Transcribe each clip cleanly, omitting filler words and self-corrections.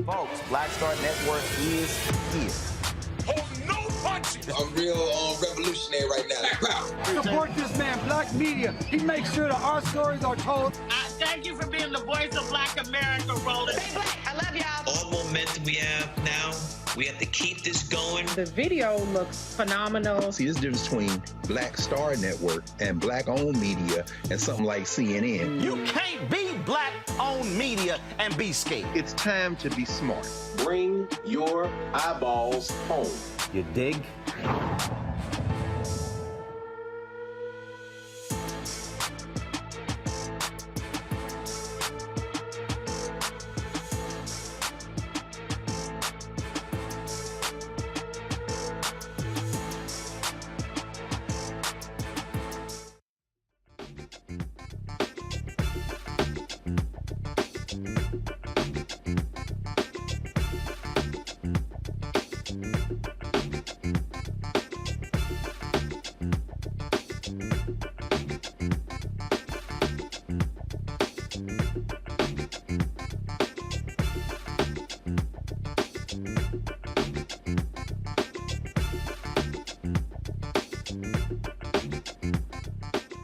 Folks, Black Star Network is here. Oh, no punches! I'm real revolutionary right now. Support this man, Black Media. He makes sure that our stories are told. Thank you for being the voice of Black America, Roland. Stay black. I love y'all. All momentum we have now, we have to keep this going. The video looks phenomenal. See, there's a difference between Black Star Network and Black-owned media and something like CNN. You can't be Black-owned media and be scared. It's time to be smart. Bring your eyeballs home. You dig?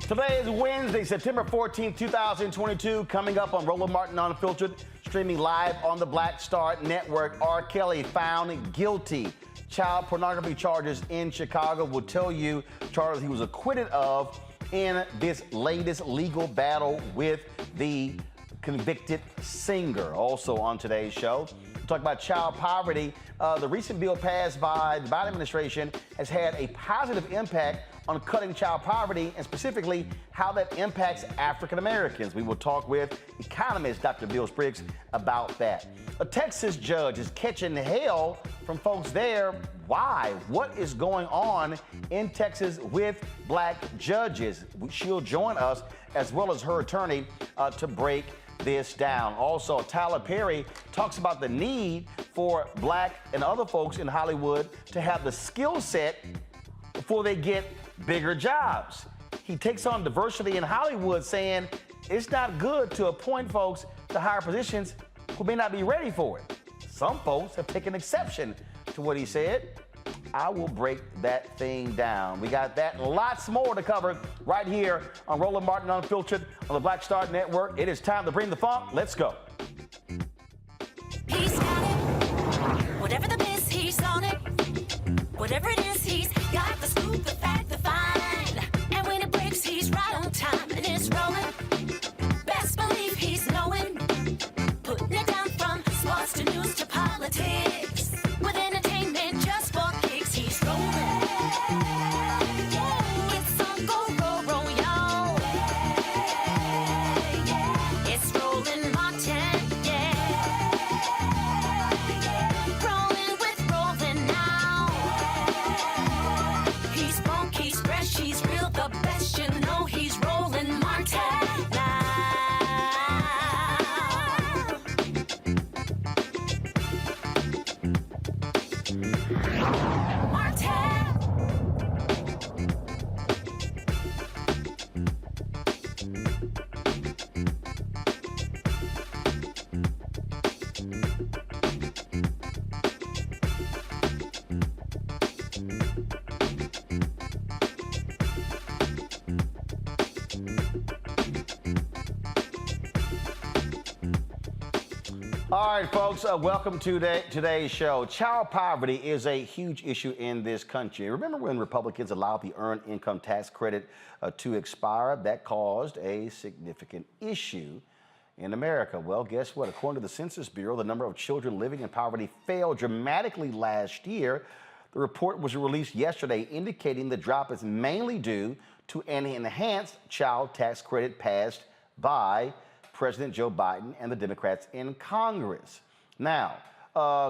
Today is Wednesday, September 14, 2022. Coming up on Roland Martin Unfiltered, streaming live on the Black Star Network. R. Kelly found guilty. Child pornography charges in Chicago. Will tell you charges he was acquitted of in this latest legal battle with the convicted singer. Also on today's show, we'll talk about child poverty. The recent bill passed by the Biden administration has had a positive impact on cutting child poverty, and specifically how that impacts African Americans. We will talk with economist Dr. Bill Spriggs about that. A Texas judge is catching hell from folks there. Why? What is going on in Texas with black judges? She'll join us, as well as her attorney, to break this down. Also, Tyler Perry talks about the need for black and other folks in Hollywood to have the skill set before they get bigger jobs. He takes on diversity in Hollywood, saying it's not good to appoint folks to higher positions who may not be ready for it. Some folks have taken exception to what he said. I will break that thing down. We got that and lots more to cover right here on Roland Martin Unfiltered on the Black Star Network. It is time to bring the funk. Let's go. Whatever it is, he's got the scoop, the fact, the find. And when it breaks, he's right on time and it's rolling. Best believe he's knowing. Putting it down from sports to news to politics. With entertainment just for kicks, he's rolling. It's on go, roll, y'all. It's rolling Martin, yeah. Rolling with rolling now. He's funk, he's fresh, he's real, the best, you know he's rolling Martin now. All right, folks, welcome to today's show. Child poverty is a huge issue in this country. Remember when Republicans allowed the Earned Income Tax Credit to expire? That caused a significant issue in America. Well, guess what? According to the Census Bureau, the number of children living in poverty fell dramatically last year. The report was released yesterday indicating the drop is mainly due to an enhanced child tax credit passed by President Joe Biden and the Democrats in Congress. Now,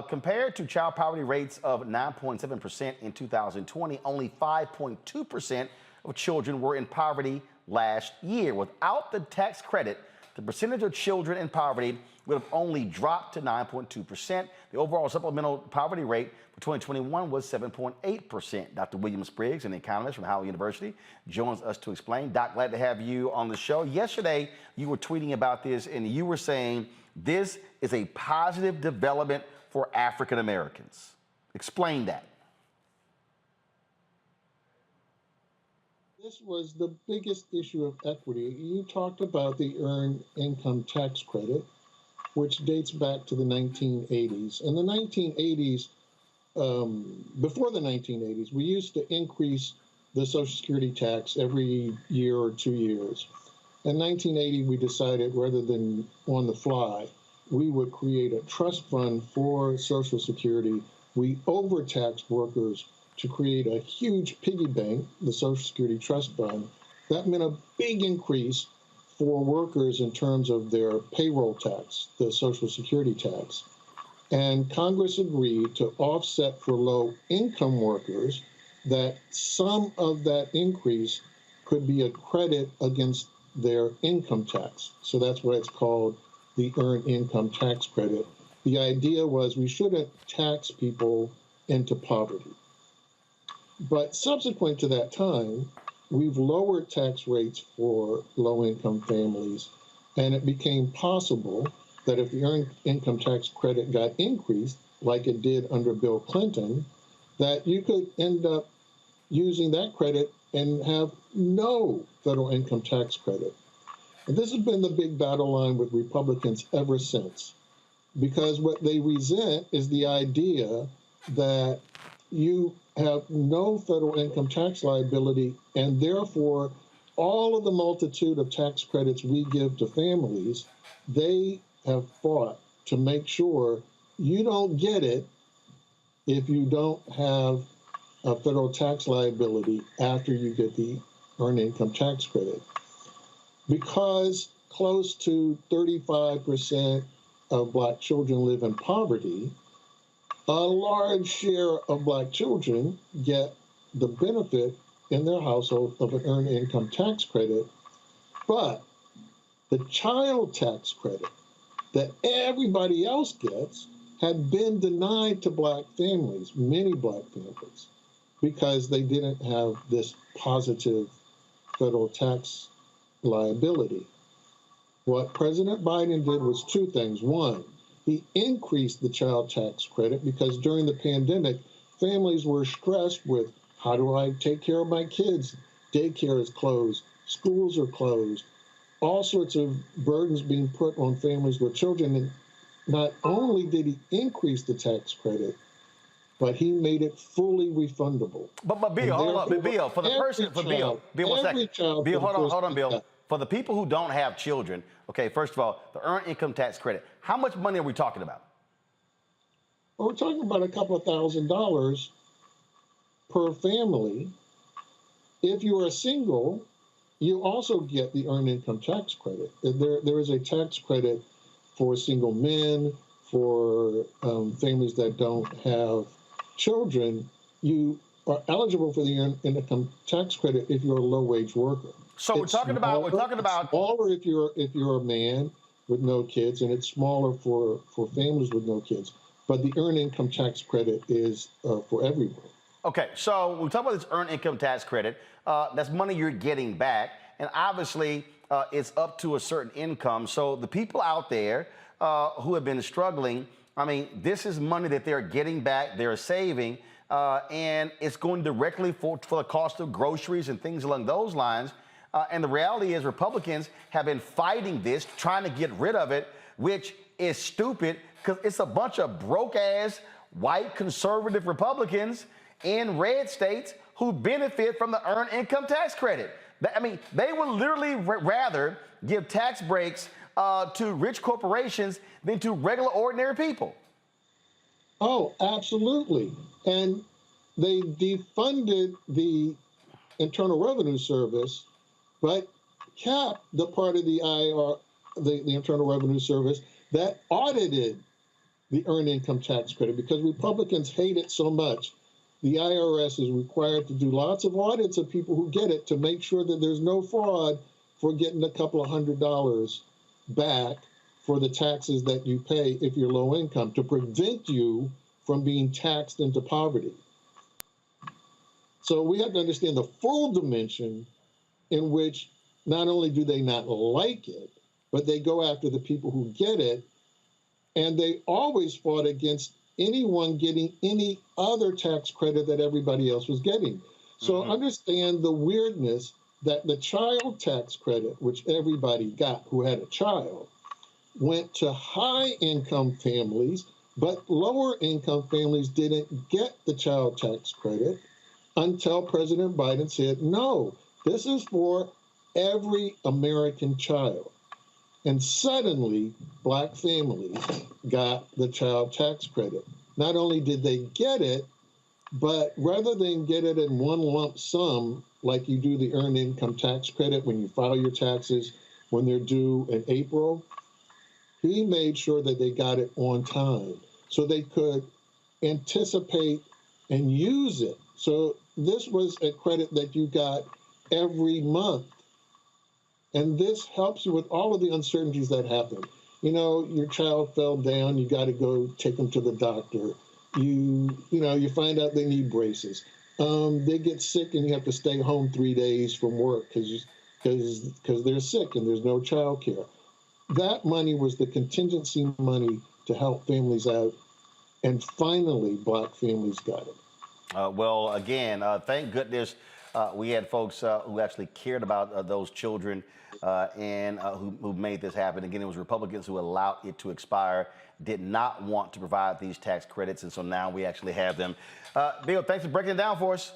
compared to child poverty rates of 9.7% in 2020, only 5.2% of children were in poverty last year. Without the tax credit, the percentage of children in poverty would have only dropped to 9.2%. The overall supplemental poverty rate for 2021 was 7.8%. Dr. William Spriggs, an economist from Howard University, joins us to explain. Doc, glad to have you on the show. Yesterday, you were tweeting about this, and you were saying this is a positive development for African Americans. Explain that. This was the biggest issue of equity. You talked about the Earned Income Tax Credit, which dates back to the 1980s. In the 1980s, before the 1980s, we used to increase the Social Security tax every year or 2 years. In 1980, we decided rather than on the fly, we would create a trust fund for Social Security. We overtaxed workers to create a huge piggy bank, the Social Security Trust Fund. That meant a big increase for workers in terms of their payroll tax, the Social Security tax. And Congress agreed to offset for low-income workers that some of that increase could be a credit against their income tax. So that's why it's called the Earned Income Tax Credit. The idea was we shouldn't tax people into poverty. But subsequent to that time, we've lowered tax rates for low-income families, and it became possible that if the Earned Income Tax Credit got increased, like it did under Bill Clinton, that you could end up using that credit and have no federal income tax credit. And this has been the big battle line with Republicans ever since, because what they resent is the idea that you have no federal income tax liability, and therefore all of the multitude of tax credits we give to families, they have fought to make sure you don't get it if you don't have a federal tax liability after you get the Earned Income Tax Credit. Because close to 35% of Black children live in poverty, a large share of Black children get the benefit in their household of an Earned Income Tax Credit, but the child tax credit that everybody else gets had been denied to Black families, many Black families, because they didn't have this positive federal tax liability. What President Biden did was two things. One, he increased the child tax credit because during the pandemic, families were stressed with, how do I take care of my kids? Daycare is closed, schools are closed, all sorts of burdens being put on families with children. And not only did he increase the tax credit, but he made it fully refundable. But Bill, hold on, Bill, for the person, for Bill, one second. Bill, hold on, Bill. For the people who don't have children, okay, first of all, the earned income tax credit, how much money are we talking about? Well, we're talking about a couple of $1,000s per family. If you are single, you also get the earned income tax credit. There is a tax credit for single men, for families that don't have children. You are eligible for the earned income tax credit if you're a low-wage worker. So we're talking about smaller if you're a man with no kids, and it's smaller for families with no kids. But the earned income tax credit is for everyone. Okay, so we talk about this earned income tax credit. That's money you're getting back, and obviously it's up to a certain income. So the people out there who have been struggling, I mean, this is money that they're getting back, they're saving, and it's going directly for the cost of groceries and things along those lines. And the reality is Republicans have been fighting this, trying to get rid of it, which is stupid because it's a bunch of broke-ass white conservative Republicans in red states who benefit from the earned income tax credit. I mean, they would literally rather give tax breaks to rich corporations than to regular, ordinary people. Oh, absolutely. And they defunded the Internal Revenue Service, but kept the part of the Internal Revenue Service that audited the earned income tax credit because Republicans hate it so much. The IRS is required to do lots of audits of people who get it to make sure that there's no fraud for getting a couple of $100s back for the taxes that you pay if you're low income, to prevent you from being taxed into poverty. So we have to understand the full dimension in which not only do they not like it, but they go after the people who get it, and they always fought against anyone getting any other tax credit that everybody else was getting. So understand the weirdness that the child tax credit, which everybody got who had a child, went to high-income families, but lower-income families didn't get the child tax credit until President Biden said, no, this is for every American child. And suddenly, Black families got the child tax credit. Not only did they get it, but rather than get it in one lump sum, like you do the earned income tax credit when you file your taxes when they're due in April, he made sure that they got it on time so they could anticipate and use it. So this was a credit that you got every month. And this helps you with all of the uncertainties that happen. You know, your child fell down, you got to go take them to the doctor. You find out they need braces. They get sick and you have to stay home 3 days from work because they're sick and there's no child care. That money was the contingency money to help families out. And finally, Black families got it. Well, again, thank goodness we had folks who actually cared about those children and who made this happen. Again, it was Republicans who allowed it to expire, did not want to provide these tax credits, and so now we actually have them. Bill, thanks for breaking it down for us.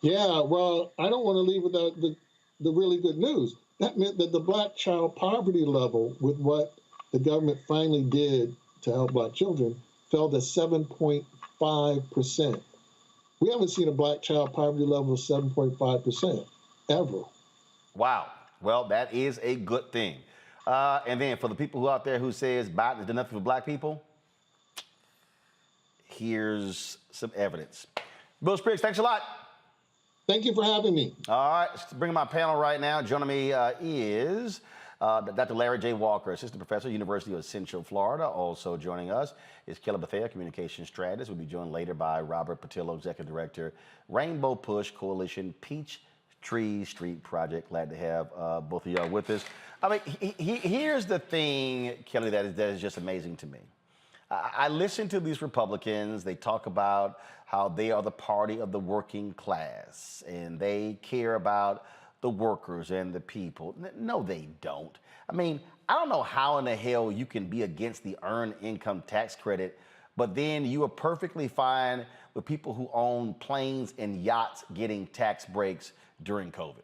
Yeah, well, I don't want to leave without the really good news. That meant that the Black child poverty level, with what the government finally did to help Black children, fell to 7.5%. We haven't seen a Black child poverty level of 7.5% ever. Wow. Well, that is a good thing. And then for the people who out there who says Biden has done nothing for Black people, here's some evidence. Bill Spriggs, thanks a lot. Thank you for having me. All right, let's bring my panel right now. Joining me is Dr. Larry J. Walker, Assistant Professor, University of Central Florida. Also joining us is Kelly Bethea, Communications Strategist. We'll be joined later by Robert Patillo, Executive Director, Rainbow Push Coalition, Peachtree Street Project. Glad to have both of y'all with us. I mean, here's the thing, Kelly, that is just amazing to me. I listen to these Republicans. They talk about how they are the party of the working class and they care about the workers and the people. No, they don't. I mean, I don't know how in the hell you can be against the earned income tax credit but then you are perfectly fine with people who own planes and yachts getting tax breaks during COVID?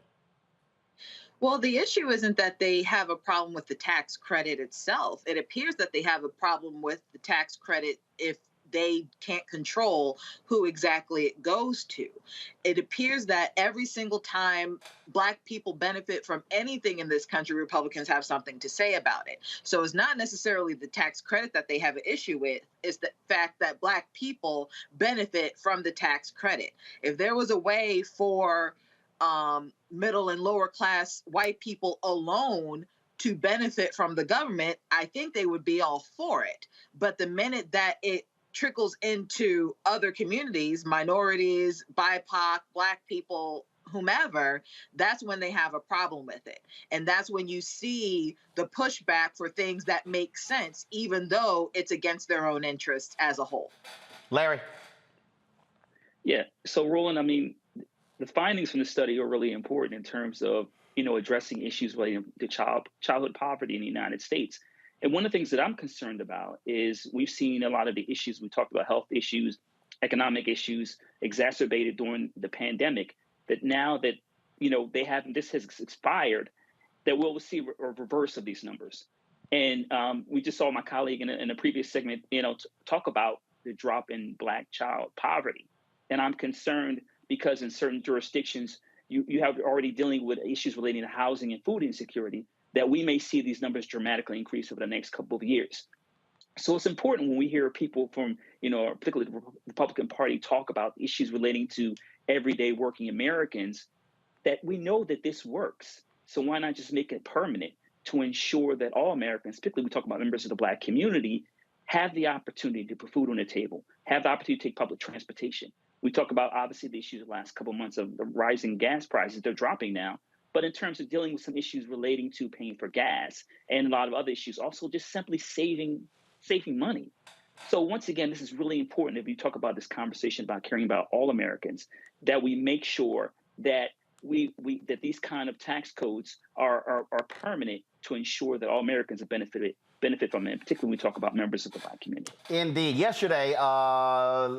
Well, the issue isn't that they have a problem with the tax credit itself. It appears that they have a problem with the tax credit if they can't control who exactly it goes to. It appears that every single time Black people benefit from anything in this country, Republicans have something to say about it. So it's not necessarily the tax credit that they have an issue with, it's the fact that Black people benefit from the tax credit. If there was a way for middle and lower class white people alone to benefit from the government, I think they would be all for it. But the minute that it trickles into other communities, minorities, BIPOC, Black people, whomever, that's when they have a problem with it. And that's when you see the pushback for things that make sense, even though it's against their own interests as a whole. Larry? Yeah. So, Roland, I mean, the findings from the study are really important in terms of, addressing issues relating to childhood poverty in the United States. And one of the things that I'm concerned about is we've seen a lot of the issues, we talked about health issues, economic issues exacerbated during the pandemic, that now that, this has expired, that we'll see a reverse of these numbers. And we just saw my colleague in a previous segment, talk about the drop in Black child poverty. And I'm concerned because in certain jurisdictions, you have already dealing with issues relating to housing and food insecurity, that we may see these numbers dramatically increase over the next couple of years. So it's important when we hear people from, particularly the Republican Party, talk about issues relating to everyday working Americans, that we know that this works. So why not just make it permanent to ensure that all Americans, particularly we talk about members of the Black community, have the opportunity to put food on the table, have the opportunity to take public transportation. We talk about, obviously, the issues of the last couple of months of the rising gas prices. They're dropping now. But in terms of dealing with some issues relating to paying for gas and a lot of other issues, also just simply saving money. So once again, this is really important if you talk about this conversation about caring about all Americans, that we make sure that that these kind of tax codes are permanent to ensure that all Americans are benefit from it, particularly when we talk about members of the Black community. Indeed. Yesterday,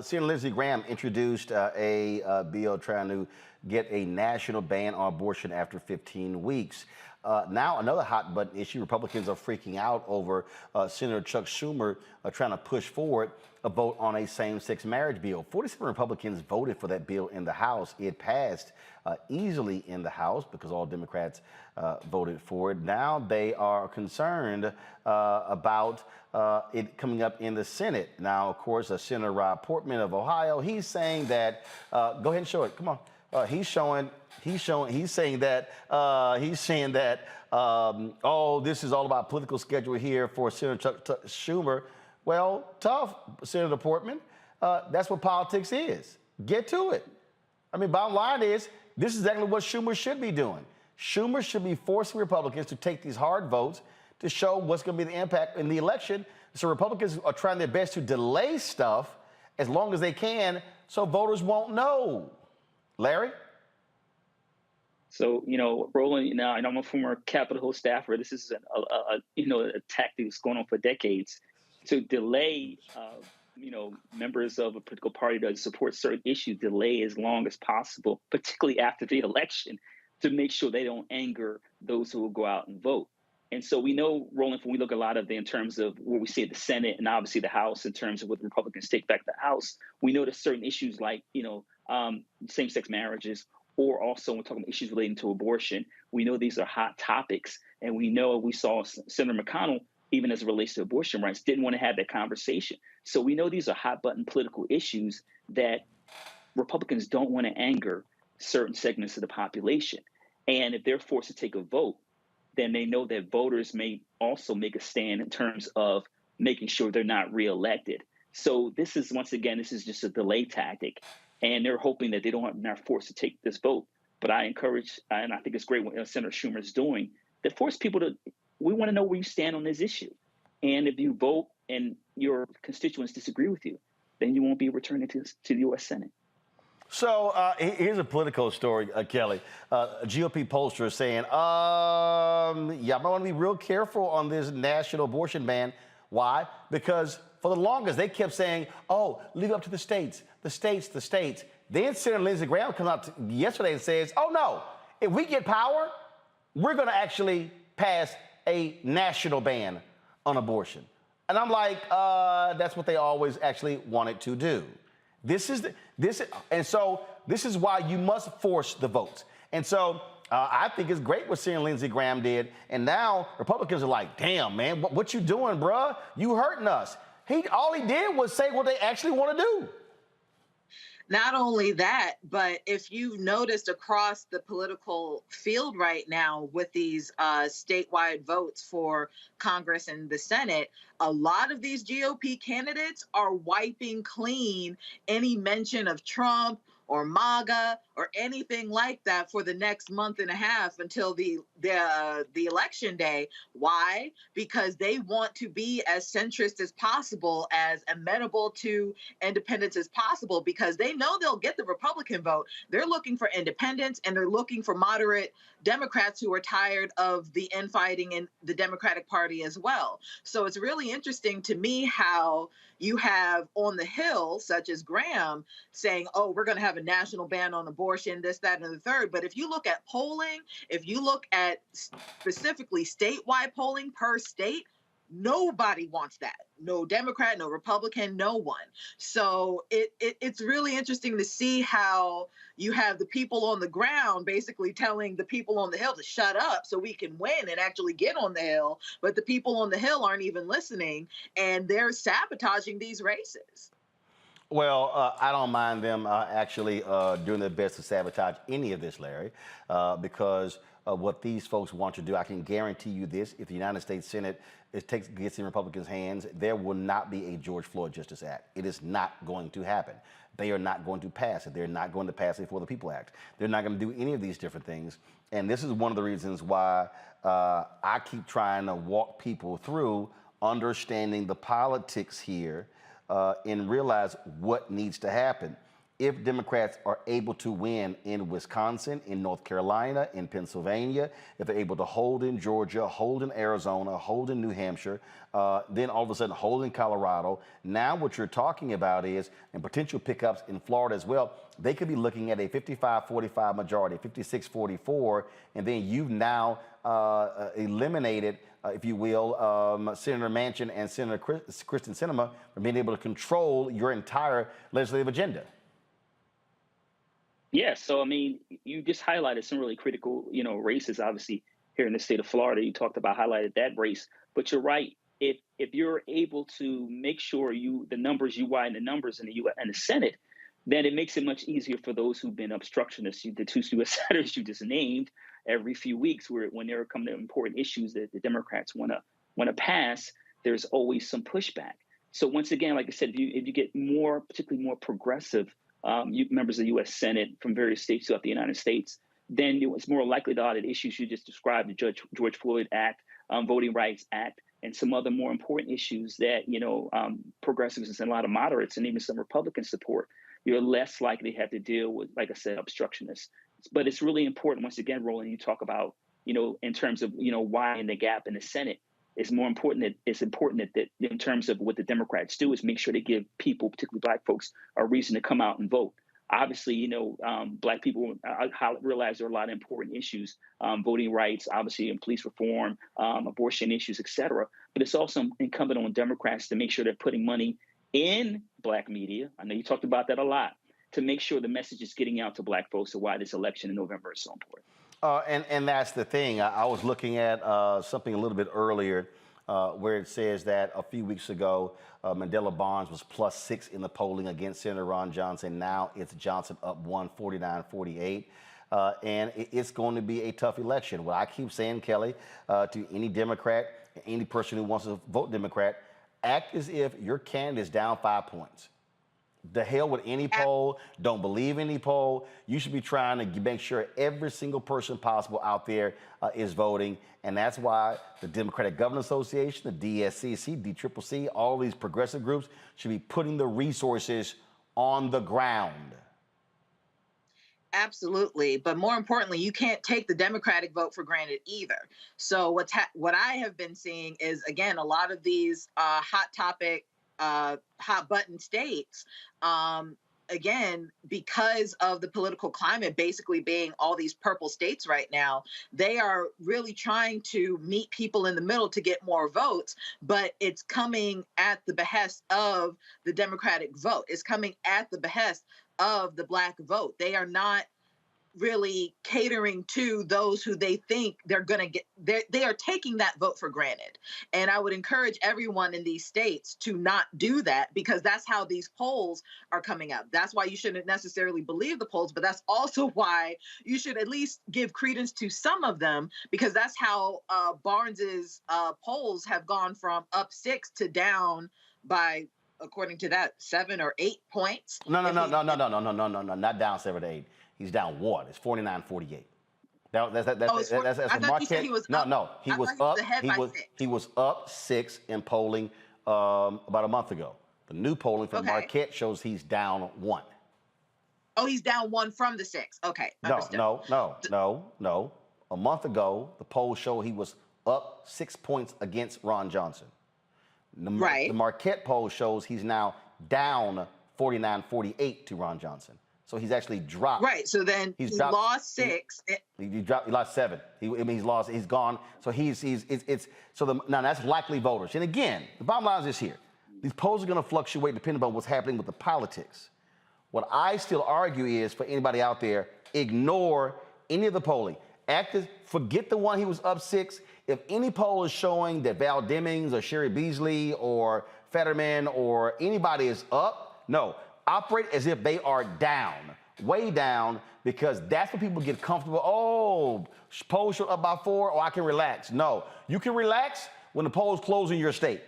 Senator Lindsey Graham introduced a bill trying to get a national ban on abortion after 15 weeks. Now, another hot button issue. Republicans are freaking out over Senator Chuck Schumer trying to push forward a vote on a same-sex marriage bill. 47 Republicans voted for that bill in the House. It passed easily in the House because all Democrats voted for it. Now they are concerned about it coming up in the Senate. Now, of course, Senator Rob Portman of Ohio, he's saying that, go ahead and show it, come on. He's saying that, oh, this is all about political schedule here for Senator Chuck Schumer. Well, tough, Senator Portman. That's what politics is. Get to it. I mean, bottom line is, this is exactly what Schumer should be doing. Schumer should be forcing Republicans to take these hard votes to show what's going to be the impact in the election. So Republicans are trying their best to delay stuff as long as they can so voters won't know. Larry? So, Roland, and I'm a former Capitol Hill staffer. This is a tactic that's going on for decades to delay, members of a political party that support certain issues, delay as long as possible, particularly after the election, to make sure they don't anger those who will go out and vote. And so we know, Roland, when we look a lot of in terms of what we see at the Senate and obviously the House in terms of what the Republicans take back the House, we know that certain issues like, same-sex marriages, or also we're talking about issues relating to abortion. We know these are hot topics, and we saw Senator McConnell, even as it relates to abortion rights, didn't want to have that conversation. So we know these are hot-button political issues that Republicans don't want to anger certain segments of the population. And if they're forced to take a vote, then they know that voters may also make a stand in terms of making sure they're not reelected. So this is just a delay tactic. And they're hoping that they don't are forced to take this vote. But I encourage, and I think it's great what Senator Schumer is doing, that force people we want to know where you stand on this issue. And if you vote and your constituents disagree with you, then you won't be returning to the U.S. Senate. So here's a political story, Kelly. GOP pollster is saying, I might want to be real careful on this national abortion ban. Why? Because for the longest, they kept saying, oh, leave it up to the states, the states, the states. Then Senator Lindsey Graham comes out yesterday and says, oh, no, if we get power, we're going to actually pass a national ban on abortion. And I'm like, that's what they always actually wanted to do. And so this is why you must force the votes. And so I think it's great what Senator Lindsey Graham did. And now Republicans are like, damn, man, what you doing, bruh? You hurting us. All he did was say what they actually want to do. Not only that, but if you've noticed across the political field right now with these statewide votes for Congress and the Senate, a lot of these GOP candidates are wiping clean any mention of Trump or MAGA or anything like that for the next month and a half until the election day. Why? Because they want to be as centrist as possible, as amenable to independence as possible, because they know they'll get the Republican vote. They're looking for independents, and they're looking for moderate Democrats who are tired of the infighting in the Democratic Party as well. So it's really interesting to me how you have on the Hill, such as Graham, saying, oh, we're going to have a national ban on abortion, this, that, and the third. But if you look at polling, if you look at specifically statewide polling per state, nobody wants that. No Democrat, no Republican, no one. So it's really interesting to see how you have the people on the ground basically telling the people on the Hill to shut up so we can win and actually get on the Hill. But the people on the Hill aren't even listening, and they're sabotaging these races. Well, I don't mind them actually doing their best to sabotage any of this, Larry, because what these folks want to do, I can guarantee you this: if the United States Senate gets in Republicans' hands, there will not be a George Floyd Justice Act. It is not going to happen. They are not going to pass it. They're not going to pass it For the People Act. They're not going to do any of these different things. And this is one of the reasons why I keep trying to walk people through understanding the politics here and realize what needs to happen. If Democrats are able to win in Wisconsin, in North Carolina, in Pennsylvania, if they're able to hold in Georgia, hold in Arizona, hold in New Hampshire, then all of a sudden hold in Colorado, now what you're talking about is, and potential pickups in Florida as well, they could be looking at a 55-45 majority, 56-44, and then you've now eliminated, if you will, Senator Manchin and Senator Kristen Sinema from being able to control your entire legislative agenda. Yeah, so I mean, you just highlighted some really critical, races. Obviously, here in the state of Florida, you highlighted that race. But you're right. If you're able to make sure the numbers, you widen the numbers in the U.S. and the Senate, then it makes it much easier for those who've been obstructionists. The two U.S. senators you just named, every few weeks, when they're coming to important issues that the Democrats want to pass, there's always some pushback. So once again, like I said, if you get particularly more progressive members of the U.S. Senate from various states throughout the United States, then it's more likely that issues you just described, the George Floyd Act, Voting Rights Act, and some other more important issues that, progressives and a lot of moderates and even some Republicans support, you're less likely to have to deal with, like I said, obstructionists. But it's really important, once again, Roland, you talk about, in terms of, widening the gap in the Senate. It's important that in terms of what the Democrats do is make sure they give people, particularly Black folks, a reason to come out and vote. Obviously, Black people realize there are a lot of important issues, voting rights, obviously, and police reform, abortion issues, et cetera. But it's also incumbent on Democrats to make sure they're putting money in Black media. I know you talked about that a lot, to make sure the message is getting out to Black folks of why this election in November is so important. And that's the thing. I was looking at something a little bit earlier where it says that a few weeks ago, Mandela Barnes was +6 in the polling against Senator Ron Johnson. Now it's Johnson up 149-48. And it's going to be a tough election. What I keep saying, Kelly, to any Democrat, any person who wants to vote Democrat, act as if your candidate is down 5 points. The hell with any poll. Don't believe any poll. You should be trying to make sure every single person possible out there is voting. And that's why the Democratic Government Association, the DSCC, DCCC, all these progressive groups should be putting the resources on the ground. Absolutely, but more importantly, you can't take the Democratic vote for granted either. So what I have been seeing is, again, a lot of these hot topic, hot button states. Again, because of the political climate basically being all these purple states right now, they are really trying to meet people in the middle to get more votes, but it's coming at the behest of the Democratic vote. It's coming at the behest of the Black vote. They are not really catering to those who they think they're going to get. They are taking that vote for granted. And I would encourage everyone in these states to not do that, because that's how these polls are coming up. That's why you shouldn't necessarily believe the polls, but that's also why you should at least give credence to some of them, because that's how Barnes's polls have gone from up 6 to down by, according to that, 7 or 8 points. No, not down 7 to 8. He's down 1. It's 49-48. That's I thought you said he was up. He was up. He was up 6 in polling about a month ago. The new polling from Marquette shows he's down 1. Oh, he's down 1 from the 6. Okay. Understood. No. A month ago, the polls show he was up 6 points against Ron Johnson. The Marquette poll shows he's now down 49-48 to Ron Johnson. So he's actually dropped. Right. So then he lost 6. He lost 7. He's lost. He's gone. So now that's likely voters. And again, the bottom line is this here: these polls are going to fluctuate depending on what's happening with the politics. What I still argue is, for anybody out there, ignore any of the polling. Forget the one he was up 6. If any poll is showing that Val Demings or Sherry Beasley or Fetterman or anybody is up, no. Operate as if they are down, way down, because that's when people get comfortable. Oh, polls show up by 4, or I can relax. No, you can relax when the polls close in your state.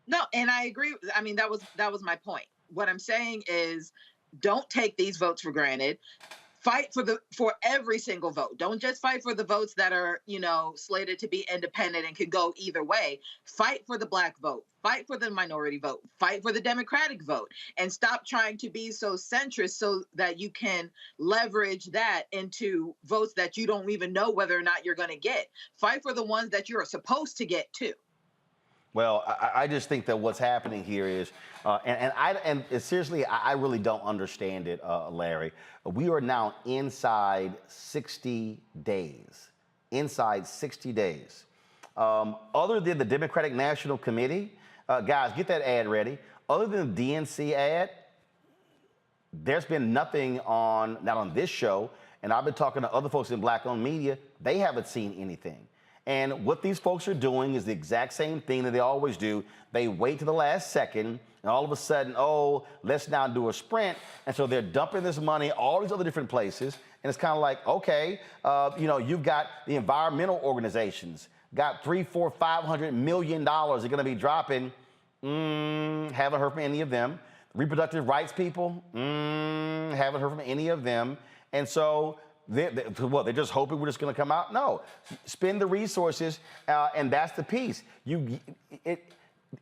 No, and I agree. I mean, that was my point. What I'm saying is, don't take these votes for granted. Fight for every single vote. Don't just fight for the votes that are, slated to be independent and could go either way. Fight for the Black vote. Fight for the minority vote. Fight for the Democratic vote. And stop trying to be so centrist so that you can leverage that into votes that you don't even know whether or not you're going to get. Fight for the ones that you're supposed to get too. Well, I just think that what's happening here is, and seriously, I really don't understand it, Larry. We are now inside 60 days. Inside 60 days. Other than the Democratic National Committee, guys, get that ad ready. Other than the DNC ad, there's been nothing not on this show, and I've been talking to other folks in Black-owned media. They haven't seen anything. And what these folks are doing is the exact same thing that they always do. They wait to the last second, and all of a sudden, let's now do a sprint. And so they're dumping this money all these other different places. And it's kind of like, okay, you've got the environmental organizations, got $300, $400, $500 million they're going to be dropping. Haven't heard from any of them. Reproductive rights people, haven't heard from any of them. And so they're just hoping we're just going to come out? No. Spend the resources, and that's the piece.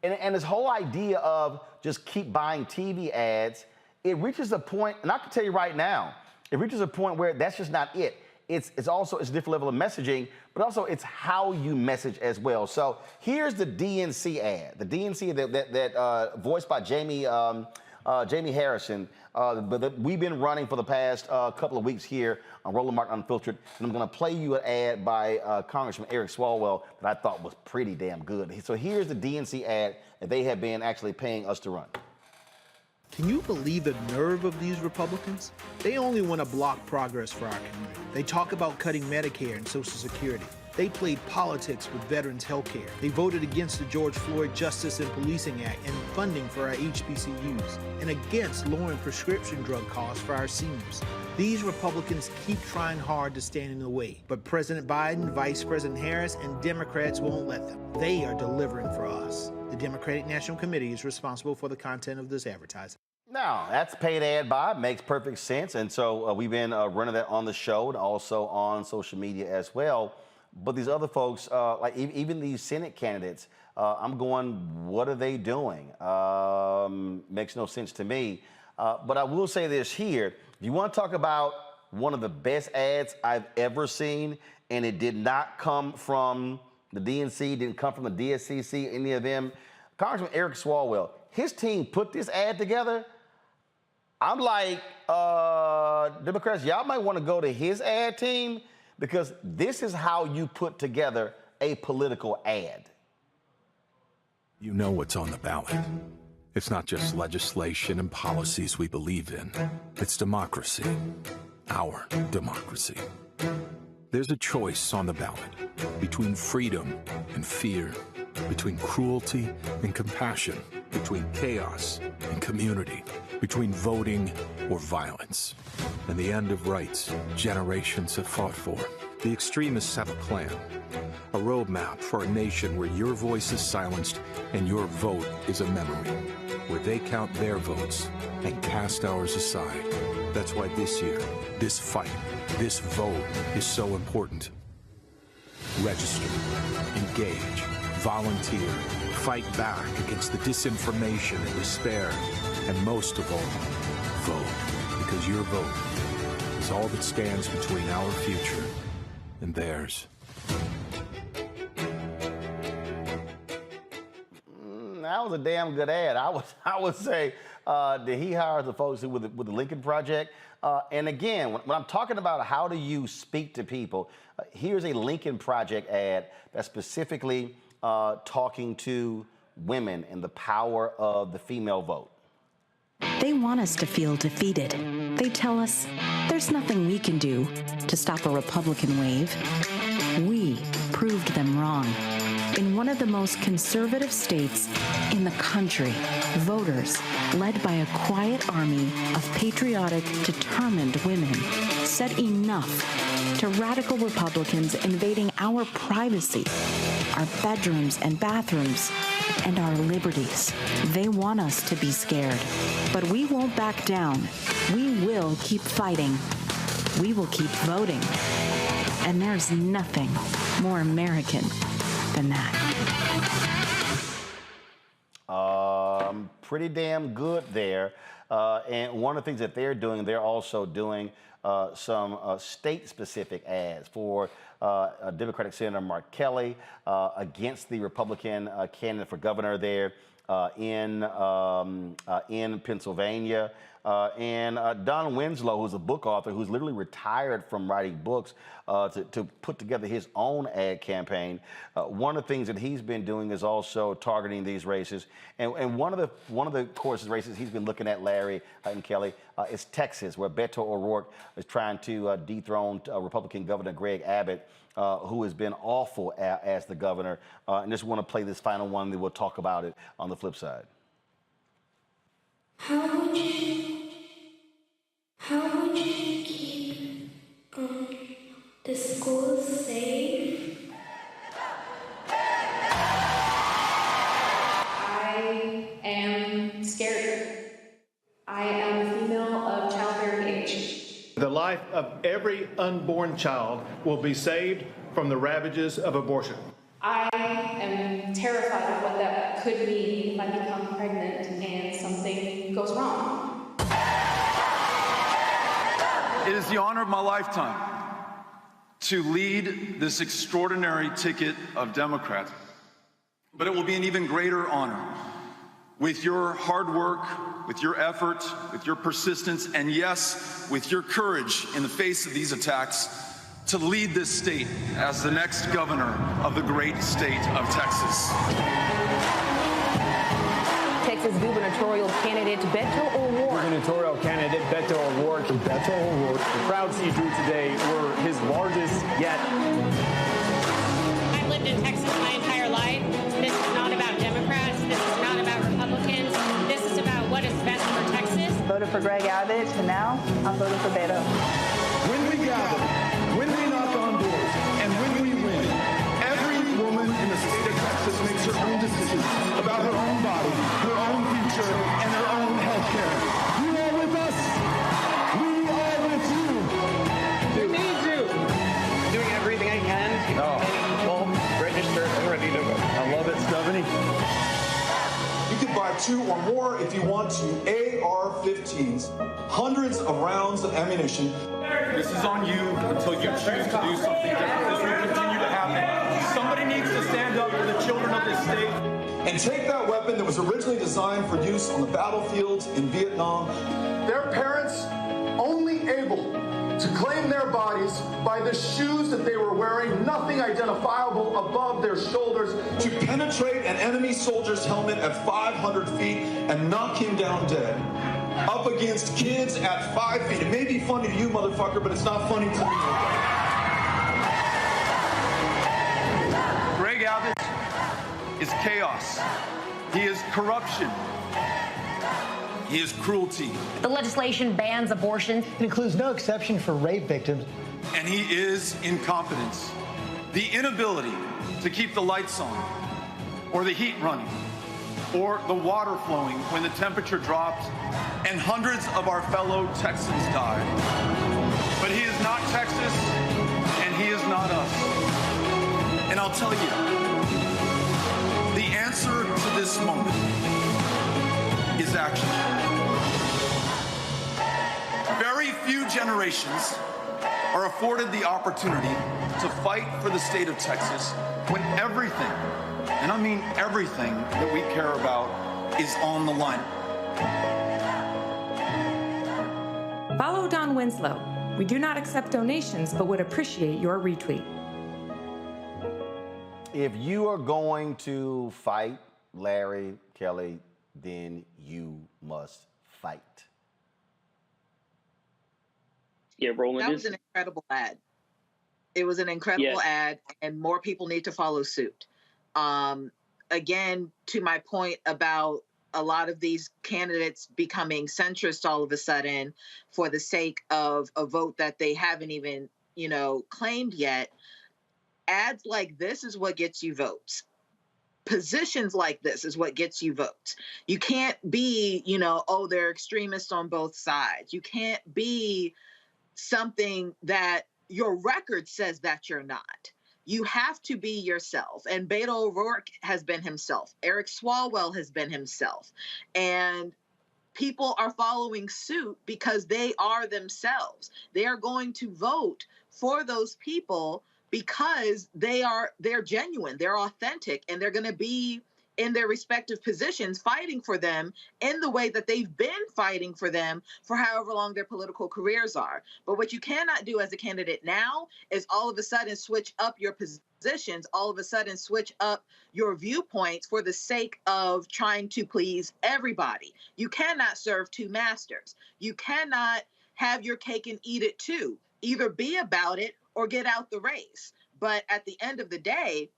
And this whole idea of just keep buying TV ads, it reaches a point, and I can tell you right now, it reaches a point where that's just not it. It's also a different level of messaging, but also it's how you message as well. So here's the DNC ad, the DNC that voiced by Jamie Harrison, but we've been running for the past couple of weeks here on Roland Martin Unfiltered, and I'm going to play you an ad by Congressman Eric Swalwell that I thought was pretty damn good. So here's the DNC ad that they have been actually paying us to run. Can you believe the nerve of these Republicans? They only want to block progress for our community. They talk about cutting Medicare and Social Security. They played politics with veterans' health care. They voted against the George Floyd Justice and Policing Act and funding for our HBCUs, and against lowering prescription drug costs for our seniors. These Republicans keep trying hard to stand in the way, but President Biden, Vice President Harris, and Democrats won't let them. They are delivering for us. The Democratic National Committee is responsible for the content of this advertising. Now, that's paid ad buy, makes perfect sense, and so we've been running that on the show and also on social media as well. But these other folks, like even these Senate candidates, I'm going, what are they doing? Makes no sense to me. But I will say this here. If you want to talk about one of the best ads I've ever seen, and it did not come from the DNC, didn't come from the DSCC, any of them, Congressman Eric Swalwell, his team put this ad together. I'm like, Democrats, y'all might want to go to his ad team, because this is how you put together a political ad. You know what's on the ballot. It's not just legislation and policies we believe in. It's democracy, our democracy. There's a choice on the ballot between freedom and fear, between cruelty and compassion, between chaos and community, between voting or violence, and the end of rights generations have fought for. The extremists have a plan, a roadmap for a nation where your voice is silenced and your vote is a memory, where they count their votes and cast ours aside. That's why this year, this fight, this vote is so important. Register, engage, volunteer, fight back against the disinformation and despair, and most of all, vote, because your vote is all that stands between our future and theirs. That was a damn good ad. I would say that he hires the folks with the Lincoln Project. And again, when I'm talking about how do you speak to people, here's a Lincoln Project ad that's specifically talking to women and the power of the female vote. They want us to feel defeated. They tell us there's nothing we can do to stop a Republican wave. We proved them wrong. In one of the most conservative states in the country, voters, led by a quiet army of patriotic, determined women, said enough to radical Republicans invading our privacy, our bedrooms and bathrooms, and our liberties. They want us to be scared, but we won't back down. We will keep fighting. We will keep voting. And there's nothing more American than that. Pretty damn good there. And one of the things that they're doing, they're also doing some state-specific ads for Democratic Senator Mark Kelly against the Republican candidate for governor there in Pennsylvania. And Don Winslow, who's a book author, who's literally retired from writing books to put together his own ad campaign. One of the things that he's been doing is also targeting these races. And one of the courses races he's been looking at, Larry and Kelly, is Texas, where Beto O'Rourke is trying to dethrone Republican Governor Greg Abbott, who has been awful as the governor. And just want to play this final one, then we'll talk about it on the flip side. How would you keep the schools safe? I am scared. I am a female of childbearing age. The life of every unborn child will be saved from the ravages of abortion. I am terrified of what that could mean if I become pregnant and something goes wrong. It is the honor of my lifetime to lead this extraordinary ticket of Democrats. But it will be an even greater honor with your hard work, with your effort, with your persistence, and yes, with your courage in the face of these attacks, to lead this state as the next governor of the great state of Texas. Texas gubernatorial candidate Beto O'Rourke. Gubernatorial candidate Beto O'Rourke. Beto O'Rourke. The crowds he drew today were his largest yet. I've lived in Texas my entire life. This is not about Democrats. This is not about Republicans. This is about what is best for Texas. Voted for Greg Abbott, and now I'm voting for Beto. When we gather, when we knock on doors, and when we win, every woman in the state of Texas makes her own decisions about her own body, her own future, and her own health care. You are with us. We are with you. We need you. Doing everything I can to keep well registered and ready to vote. I love it, Stephanie. You can buy 2 or more if you want to, AR-15s, hundreds of rounds of ammunition. This is on you until you choose to do something different. This will continue to happen. Somebody needs to stand up for the children of this state and take that weapon that was originally designed for use on the battlefields in Vietnam. Their parents only able to claim their bodies by the shoes that they were wearing, nothing identifiable above their shoulders. To penetrate an enemy soldier's helmet at 500 feet and knock him down dead. Up against kids at 5 feet. It may be funny to you, motherfucker, but it's not funny to me. Greg Abbott is chaos. He is corruption. He is cruelty. The legislation bans abortion. It includes no exception for rape victims. And he is incompetence. The inability to keep the lights on, or the heat running, or the water flowing when the temperature dropped, and hundreds of our fellow Texans died. But he is not Texas, and he is not us. And I'll tell you, the answer to this moment is action. Very few generations are afforded the opportunity to fight for the state of Texas when everything, and I mean everything that we care about, is on the line. Follow Don Winslow. We do not accept donations, but would appreciate your retweet. If you are going to fight Larry Kelly, then you must fight. Yeah, Roland. That was an incredible ad. It was an incredible ad, and more people need to follow suit. Again, to my point about a lot of these candidates becoming centrist all of a sudden for the sake of a vote that they haven't even, claimed yet. Ads like this is what gets you votes. Positions like this is what gets you votes. You can't be, they're extremists on both sides. You can't be something that your record says that you're not. You have to be yourself. And Beto O'Rourke has been himself. Eric Swalwell has been himself. And people are following suit because they are themselves. They are going to vote for those people because they're genuine, they're authentic, and they're going to be in their respective positions fighting for them in the way that they've been fighting for them for however long their political careers are. But what you cannot do as a candidate now is all of a sudden switch up your positions, all of a sudden switch up your viewpoints for the sake of trying to please everybody. You cannot serve two masters. You cannot have your cake and eat it too. Either be about it or get out the race. But at the end of the day,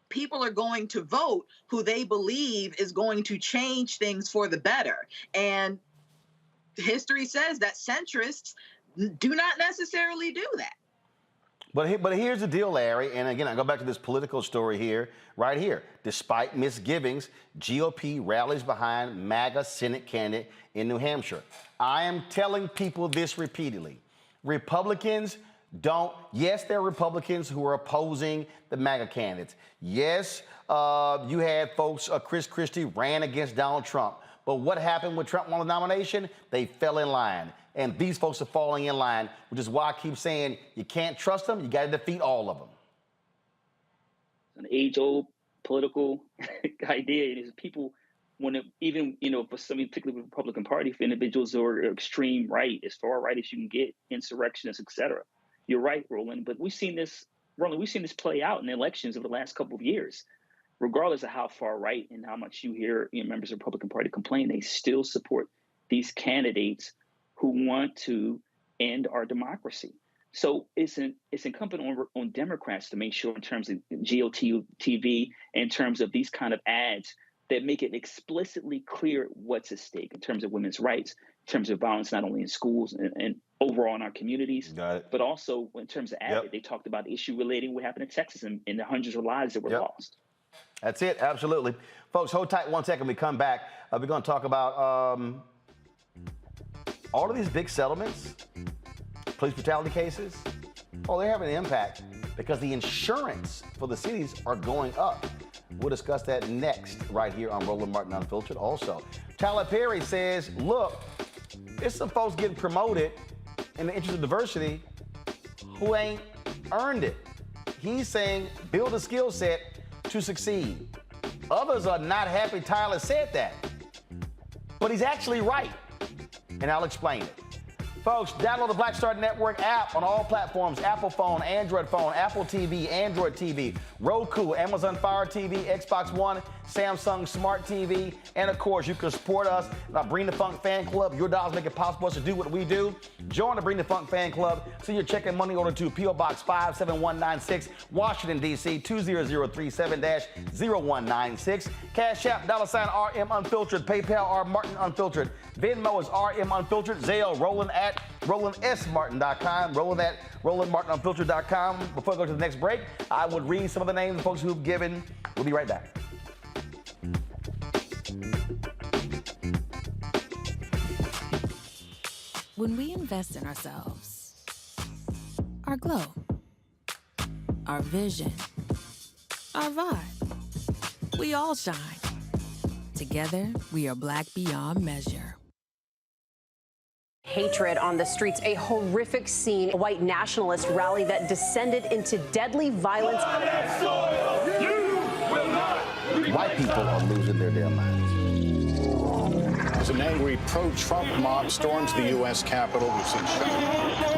people are going to vote who they believe is going to change things for the better. And history says that centrists do not necessarily do that. But here's the deal, Larry, and again, I go back to this political story here, right here. Despite misgivings, GOP rallies behind MAGA Senate candidate in New Hampshire. I am telling people this repeatedly. Republicans yes, there are Republicans who are opposing the MAGA candidates. Yes, you had folks, Chris Christie ran against Donald Trump. But what happened when Trump won the nomination? They fell in line. And these folks are falling in line, which is why I keep saying you can't trust them. You got to defeat all of them. An age-old political idea is people want to, even, for some, particularly the Republican Party, for individuals who are extreme right, as far right as you can get, insurrectionists, et cetera. You're right, Roland, but we've seen this play out in the elections over the last couple of years. Regardless of how far right and how much you hear members of the Republican Party complain, they still support these candidates who want to end our democracy. So it's incumbent on Democrats to make sure, in terms of GOTV, in terms of these kind of ads, that make it explicitly clear what's at stake in terms of women's rights, in terms of violence, not only in schools and overall in our communities, but also in terms of Abbott. They talked about the issue relating what happened in Texas and the hundreds of lives that were lost. That's it. Absolutely. Folks, hold tight 1 second. We come back. We're going to talk about all of these big settlements, police brutality cases. Oh, they're having an impact because the insurance for the cities are going up. We'll discuss that next right here on Roland Martin Unfiltered. Also, Tyler Perry says, look, there's some folks getting promoted in the interest of diversity who ain't earned it. He's saying build a skill set to succeed. Others are not happy Tyler said that, but he's actually right, and I'll explain it. Folks, download the Black Star Network app on all platforms: Apple phone, Android phone, Apple TV, Android TV, Roku, Amazon Fire TV, Xbox One, Samsung Smart TV, and of course, you can support us in our Bring the Funk fan club. Your dollars make it possible for us to do what we do. Join the Bring the Funk fan club. Send your check and money order to P.O. Box 57196, Washington, D.C. 20037-0196. Cash App, $RM Unfiltered. PayPal, R Martin Unfiltered. Venmo is RM Unfiltered. Zelle, Roland at RolandSMartin.com. Roland at RolandMartinUnfiltered.com. Before I go to the next break, I would read some of the names of folks who've given. We'll be right back. When we invest in ourselves, our glow, our vision, our vibe, we all shine. Together, we are black beyond measure. Hatred on the streets, a horrific scene, a white nationalist rally that descended into deadly violence. White people are losing their damn minds. As an angry pro-Trump mob storms the U.S. Capitol, we've seen shooting.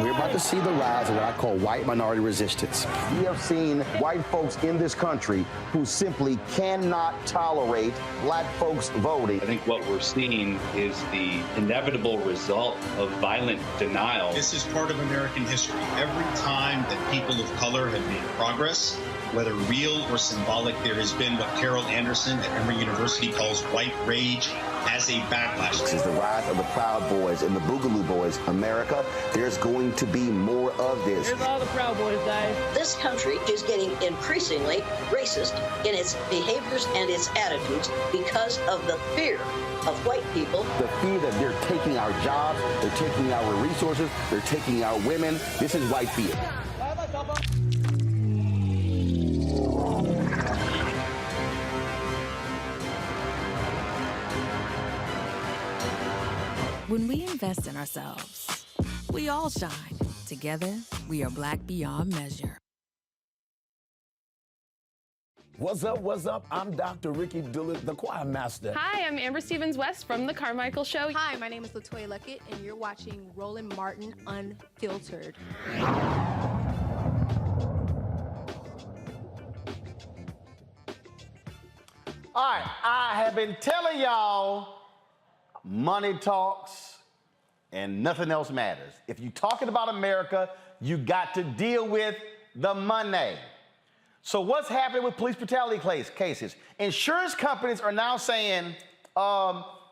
We're about to see the rise of what I call white minority resistance. We have seen white folks in this country who simply cannot tolerate black folks voting. I think what we're seeing is the inevitable result of violent denial. This is part of American history. Every time that people of color have made progress, whether real or symbolic, there has been what Carol Anderson at Emory University calls white rage as a backlash. This is the rise of the Proud Boys and the Boogaloo Boys. America, there's going to be more of this. Here's all the Proud Boys, guys. This country is getting increasingly racist in its behaviors and its attitudes because of the fear of white people. The fear that they're taking our jobs, they're taking our resources, they're taking our women. This is white fear. When we invest in ourselves, we all shine. Together, we are black beyond measure. What's up, what's up? I'm Dr. Ricky Dillard, the choir master. Hi, I'm Amber Stevens-West from The Carmichael Show. Hi, my name is LaToya Luckett, and you're watching Roland Martin Unfiltered. All right, I have been telling y'all money talks and nothing else matters. If you're talking about America, you got to deal with the money. So what's happening with police brutality cases? Insurance companies are now saying,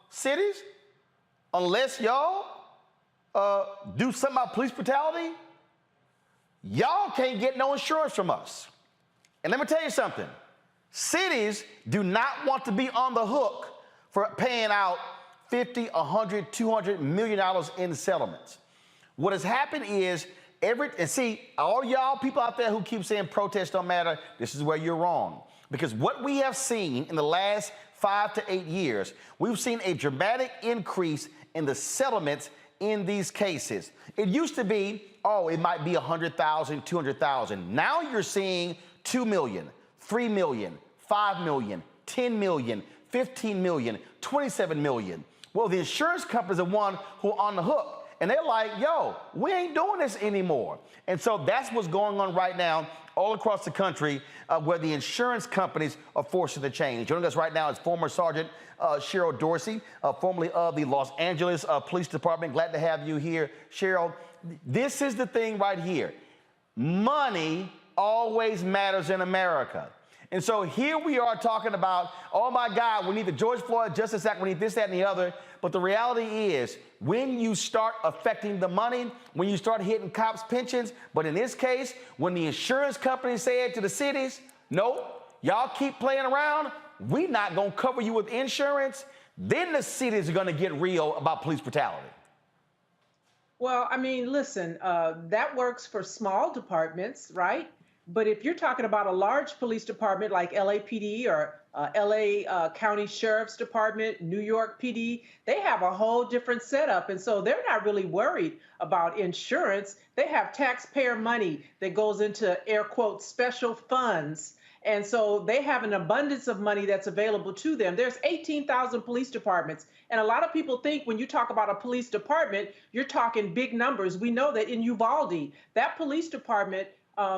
cities, unless y'all do something about police brutality, y'all can't get no insurance from us. And let me tell you something. Cities do not want to be on the hook for paying out $50, $100, $200 million in settlements. What has happened is and see, all y'all people out there who keep saying protests don't matter, this is where you're wrong. Because what we have seen in the last 5 to 8 years, we've seen a dramatic increase in the settlements in these cases. It used to be, it might be 100,000, 200,000. Now you're seeing 2 million, 3 million, 5 million, 10 million, 15 million, 27 million. Well, the insurance companies are one who are on the hook. And they're like, yo, we ain't doing this anymore. And so that's what's going on right now all across the country where the insurance companies are forcing the change. Joining us right now is former Sergeant Cheryl Dorsey, formerly of the Los Angeles Police Department. Glad to have you here, Cheryl. This is the thing right here. Money always matters in America. And so here we are talking about, oh my God, we need the George Floyd Justice Act, we need this, that, and the other. But the reality is, when you start affecting the money, when you start hitting cops' pensions, but in this case, when the insurance companies said to the cities, no, y'all keep playing around, we're not gonna cover you with insurance, then the cities are gonna get real about police brutality. Well, I mean, listen, that works for small departments, right? But if you're talking about a large police department like LAPD or LA County Sheriff's Department, New York PD, they have a whole different setup. And so they're not really worried about insurance. They have taxpayer money that goes into, air quotes, special funds. And so they have an abundance of money that's available to them. There's 18,000 police departments. And a lot of people think when you talk about a police department, you're talking big numbers. We know that in Uvalde, that police department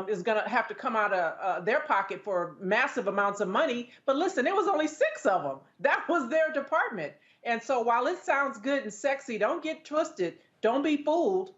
is going to have to come out of their pocket for massive amounts of money. But listen, there was only 6 of them. That was their department. And so while it sounds good and sexy, don't get twisted. Don't be fooled.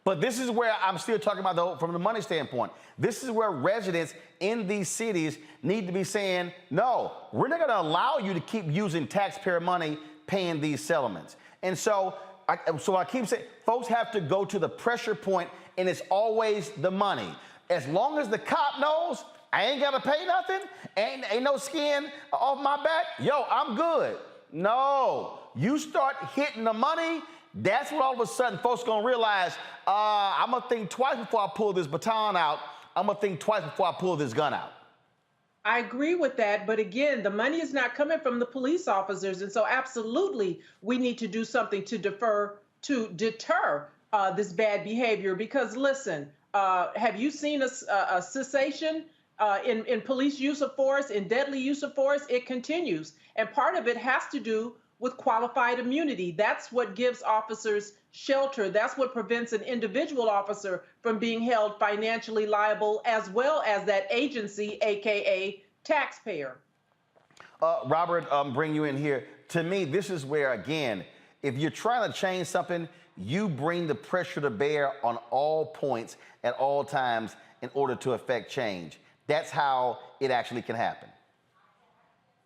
But this is where I'm still talking about, from the money standpoint. This is where residents in these cities need to be saying, no, we're not going to allow you to keep using taxpayer money paying these settlements. And so I keep saying, folks have to go to the pressure point, and it's always the money. As long as the cop knows I ain't got to pay nothing, ain't no skin off my back, yo, I'm good. No, you start hitting the money, that's when all of a sudden folks gonna realize, I'm gonna think twice before I pull this baton out. I'm gonna think twice before I pull this gun out. I agree with that, but again, the money is not coming from the police officers, and so absolutely we need to do something to deter this bad behavior. Because listen, have you seen a cessation in police use of force, in deadly use of force? It continues, and part of it has to do with qualified immunity. That's what gives officers shelter. That's what prevents an individual officer from being held financially liable, as well as that agency, AKA taxpayer. Robert, bring you in here. To me, this is where, again, if you're trying to change something, you bring the pressure to bear on all points at all times in order to affect change. That's how it actually can happen.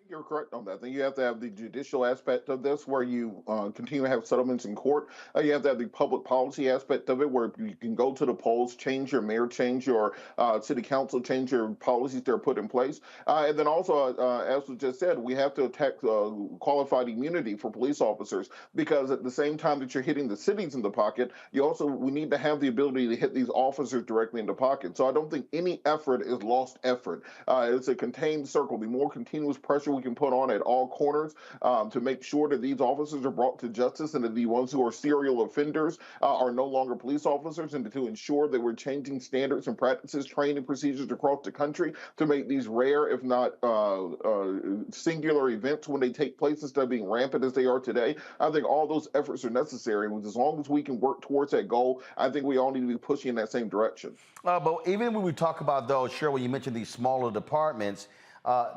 You're correct on that. I think you have to have the judicial aspect of this, where you continue to have settlements in court. You have to have the public policy aspect of it, where you can go to the polls, change your mayor, change your city council, change your policies that are put in place. And then also, as was just said, we have to attack qualified immunity for police officers, because at the same time that you're hitting the cities in the pocket, we need to have the ability to hit these officers directly in the pocket. So I don't think any effort is lost effort. It's a contained circle. The more continuous pressure we can put on at all corners to make sure that these officers are brought to justice, and that the ones who are serial offenders are no longer police officers, and to ensure that we're changing standards and practices, training procedures across the country to make these rare, if not singular events when they take place, instead of being rampant as they are today. I think all those efforts are necessary. And as long as we can work towards that goal, I think we all need to be pushing in that same direction. But even when we talk about those, Cheryl, you mentioned these smaller departments,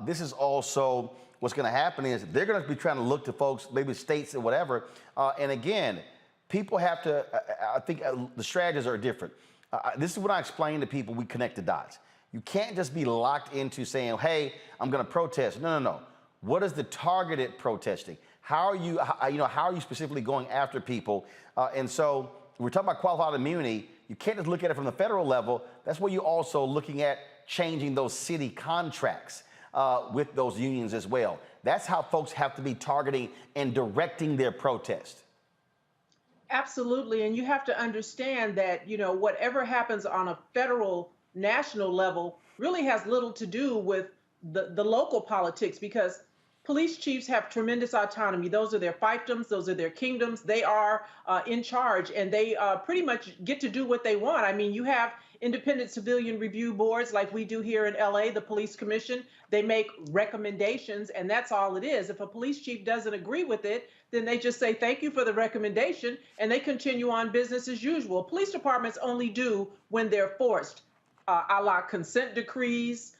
this is also what's going to happen is they're going to be trying to look to folks, maybe states and whatever. And again, people have to, I think the strategies are different. This is what I explain to people, we connect the dots. You can't just be locked into saying, hey, I'm going to protest. No. What is the targeted protesting? How are you specifically going after people? And so we're talking about qualified immunity. You can't just look at it from the federal level. That's where you're also looking at changing those city contracts with those unions as well. That's how folks have to be targeting and directing their protest. Absolutely. And you have to understand that, whatever happens on a federal, national level really has little to do with the local politics, because police chiefs have tremendous autonomy. Those are their fiefdoms. Those are their kingdoms. They are in charge, and they pretty much get to do what they want. I mean, you have independent civilian review boards like we do here in LA, the police commission. They make recommendations, and that's all it is. If a police chief doesn't agree with it, then they just say, thank you for the recommendation, and they continue on business as usual. Police departments only do when they're forced, a la consent decrees,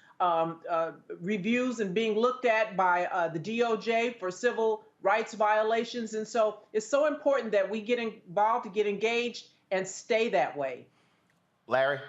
reviews and being looked at by the DOJ for civil rights violations. And so it's so important that we get involved, to get engaged, and stay that way. Larry?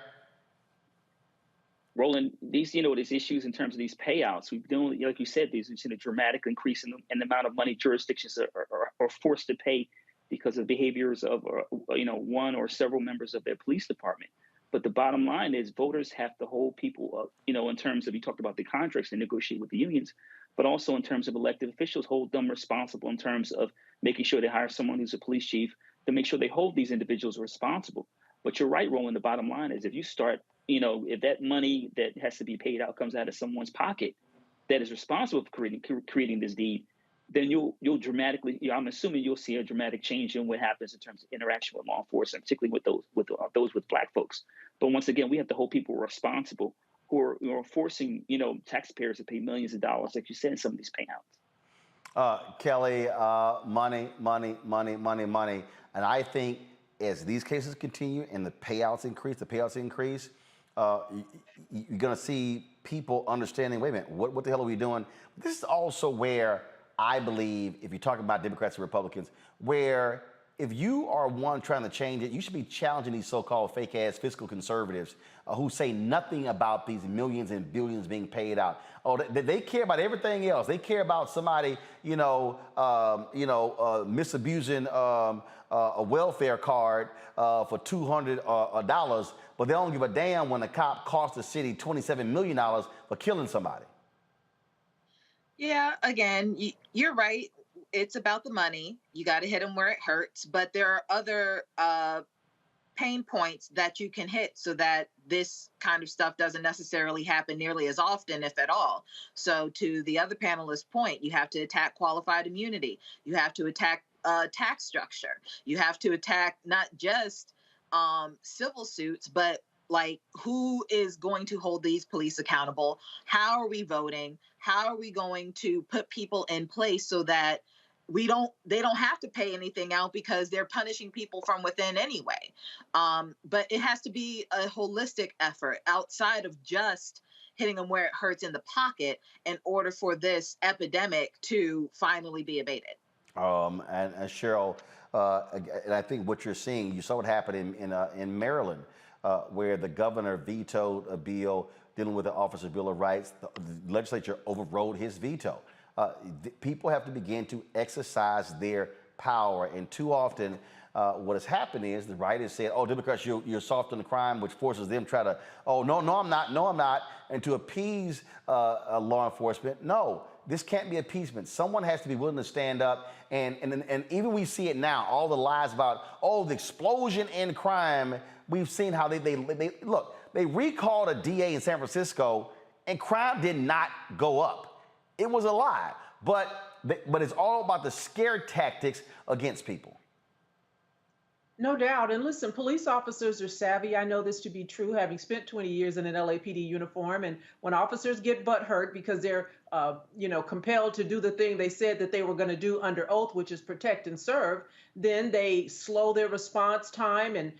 Roland, these issues in terms of these payouts, we've done, like you said, we've seen a dramatic increase in the amount of money jurisdictions are forced to pay because of behaviors of, one or several members of their police department. But the bottom line is voters have to hold people up, in terms of, you talked about the contracts and negotiate with the unions, but also in terms of elected officials, hold them responsible in terms of making sure they hire someone who's a police chief to make sure they hold these individuals responsible. But you're right, Roland, the bottom line is if you start if that money that has to be paid out comes out of someone's pocket that is responsible for creating this deed, then you'll dramatically, I'm assuming you'll see a dramatic change in what happens in terms of interaction with law enforcement, particularly with those with Black folks. But once again, we have to hold people responsible who are forcing, taxpayers to pay millions of dollars, like you said, in some of these payouts. Kelly, money. And I think as these cases continue and the payouts increase, you're going to see people understanding, wait a minute, what the hell are we doing? This is also where I believe, if you're talking about Democrats and Republicans, where if you are one trying to change it, you should be challenging these so-called fake-ass fiscal conservatives who say nothing about these millions and billions being paid out. Oh, they care about everything else. They care about somebody, misusing a welfare card for $200, but they don't give a damn when a cop cost the city $27 million for killing somebody. Yeah, again, you're right. It's about the money. You got to hit them where it hurts. But there are other pain points that you can hit so that this kind of stuff doesn't necessarily happen nearly as often, if at all. So to the other panelist's point, you have to attack qualified immunity. You have to attack tax structure. You have to attack not just civil suits, but like, who is going to hold these police accountable? How are we voting? How are we going to put people in place so that they don't have to pay anything out because they're punishing people from within anyway? But it has to be a holistic effort outside of just hitting them where it hurts in the pocket in order for this epidemic to finally be abated. And Cheryl, and I think what you're seeing, you saw what happened in Maryland, where the governor vetoed a bill dealing with the Officers' Bill of Rights. The legislature overrode his veto. People have to begin to exercise their power, and too often what has happened is the right has said, oh, Democrats, you're soft on the crime, which forces them to try to, oh, no, I'm not, and to appease law enforcement. No, this can't be appeasement. Someone has to be willing to stand up, and even we see it now, all the lies about, oh, the explosion in crime. We've seen how they look, they recalled a DA in San Francisco, and crime did not go up. It was a lie, but it's all about the scare tactics against people. No doubt. And listen, police officers are savvy. I know this to be true, having spent 20 years in an LAPD uniform. And when officers get butthurt because they're, compelled to do the thing they said that they were going to do under oath, which is protect and serve, then they slow their response time. And,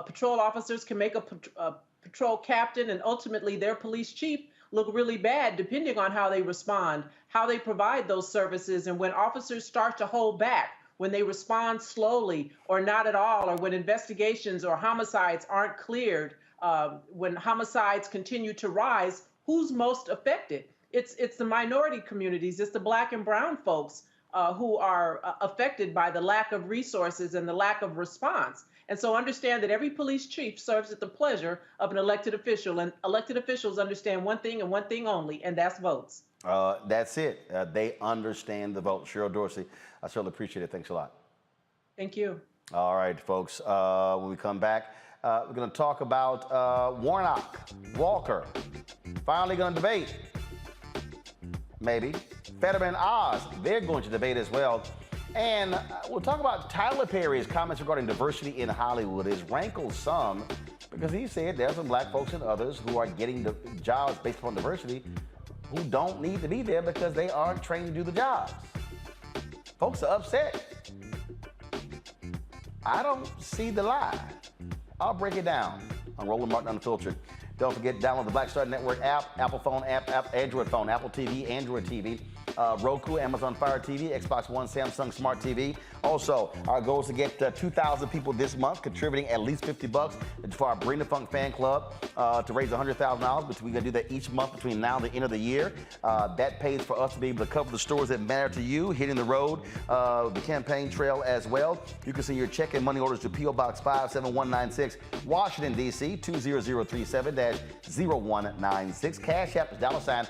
patrol officers can make a patrol captain and ultimately their police chief look really bad, depending on how they respond, how they provide those services. And when officers start to hold back, when they respond slowly or not at all, or when investigations or homicides aren't cleared, when homicides continue to rise, who's most affected? It's the minority communities, it's the Black and brown folks who are affected by the lack of resources and the lack of response. And so understand that every police chief serves at the pleasure of an elected official, and elected officials understand one thing and one thing only, and that's votes. That's it. They understand the vote. Cheryl Dorsey, I certainly appreciate it. Thanks a lot. Thank you. All right, folks. When we come back, we're going to talk about Warnock, Walker, finally going to debate. Maybe. Fetterman, Oz, they're going to debate as well. And we'll talk about Tyler Perry's comments regarding diversity in Hollywood. It rankles some because he said there are some Black folks and others who are getting the jobs based upon diversity who don't need to be there because they aren't trained to do the jobs. Folks are upset. I don't see the lie. I'll break it down on Roland Martin Unfiltered. Don't forget, download the Black Star Network app, Apple phone app, Android phone, Apple TV, Android TV, Roku, Amazon Fire TV, Xbox One, Samsung Smart TV. Also, our goal is to get 2,000 people this month contributing at least $50 for our Bring the Funk fan club to raise $100,000. But we're going to do that each month between now and the end of the year. That pays for us to be able to cover the stores that matter to you, hitting the road, the campaign trail as well. You can send your check and money orders to P.O. Box 57196, Washington, D.C., 20037-0196. Cash App is $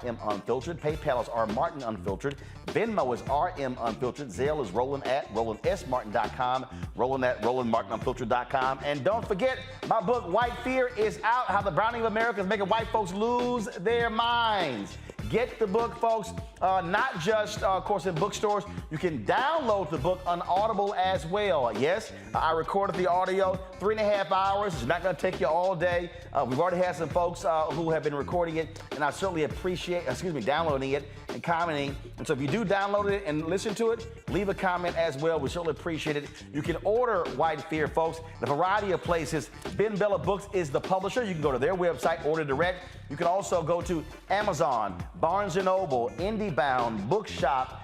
RM Unfiltered. PayPal is our Martin Martin Unfiltered. Venmo is RM Unfiltered. Zelle is Roland at RolandSMartin.com. Roland at RolandMartinUnfiltered.com. And don't forget, my book, White Fear, is out. How the Browning of America is making white folks lose their minds. Get the book, folks, not just, of course, in bookstores. You can download the book on Audible as well. Yes, I recorded the audio, 3.5 hours. It's not going to take you all day. We've already had some folks who have been recording it, and I certainly appreciate, downloading it and commenting. And so if you do download it and listen to it, leave a comment as well. We certainly appreciate it. You can order White Fear, folks, in a variety of places. Ben Bella Books is the publisher. You can go to their website, order direct. You can also go to Amazon, Barnes & Noble, IndieBound, Bookshop,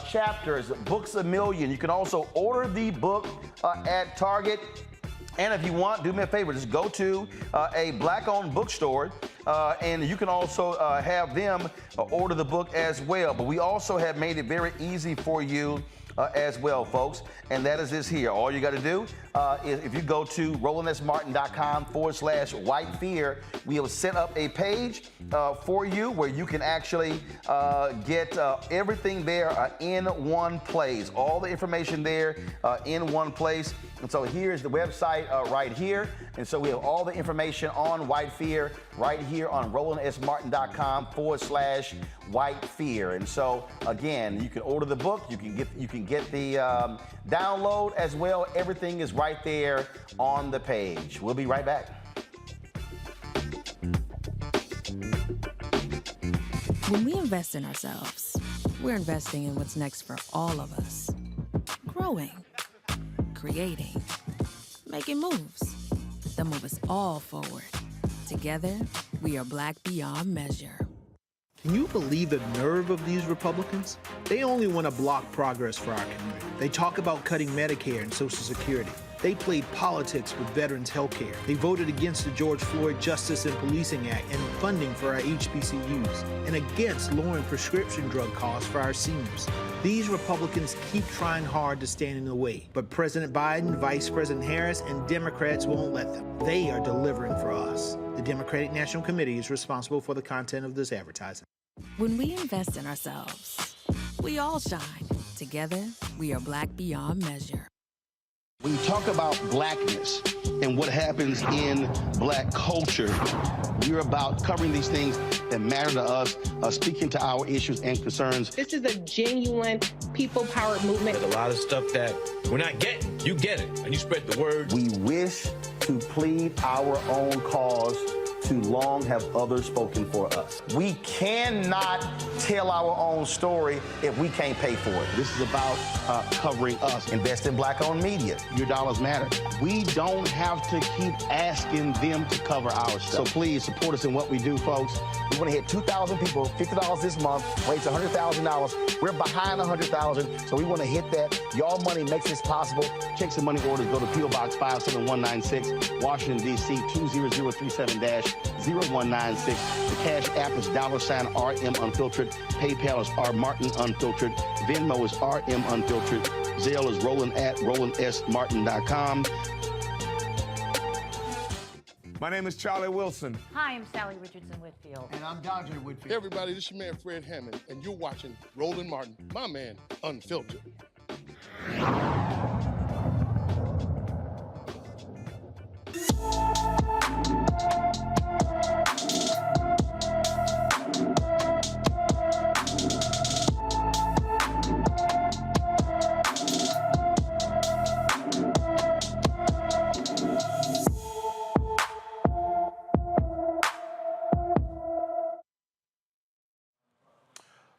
Chapters, Books A Million. You can also order the book at Target. And if you want, do me a favor, just go to a black-owned bookstore, and you can also have them order the book as well. But we also have made it very easy for you as well, folks. And that is this here. All you got to do is if you go to RolandSMartin.com/White Fear, we have set up a page for you where you can actually get everything there in one place. All the information there in one place. And so here's the website right here. And so we have all the information on White Fear right here on RolandSMartin.com/White Fear. And so again, you can order the book. You can get the download as well. Everything is right there on the page. We'll be right back. When we invest in ourselves, we're investing in what's next for all of us. Growing, creating, making moves that move us all forward. Together, we are Black beyond measure. Can you believe the nerve of these Republicans? They only want to block progress for our community. They talk about cutting Medicare and Social Security. They played politics with veterans' health care. They voted against the George Floyd Justice and Policing Act and funding for our HBCUs, and against lowering prescription drug costs for our seniors. These Republicans keep trying hard to stand in the way, but President Biden, Vice President Harris, and Democrats won't let them. They are delivering for us. The Democratic National Committee is responsible for the content of this advertising. When we invest in ourselves, we all shine. Together, we are Black beyond measure. When you talk about blackness and what happens in black culture, we're about covering these things that matter to us, speaking to our issues and concerns. This is a genuine people-powered movement. There's a lot of stuff that we're not getting. You get it, and you spread the word. We wish to plead our own cause. Too long have others spoken for us. We cannot tell our own story if we can't pay for it. This is about covering us. Invest in black-owned media. Your dollars matter. We don't have to keep asking them to cover our stuff. So please support us in what we do, folks. We want to hit 2,000 people, $50 this month, raise $100,000. We're behind 100,000, so we want to hit that. Your money makes this possible. Checks and money orders go to P.O. Box 57196, Washington, D.C. 20037-0196. The Cash App is $RM Unfiltered. PayPal is R Martin Unfiltered. Venmo is RM Unfiltered. Zelle is Roland at RolandSMartin.com. My name is Charlie Wilson. Hi, I'm Sally Richardson Whitfield. And I'm Dodger Whitfield. Hey everybody, this is your man Fred Hammond, and you're watching Roland Martin, my man, Unfiltered.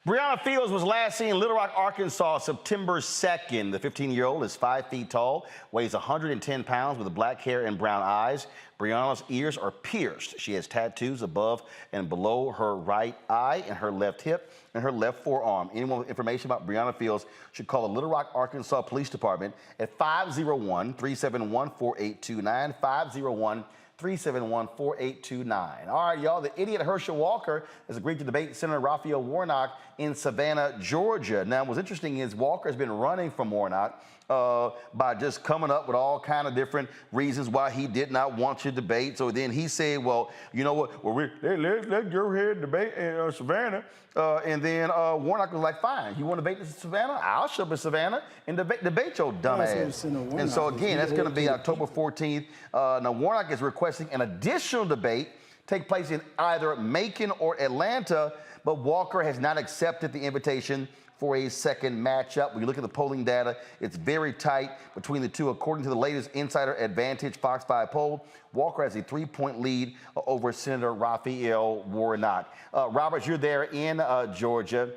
Breonna Fields was last seen in Little Rock, Arkansas, September 2nd. The 15-year-old is 5 feet tall, weighs 110 pounds with black hair and brown eyes. Breonna's ears are pierced. She has tattoos above and below her right eye and her left hip and her left forearm. Anyone with information about Breonna Fields should call the Little Rock, Arkansas Police Department at 501-371-4829, 371-4829. All right, y'all. The idiot Herschel Walker has agreed to debate Senator Raphael Warnock in Savannah, Georgia. Now, what's interesting is Walker has been running from Warnock by just coming up with all kind of different reasons why he did not want to debate. So then he said, well, you know what? Well, let's go ahead and debate in Savannah. And then Warnock was like, fine, you want to debate in Savannah? I'll show up in Savannah and debate your dumb ass. And so again, that's going to be October 14th. Now, Warnock is requesting an additional debate take place in either Macon or Atlanta, but Walker has not accepted the invitation for a second matchup. When you look at the polling data, it's very tight between the two. According to the latest Insider Advantage Fox 5 poll, Walker has a 3-point lead over Senator Raphael Warnock. Roberts, you're there in Georgia.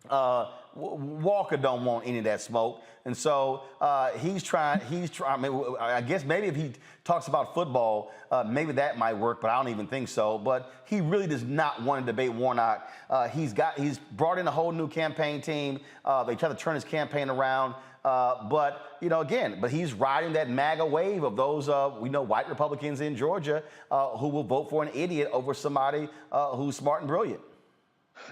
Walker don't want any of that smoke. And so he's trying, I mean, I guess maybe if he talks about football, maybe that might work, but I don't even think so. But he really does not want to debate Warnock. He's brought in a whole new campaign team. They try to turn his campaign around. But, you know, again, but he's riding that MAGA wave of those, we know, white Republicans in Georgia who will vote for an idiot over somebody who's smart and brilliant.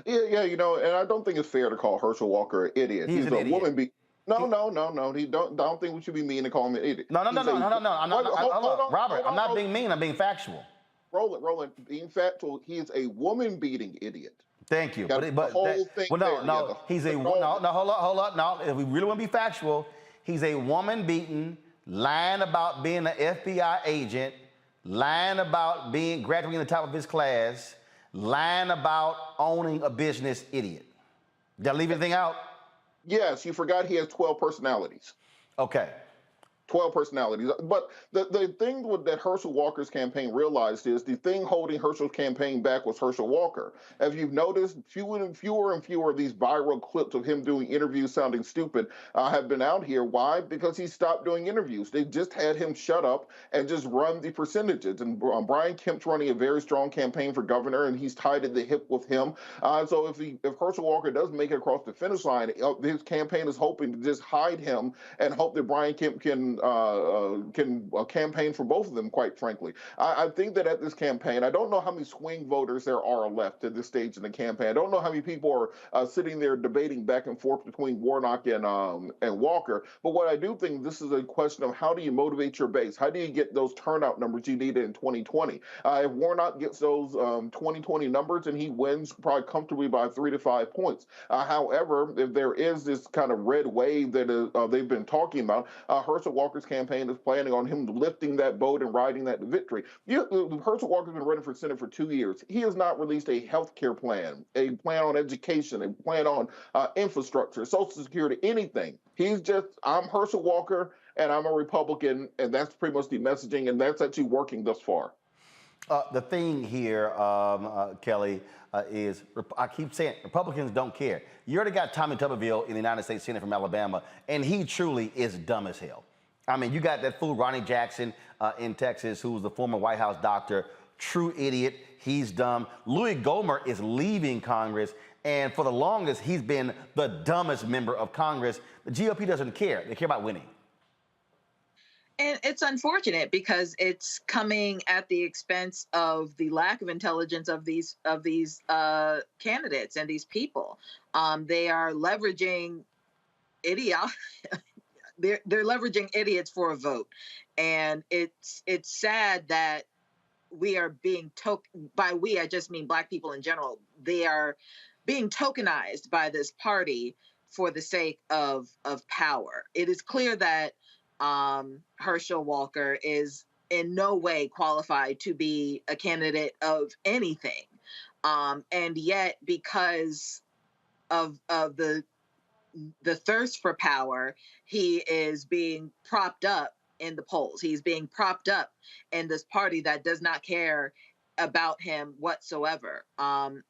Yeah, you know, and I don't think it's fair to call Herschel Walker an idiot. He's an idiot. Woman. No. He don't think we should be mean to call him an idiot. No. I'm not, Robert, I'm not being mean. I'm being factual. Roland, being factual, he is a woman-beating idiot. Thank you. Hold up. No, if we really want to be factual, he's a woman-beaten, lying about being an FBI agent, lying about graduating the top of his class, lying about owning a business idiot. Did I leave anything out? Yes, you forgot he has 12 personalities. Okay. 12 personalities. But the thing that Herschel Walker's campaign realized is the thing holding Herschel's campaign back was Herschel Walker. As you've noticed, fewer and fewer of these viral clips of him doing interviews sounding stupid have been out here. Why? Because he stopped doing interviews. They just had him shut up and just run the percentages. And Brian Kemp's running a very strong campaign for governor, and he's tied at the hip with him. So if Herschel Walker does make it across the finish line, his campaign is hoping to just hide him and hope that Brian Kemp can campaign for both of them, quite frankly. I think that at this campaign, I don't know how many swing voters there are left at this stage in the campaign. I don't know how many people are sitting there debating back and forth between Warnock and Walker. But what I do think this is a question of how do you motivate your base? How do you get those turnout numbers you needed in 2020? If Warnock gets those 2020 numbers and he wins probably comfortably by 3 to 5 points. However, if there is this kind of red wave that they've been talking about, Herschel Walker's campaign is planning on him lifting that boat and riding that to victory. Herschel Walker's been running for Senate for 2 years. He has not released a health care plan, a plan on education, a plan on infrastructure, Social Security, anything. He's just, I'm Herschel Walker and I'm a Republican, and that's pretty much the messaging, and that's actually working thus far. The thing here, Kelly, is I keep saying Republicans don't care. You already got Tommy Tuberville in the United States Senate from Alabama, and he truly is dumb as hell. I mean, you got that fool Ronnie Jackson in Texas, who was the former White House doctor. True idiot. He's dumb. Louis Gohmert is leaving Congress, and for the longest, he's been the dumbest member of Congress. The GOP doesn't care. They care about winning. And it's unfortunate because it's coming at the expense of the lack of intelligence of these candidates and these people. They are leveraging they're leveraging idiots for a vote, and it's sad that we are being by we I just mean Black people in general. They are being tokenized by this party for the sake of power. It is clear that Herschel Walker is in no way qualified to be a candidate of anything. And yet, because of the thirst for power, he is being propped up in the polls. He's being propped up in this party that does not care about him whatsoever.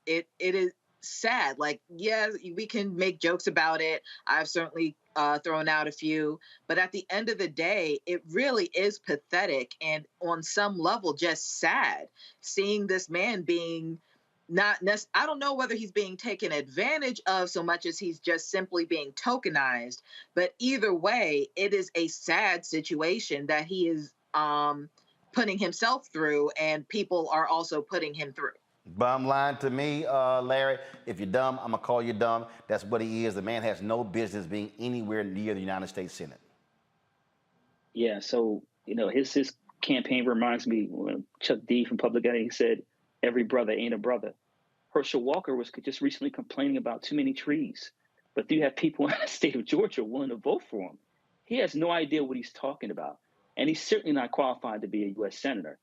It is sad. Like, yeah, we can make jokes about it. I've certainly thrown out a few, but at the end of the day, it really is pathetic and on some level just sad seeing this man being I don't know whether he's being taken advantage of so much as he's just simply being tokenized, but either way, it is a sad situation that he is putting himself through, and people are also putting him through. Bottom line to me, Larry, if you're dumb, I'm going to call you dumb. That's what he is. The man has no business being anywhere near the United States Senate. Yeah, so, his campaign reminds me when Chuck D from Public Enemy said, every brother ain't a brother. Herschel Walker was just recently complaining about too many trees. But you have people in the state of Georgia willing to vote for him. He has no idea what he's talking about. And he's certainly not qualified to be a U.S. senator.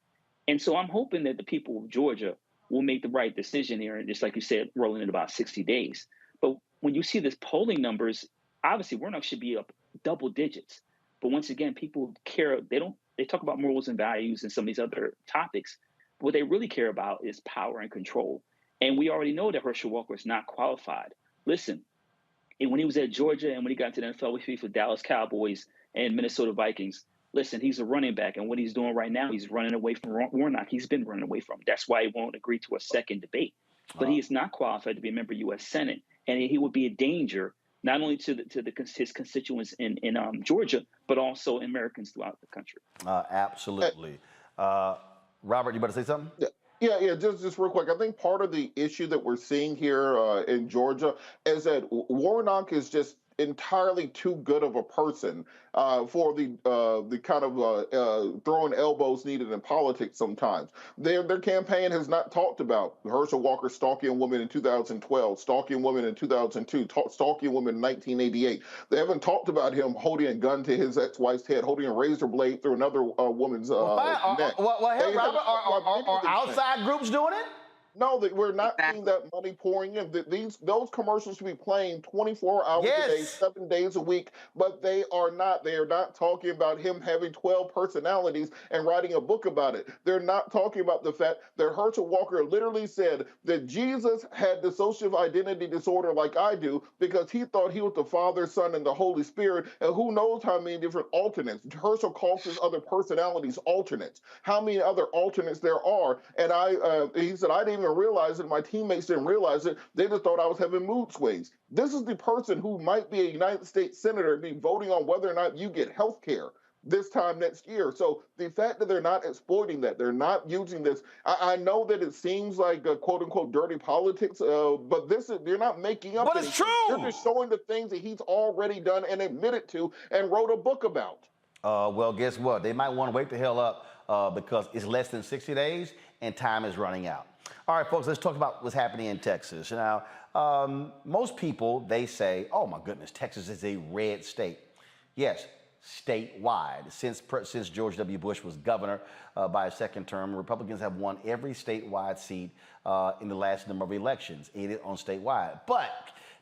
And so I'm hoping that the people of Georgia will make the right decision here. And just like you said, rolling in about 60 days. But when you see this polling numbers, obviously Warnock should be up double digits. But once again, people care. They talk about morals and values and some of these other topics. But what they really care about is power and control. And we already know that Herschel Walker is not qualified. Listen, and when he was at Georgia and when he got to the NFL, we for Dallas Cowboys and Minnesota Vikings. Listen, he's a running back, and what he's doing right now, he's running away from Warnock. He's been running away from him. That's why he won't agree to a second debate. But he is not qualified to be a member of U.S. Senate, and he would be a danger not only to his constituents in Georgia, but also Americans throughout the country. Absolutely. Robert, you about to say something? Yeah, just real quick. I think part of the issue that we're seeing here in Georgia is that Warnock is just entirely too good of a person for the kind of throwing elbows needed in politics sometimes. Their campaign has not talked about Herschel Walker stalking a woman in 2012, stalking a woman in 2002, stalking a woman in 1988. They haven't talked about him holding a gun to his ex-wife's head, holding a razor blade through another woman's neck. Well, Robert, are outside groups doing it? No, we're not seeing that money pouring in. Those commercials should be playing 24 hours a day, 7 days a week, but they are not. They are not talking about him having 12 personalities and writing a book about it. They're not talking about the fact that Herschel Walker literally said that Jesus had dissociative identity disorder like I do because he thought he was the Father, Son, and the Holy Spirit, and who knows how many different alternates. Herschel calls his other personalities alternates. How many other alternates there are? And he said, I didn't even realize it. My teammates didn't realize it. They just thought I was having mood swings. This is the person who might be a United States senator and be voting on whether or not you get health care this time next year. So the fact that they're not exploiting that, they're not using this, I know that it seems like quote unquote dirty politics, but they're not making up. But it's true. They're just showing the things that he's already done and admitted to and wrote a book about. Well, guess what? They might want to wake the hell up because it's less than 60 days and time is running out. All right, folks, let's talk about what's happening in Texas. Now, most people, they say, oh, my goodness, Texas is a red state. Yes, statewide. Since George W. Bush was governor by a second term, Republicans have won every statewide seat in the last number of elections, aided on statewide. But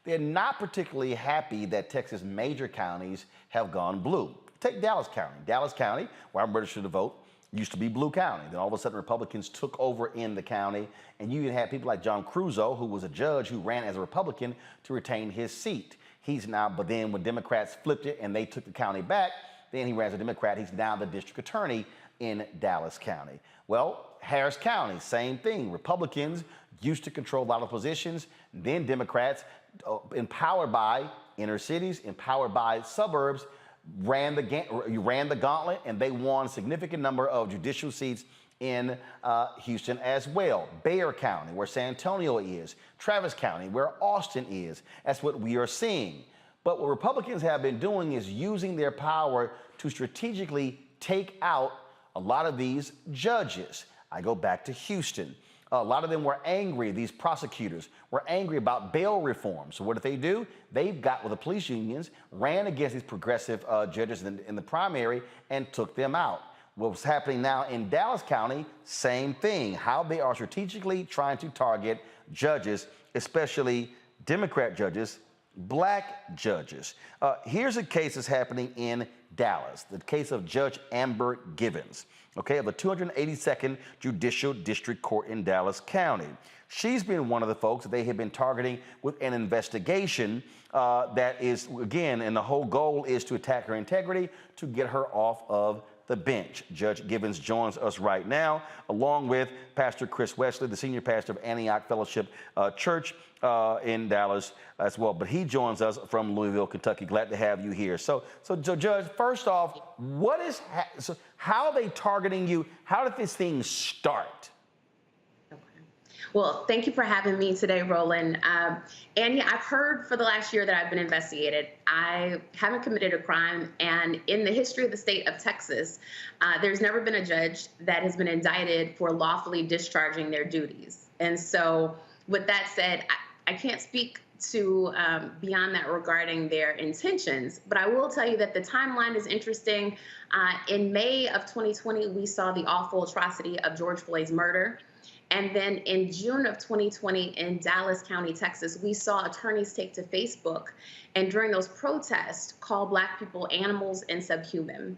they're not particularly happy that Texas major counties have gone blue. Take Dallas County. Dallas County, where I'm registered to vote, used to be Blue County. Then all of a sudden, Republicans took over in the county, and you even had people like John Cruzo, who was a judge who ran as a Republican to retain his seat. But then when Democrats flipped it and they took the county back, then he ran as a Democrat. He's now the district attorney in Dallas County. Well, Harris County, same thing. Republicans used to control a lot of positions. Then Democrats, empowered by inner cities, empowered by suburbs, ran the gauntlet, and they won a significant number of judicial seats in Houston as well. Bexar County, where San Antonio is. Travis County, where Austin is. That's what we are seeing. But what Republicans have been doing is using their power to strategically take out a lot of these judges. I go back to Houston. A lot of them were angry, these prosecutors were angry about bail reform. So what did they do? They got with the police unions, ran against these progressive judges in the primary, and took them out. What's happening now in Dallas County, same thing. How they are strategically trying to target judges, especially Democrat judges, black judges. Here's a case that's happening in Dallas, the case of Judge Amber Givens, of the 282nd Judicial District Court in Dallas County. She's been one of the folks that they have been targeting with an investigation that is, again, and the whole goal is to attack her integrity, to get her off of the bench. Judge Givens joins us right now, along with Pastor Chris Wesley, the senior pastor of Antioch Fellowship Church in Dallas as well. But he joins us from Louisville, Kentucky. Glad to have you here. So Judge, first off, how are they targeting you? How did this thing start? Well, thank you for having me today, Roland. And yeah, I've heard for the last year that I've been investigated. I haven't committed a crime. And in the history of the state of Texas, there's never been a judge that has been indicted for lawfully discharging their duties. And so with that said, I can't speak to beyond that regarding their intentions, but I will tell you that the timeline is interesting. In May of 2020, we saw the awful atrocity of George Floyd's murder. And then in June of 2020 in Dallas County, Texas, we saw attorneys take to Facebook and during those protests call Black people animals and subhuman.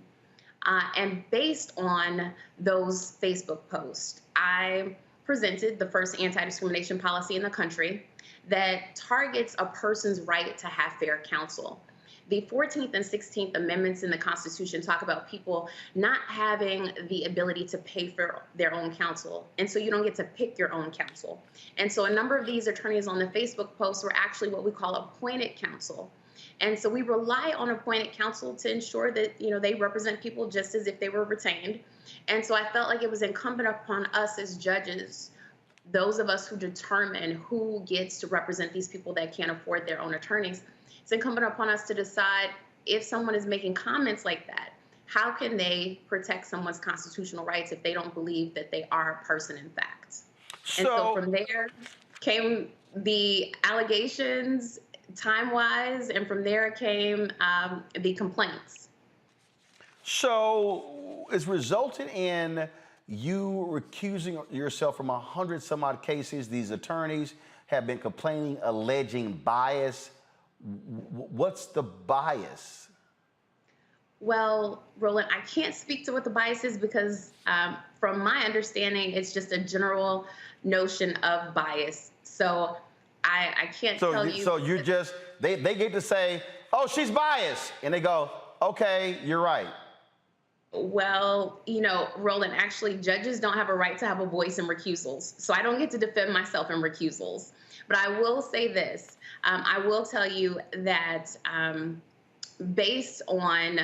And based on those Facebook posts, I presented the first anti-discrimination policy in the country that targets a person's right to have fair counsel. The 14th and 16th Amendments in the Constitution talk about people not having the ability to pay for their own counsel. And so you don't get to pick your own counsel. And so a number of these attorneys on the Facebook posts were actually what we call appointed counsel. And so we rely on appointed counsel to ensure that, they represent people just as if they were retained. And so I felt like it was incumbent upon us as judges, those of us who determine who gets to represent these people that can't afford their own attorneys, it's incumbent upon us to decide if someone is making comments like that, how can they protect someone's constitutional rights if they don't believe that they are a person in fact? And so from there came the allegations time-wise, and from there came the complaints. So it's resulted in you recusing yourself from 100 some odd cases. These attorneys have been complaining, alleging bias. What's the bias? Well, Roland, I can't speak to what the bias is because from my understanding, it's just a general notion of bias. So I can't tell you. So you just, they get to say, oh, she's biased. And they go, okay, you're right. Well, Roland, actually, judges don't have a right to have a voice in recusals. So I don't get to defend myself in recusals. But I will say this. I will tell you that based on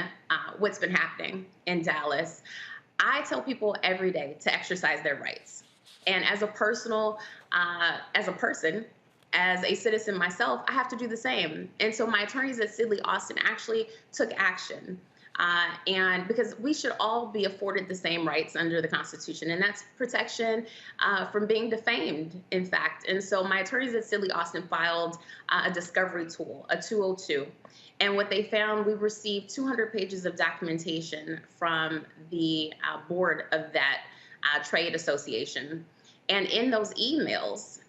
what's been happening in Dallas, I tell people every day to exercise their rights. And as a person, as a citizen myself, I have to do the same. And so my attorneys at Sidley Austin actually took action. And because we should all be afforded the same rights under the Constitution, and that's protection from being defamed, in fact. And so my attorneys at Sidley Austin filed a discovery tool, a 202. And what they found, we received 200 pages of documentation from the board of that trade association. And in those emails,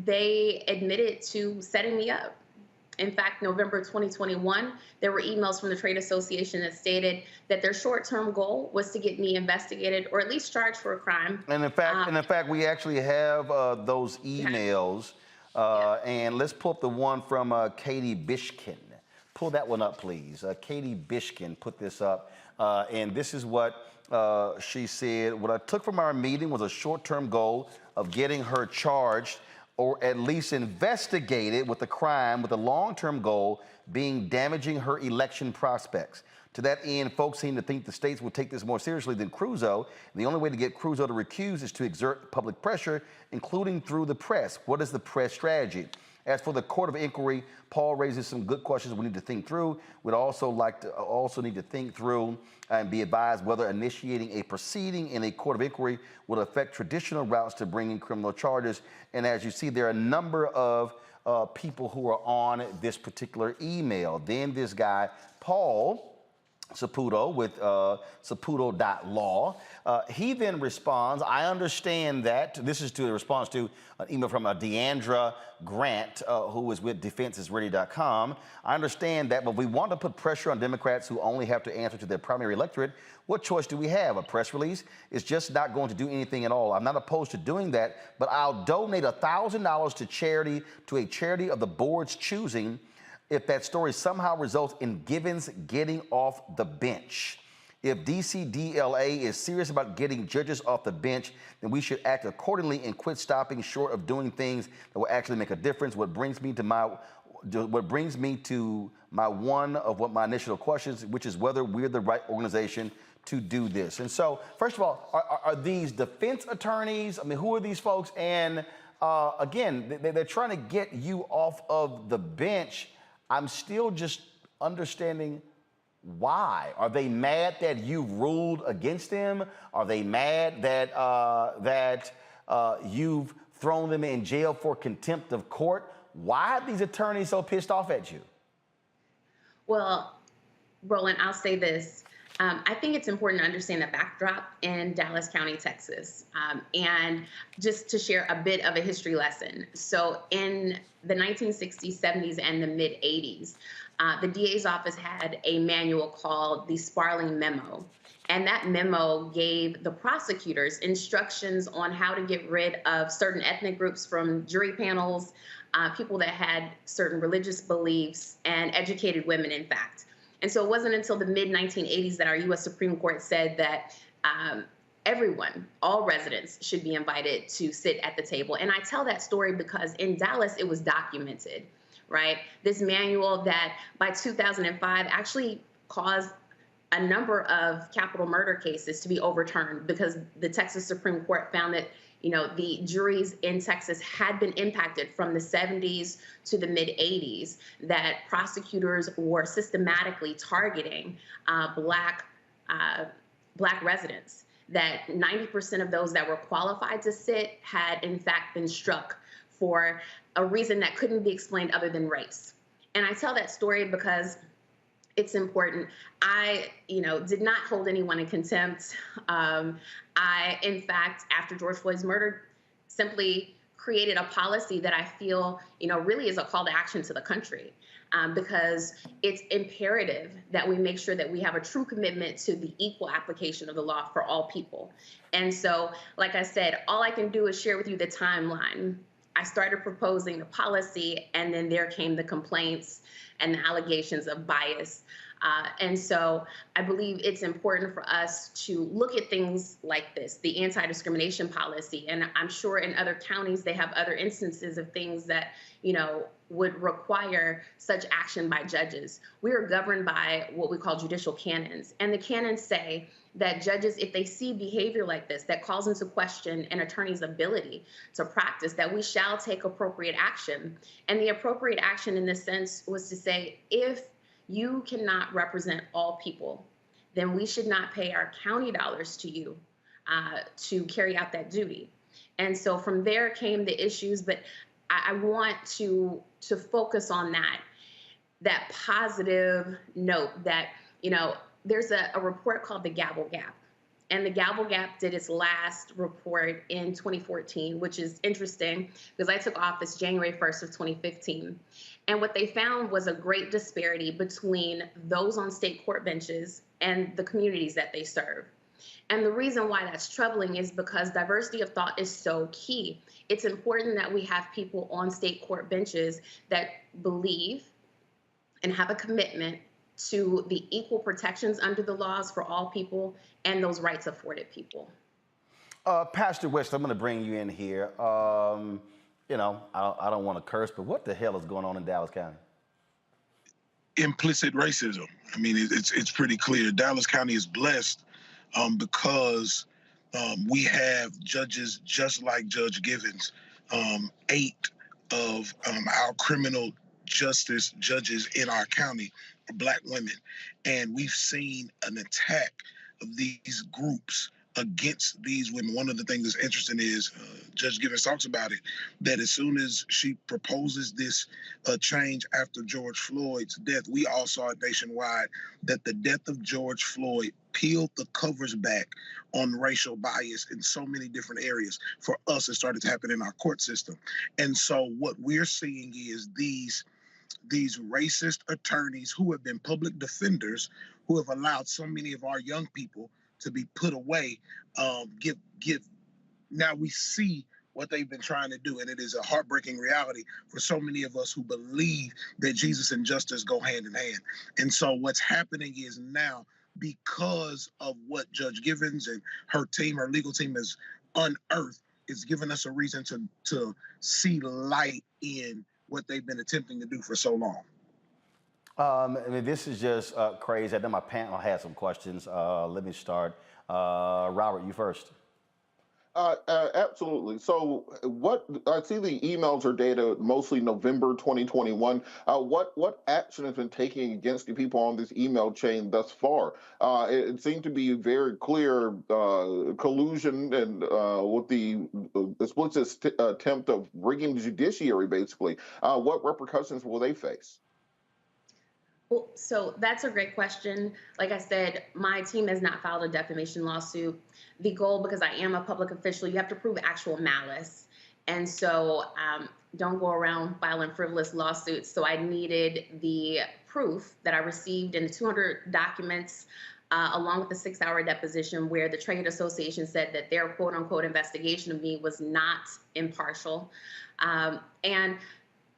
they admitted to setting me up. In fact, November 2021, there were emails from the trade association that stated that their short-term goal was to get me investigated or at least charged for a crime. And in fact, we actually have those emails. And let's pull up the one from Katie Bishkin. Pull that one up, please. Katie Bishkin put this up. And this is what she said. What I took from our meeting was a short-term goal of getting her charged or at least investigated with a crime with a long-term goal being damaging her election prospects. To that end, folks seem to think the states will take this more seriously than Crusoe. The only way to get Crusoe to recuse is to exert public pressure, including through the press. What is the press strategy? As for the court of inquiry, Paul raises some good questions we need to think through. We'd also need to think through and be advised whether initiating a proceeding in a court of inquiry will affect traditional routes to bringing criminal charges. And as you see, there are a number of people who are on this particular email. Then this guy, Paul Saputo with saputo.law. He then responds, I understand that. This is to a response to an email from Deandra Grant, who is with defenseisready.com. I understand that, but we want to put pressure on Democrats who only have to answer to their primary electorate. What choice do we have? A press release is just not going to do anything at all. I'm not opposed to doing that, but I'll donate $1,000 to a charity of the board's choosing if that story somehow results in Givens getting off the bench. If DCDLA is serious about getting judges off the bench, then we should act accordingly and quit stopping short of doing things that will actually make a difference. What brings me to my one of what my initial questions, which is whether we're the right organization to do this. And so, first of all, are these defense attorneys? I mean, who are these folks? And again, they're trying to get you off of the bench. I'm still just understanding why. Are they mad that you ruled against them? Are they mad that you've thrown them in jail for contempt of court? Why are these attorneys so pissed off at you? Well, Roland, I'll say this. I think it's important to understand the backdrop in Dallas County, Texas, and just to share a bit of a history lesson. So in the 1960s, 70s, and the mid-80s, the DA's office had a manual called the Sparling Memo. And that memo gave the prosecutors instructions on how to get rid of certain ethnic groups from jury panels, people that had certain religious beliefs, and educated women, in fact. And so it wasn't until the mid-1980s that our U.S. Supreme Court said that everyone, all residents, should be invited to sit at the table. And I tell that story because in Dallas, it was documented, right? This manual that by 2005 actually caused a number of capital murder cases to be overturned because the Texas Supreme Court found that, you know, the juries in Texas had been impacted from the 70s to the mid-80s, that prosecutors were systematically targeting Black residents, that 90% of those that were qualified to sit had in fact been struck for a reason that couldn't be explained other than race. And I tell that story because it's important. I, did not hold anyone in contempt. I, in fact, after George Floyd's murder, simply created a policy that I feel, really is a call to action to the country, because it's imperative that we make sure that we have a true commitment to the equal application of the law for all people. And so, like I said, all I can do is share with you the timeline. I started proposing the policy, and then there came the complaints and the allegations of bias. And so I believe it's important for us to look at things like this, the anti-discrimination policy. And I'm sure in other counties, they have other instances of things that, would require such action by judges. We are governed by what we call judicial canons. And the canons say that judges, if they see behavior like this, that calls into question an attorney's ability to practice, that we shall take appropriate action. And the appropriate action in this sense was to say, if you cannot represent all people, then we should not pay our county dollars to you to carry out that duty. And so from there came the issues, but I want to focus on that positive note that, there's a report called the Gavel Gap. And the Gavel Gap did its last report in 2014, which is interesting because I took office January 1st of 2015. And what they found was a great disparity between those on state court benches and the communities that they serve. And the reason why that's troubling is because diversity of thought is so key. It's important that we have people on state court benches that believe and have a commitment to the equal protections under the laws for all people and those rights afforded people. Pastor West, I'm going to bring you in here. I don't want to curse, but what the hell is going on in Dallas County? Implicit racism. I mean, it's pretty clear. Dallas County is blessed because we have judges just like Judge Givens. 8 of our criminal justice judges in our county are Black women. And we've seen an attack of these groups against these women. One of the things that's interesting is Judge Givens talks about it, that as soon as she proposes this change after George Floyd's death, we all saw it nationwide, that the death of George Floyd peeled the covers back on racial bias in so many different areas. For us, it started to happen in our court system. And so what we're seeing is these racist attorneys who have been public defenders, who have allowed so many of our young people to be put away, now we see what they've been trying to do. And it is a heartbreaking reality for so many of us who believe that Jesus and justice go hand in hand. And so what's happening is now because of what Judge Givens and her legal team has unearthed. It's given us a reason to see light in what they've been attempting to do for so long. I mean, this is just crazy. I know my panel has some questions. Let me start. Robert, you first. Absolutely. So what I see the emails are dated mostly November 2021. What action has been taken against the people on this email chain thus far? It seemed to be very clear collusion and with the explicit attempt of rigging the judiciary, basically. What repercussions will they face? Well, so that's a great question. Like I said, my team has not filed a defamation lawsuit. The goal, because I am a public official, you have to prove actual malice. And so don't go around filing frivolous lawsuits. So I needed the proof that I received in the 200 documents along with the 6-hour deposition where the trade association said that their quote unquote investigation of me was not impartial. And,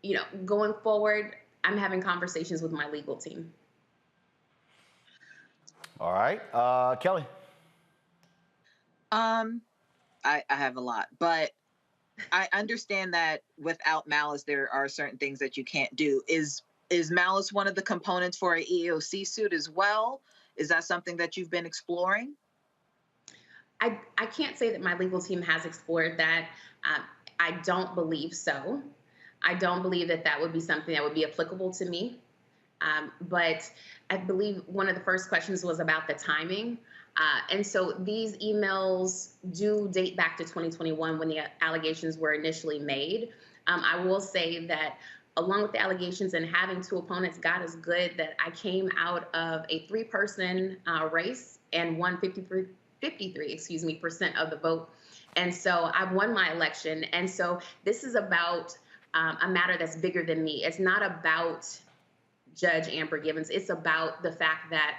you know, going forward, I'm having conversations with my legal team. All right. Kelly. I have a lot, but I understand that without malice, there are certain things that you can't do. Is malice one of the components for an EEOC suit as well? Is that something that you've been exploring? I can't say that my legal team has explored that. I don't believe so. I don't believe that that would be something that would be applicable to me. But I believe one of the first questions was about the timing. And so these emails do date back to 2021 when the allegations were initially made. I will say that along with the allegations and having two opponents, God is good that I came out of a 3-person race and won 53% of the vote. And so I've won my election. And so this is about a matter that's bigger than me. It's not about Judge Amber Givens. It's about the fact that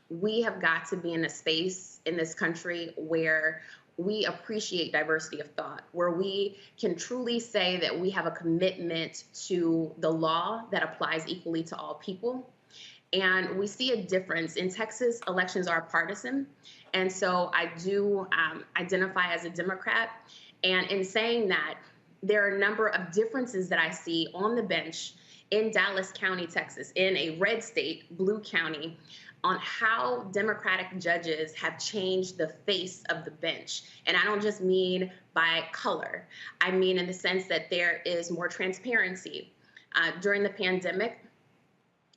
we have got to be in a space in this country where we appreciate diversity of thought, where we can truly say that we have a commitment to the law that applies equally to all people. And we see a difference. In Texas, elections are partisan. And so I do identify as a Democrat. And in saying that, there are a number of differences that I see on the bench in Dallas County, Texas, in a red state, blue county, on how Democratic judges have changed the face of the bench. And I don't just mean by color. I mean in the sense that there is more transparency. During the pandemic,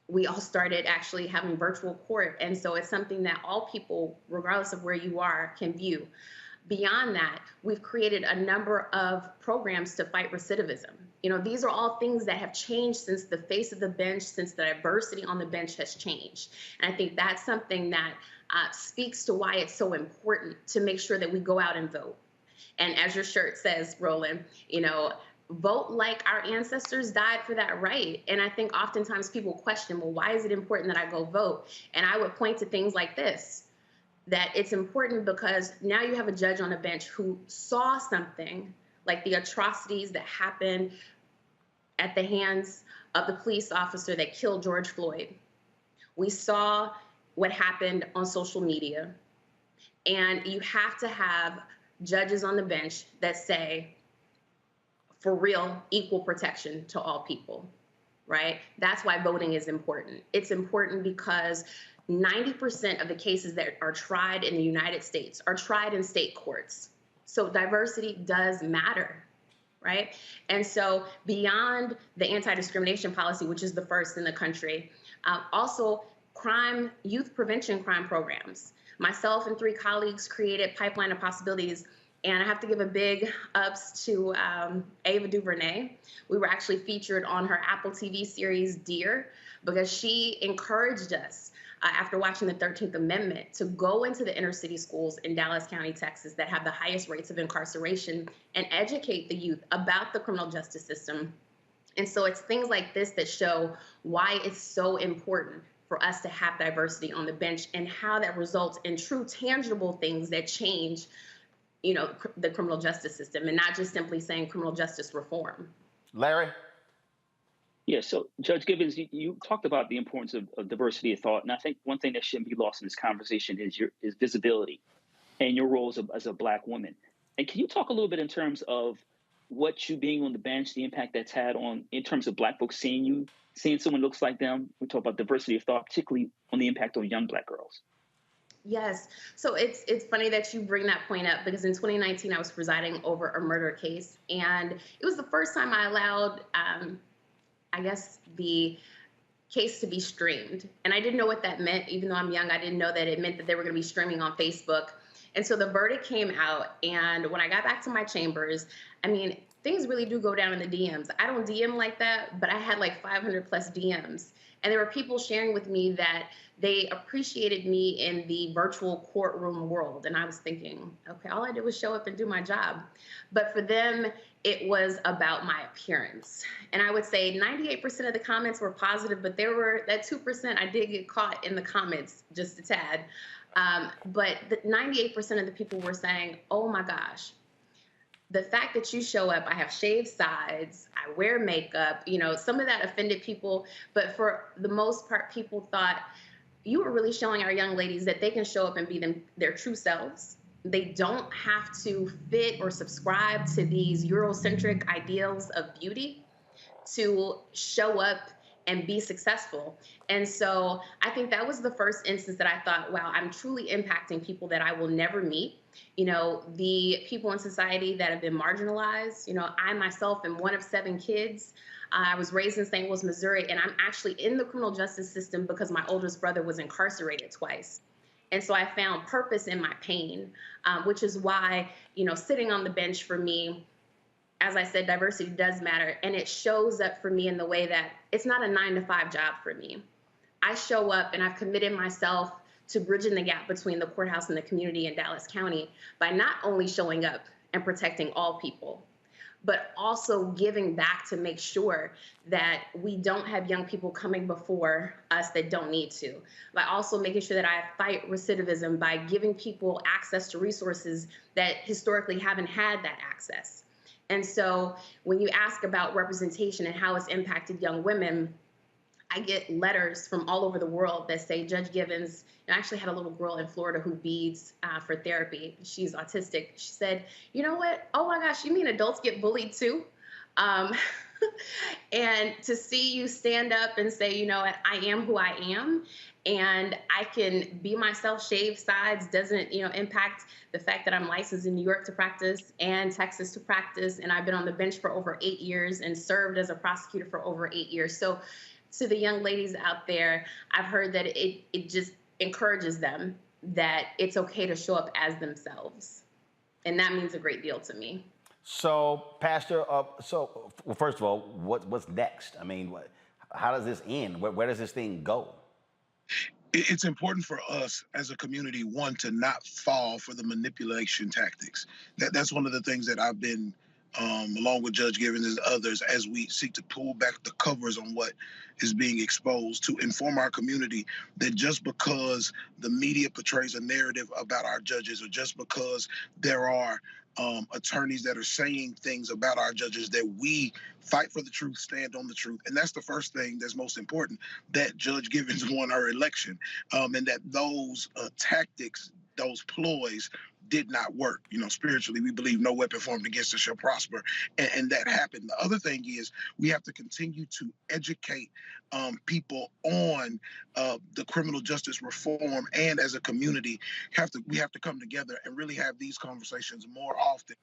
we all started actually having virtual court. And so it's something that all people, regardless of where you are, can view. Beyond that, we've created a number of programs to fight recidivism. You know, these are all things that have changed since the face of the bench, since the diversity on the bench has changed. And I think that's something that speaks to why it's so important to make sure that we go out and vote. And as your shirt says, Roland, you know, vote like our ancestors died for that right. And I think oftentimes people question, well, why is it important that I go vote? And I would point to things like this, that it's important because now you have a judge on the bench who saw something like the atrocities that happened at the hands of the police officer that killed George Floyd. We saw what happened on social media. And you have to have judges on the bench that say, for real, equal protection to all people, right? That's why voting is important. It's important because 90% of the cases that are tried in the United States are tried in state courts. So diversity does matter, right? And so beyond the anti-discrimination policy, which is the first in the country, also youth prevention crime programs. Myself and 3 colleagues created Pipeline of Possibilities. And I have to give a big ups to Ava DuVernay. We were actually featured on her Apple TV series, Dear, because she encouraged us after watching the 13th Amendment to go into the inner city schools in Dallas County, Texas, that have the highest rates of incarceration and educate the youth about the criminal justice system. And so it's things like this that show why it's so important for us to have diversity on the bench and how that results in true tangible things that change, you know, the criminal justice system and not just simply saying criminal justice reform. Larry? Yeah, so Judge Gibbons, you talked about the importance of diversity of thought, and I think one thing that shouldn't be lost in this conversation is visibility and your role as a Black woman. And can you talk a little bit in terms of what you being on the bench, the impact that's had on in terms of Black folks seeing you, seeing someone who looks like them? We talk about diversity of thought, particularly on the impact on young Black girls. Yes. So it's funny that you bring that point up because in 2019 I was presiding over a murder case, and it was the first time I allowed, I guess, the case to be streamed. And I didn't know what that meant. Even though I'm young, I didn't know that it meant that they were going to be streaming on Facebook. And so the verdict came out, and when I got back to my chambers, I mean, things really do go down in the DMs. I don't DM like that, but I had like 500 plus DMs. And there were people sharing with me that they appreciated me in the virtual courtroom world. And I was thinking, okay, all I did was show up and do my job. But for them, it was about my appearance. And I would say 98% of the comments were positive, but there were that 2% I did get caught in the comments just a tad. But the 98% of the people were saying, oh my gosh, the fact that you show up, I have shaved sides, I wear makeup, you know, some of that offended people, but for the most part, people thought you were really showing our young ladies that they can show up and be their true selves. They don't have to fit or subscribe to these Eurocentric ideals of beauty to show up and be successful. And so I think that was the first instance that I thought, wow, I'm truly impacting people that I will never meet. You know, the people in society that have been marginalized. You know, I myself am one of 7 kids. I was raised in St. Louis, Missouri, and I'm actually in the criminal justice system because my oldest brother was incarcerated twice. And so I found purpose in my pain, which is why, you know, sitting on the bench for me, as I said, diversity does matter. And it shows up for me in the way that it's not a 9-to-5 job for me. I show up and I've committed myself to bridging the gap between the courthouse and the community in Dallas County by not only showing up and protecting all people, but also giving back to make sure that we don't have young people coming before us that don't need to. By also making sure that I fight recidivism by giving people access to resources that historically haven't had that access. And so when you ask about representation and how it's impacted young women, I get letters from all over the world that say, Judge Gibbons, I actually had a little girl in Florida who beads for therapy. She's autistic. She said, you know what? Oh my gosh, you mean adults get bullied too? And to see you stand up and say, you know, I am who I am, and I can be myself, shave sides, doesn't, you know, impact the fact that I'm licensed in New York to practice and Texas to practice. And I've been on the bench for over 8 years and served as a prosecutor for over 8 years. So to the young ladies out there, I've heard that it just encourages them that it's okay to show up as themselves. And that means a great deal to me. So, Pastor, well, first of all, what's next? I mean, how does this end? Where does this thing go? It's important for us as a community, one, to not fall for the manipulation tactics. That's one of the things that I've been, along with Judge Gibbons and others, as we seek to pull back the covers on what is being exposed, to inform our community that just because the media portrays a narrative about our judges, or just because there are attorneys that are saying things about our judges, that we fight for the truth, stand on the truth. And that's the first thing that's most important, that Judge Gibbons won our election, and that those tactics, those ploys did not work. You know, spiritually, we believe no weapon formed against us shall prosper. And that happened. The other thing is we have to continue to educate people on the criminal justice reform, and as a community, we have to come together and really have these conversations more often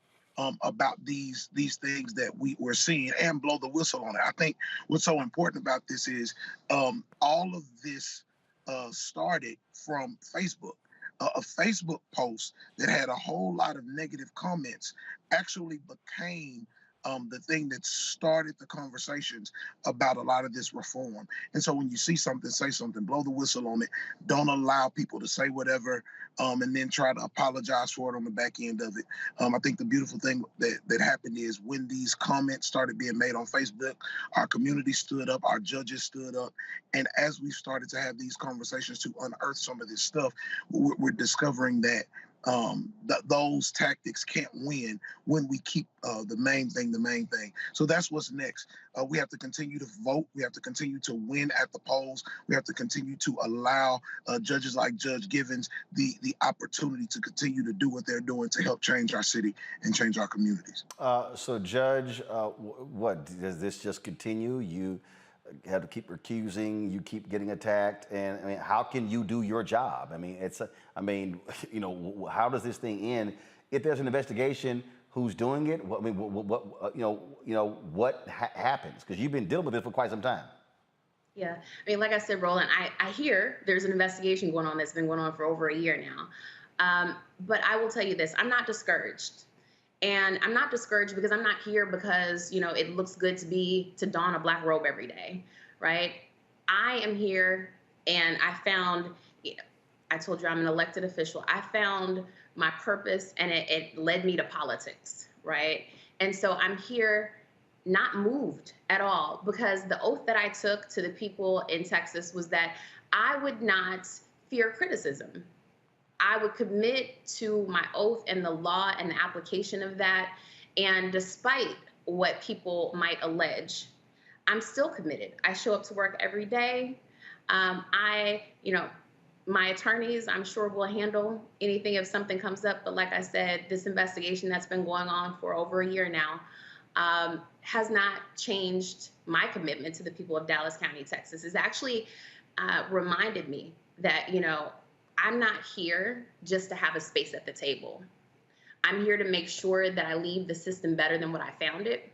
about these things that we're seeing, and blow the whistle on it. I think what's so important about this is all of this started from Facebook. A Facebook post that had a whole lot of negative comments actually became the thing that started the conversations about a lot of this reform. And so when you see something, say something, blow the whistle on it. Don't allow people to say whatever and then try to apologize for it on the back end of it. I think the beautiful thing that happened is when these comments started being made on Facebook, our community stood up, our judges stood up. And as we started to have these conversations to unearth some of this stuff, we're discovering that those tactics can't win when we keep the main thing the main thing. So that's what's next. We have to continue to vote. We have to continue to win at the polls. We have to continue to allow judges like Judge Givens the opportunity to continue to do what they're doing to help change our city and change our communities. So, Judge, what does this just continue? You have to keep recusing, you keep getting attacked, and I mean, how can you do your job? I mean, how does this thing end? If there's an investigation, who's doing it? What happens? Because you've been dealing with this for quite some time. Yeah, I mean, like I said, Roland, I hear there's an investigation going on that's been going on for over a year now. But I will tell you this, I'm not discouraged. And I'm not discouraged because I'm not here because, it looks good to don a black robe every day, right? I am here and I found, I told you I'm an elected official. I found my purpose and it led me to politics, right? And so I'm here not moved at all because the oath that I took to the people in Texas was that I would not fear criticism. I would commit to my oath and the law and the application of that. And despite what people might allege, I'm still committed. I show up to work every day. My attorneys, I'm sure, will handle anything if something comes up. But like I said, this investigation that's been going on for over a year now has not changed my commitment to the people of Dallas County, Texas. It's actually reminded me that, I'm not here just to have a space at the table. I'm here to make sure that I leave the system better than what I found it.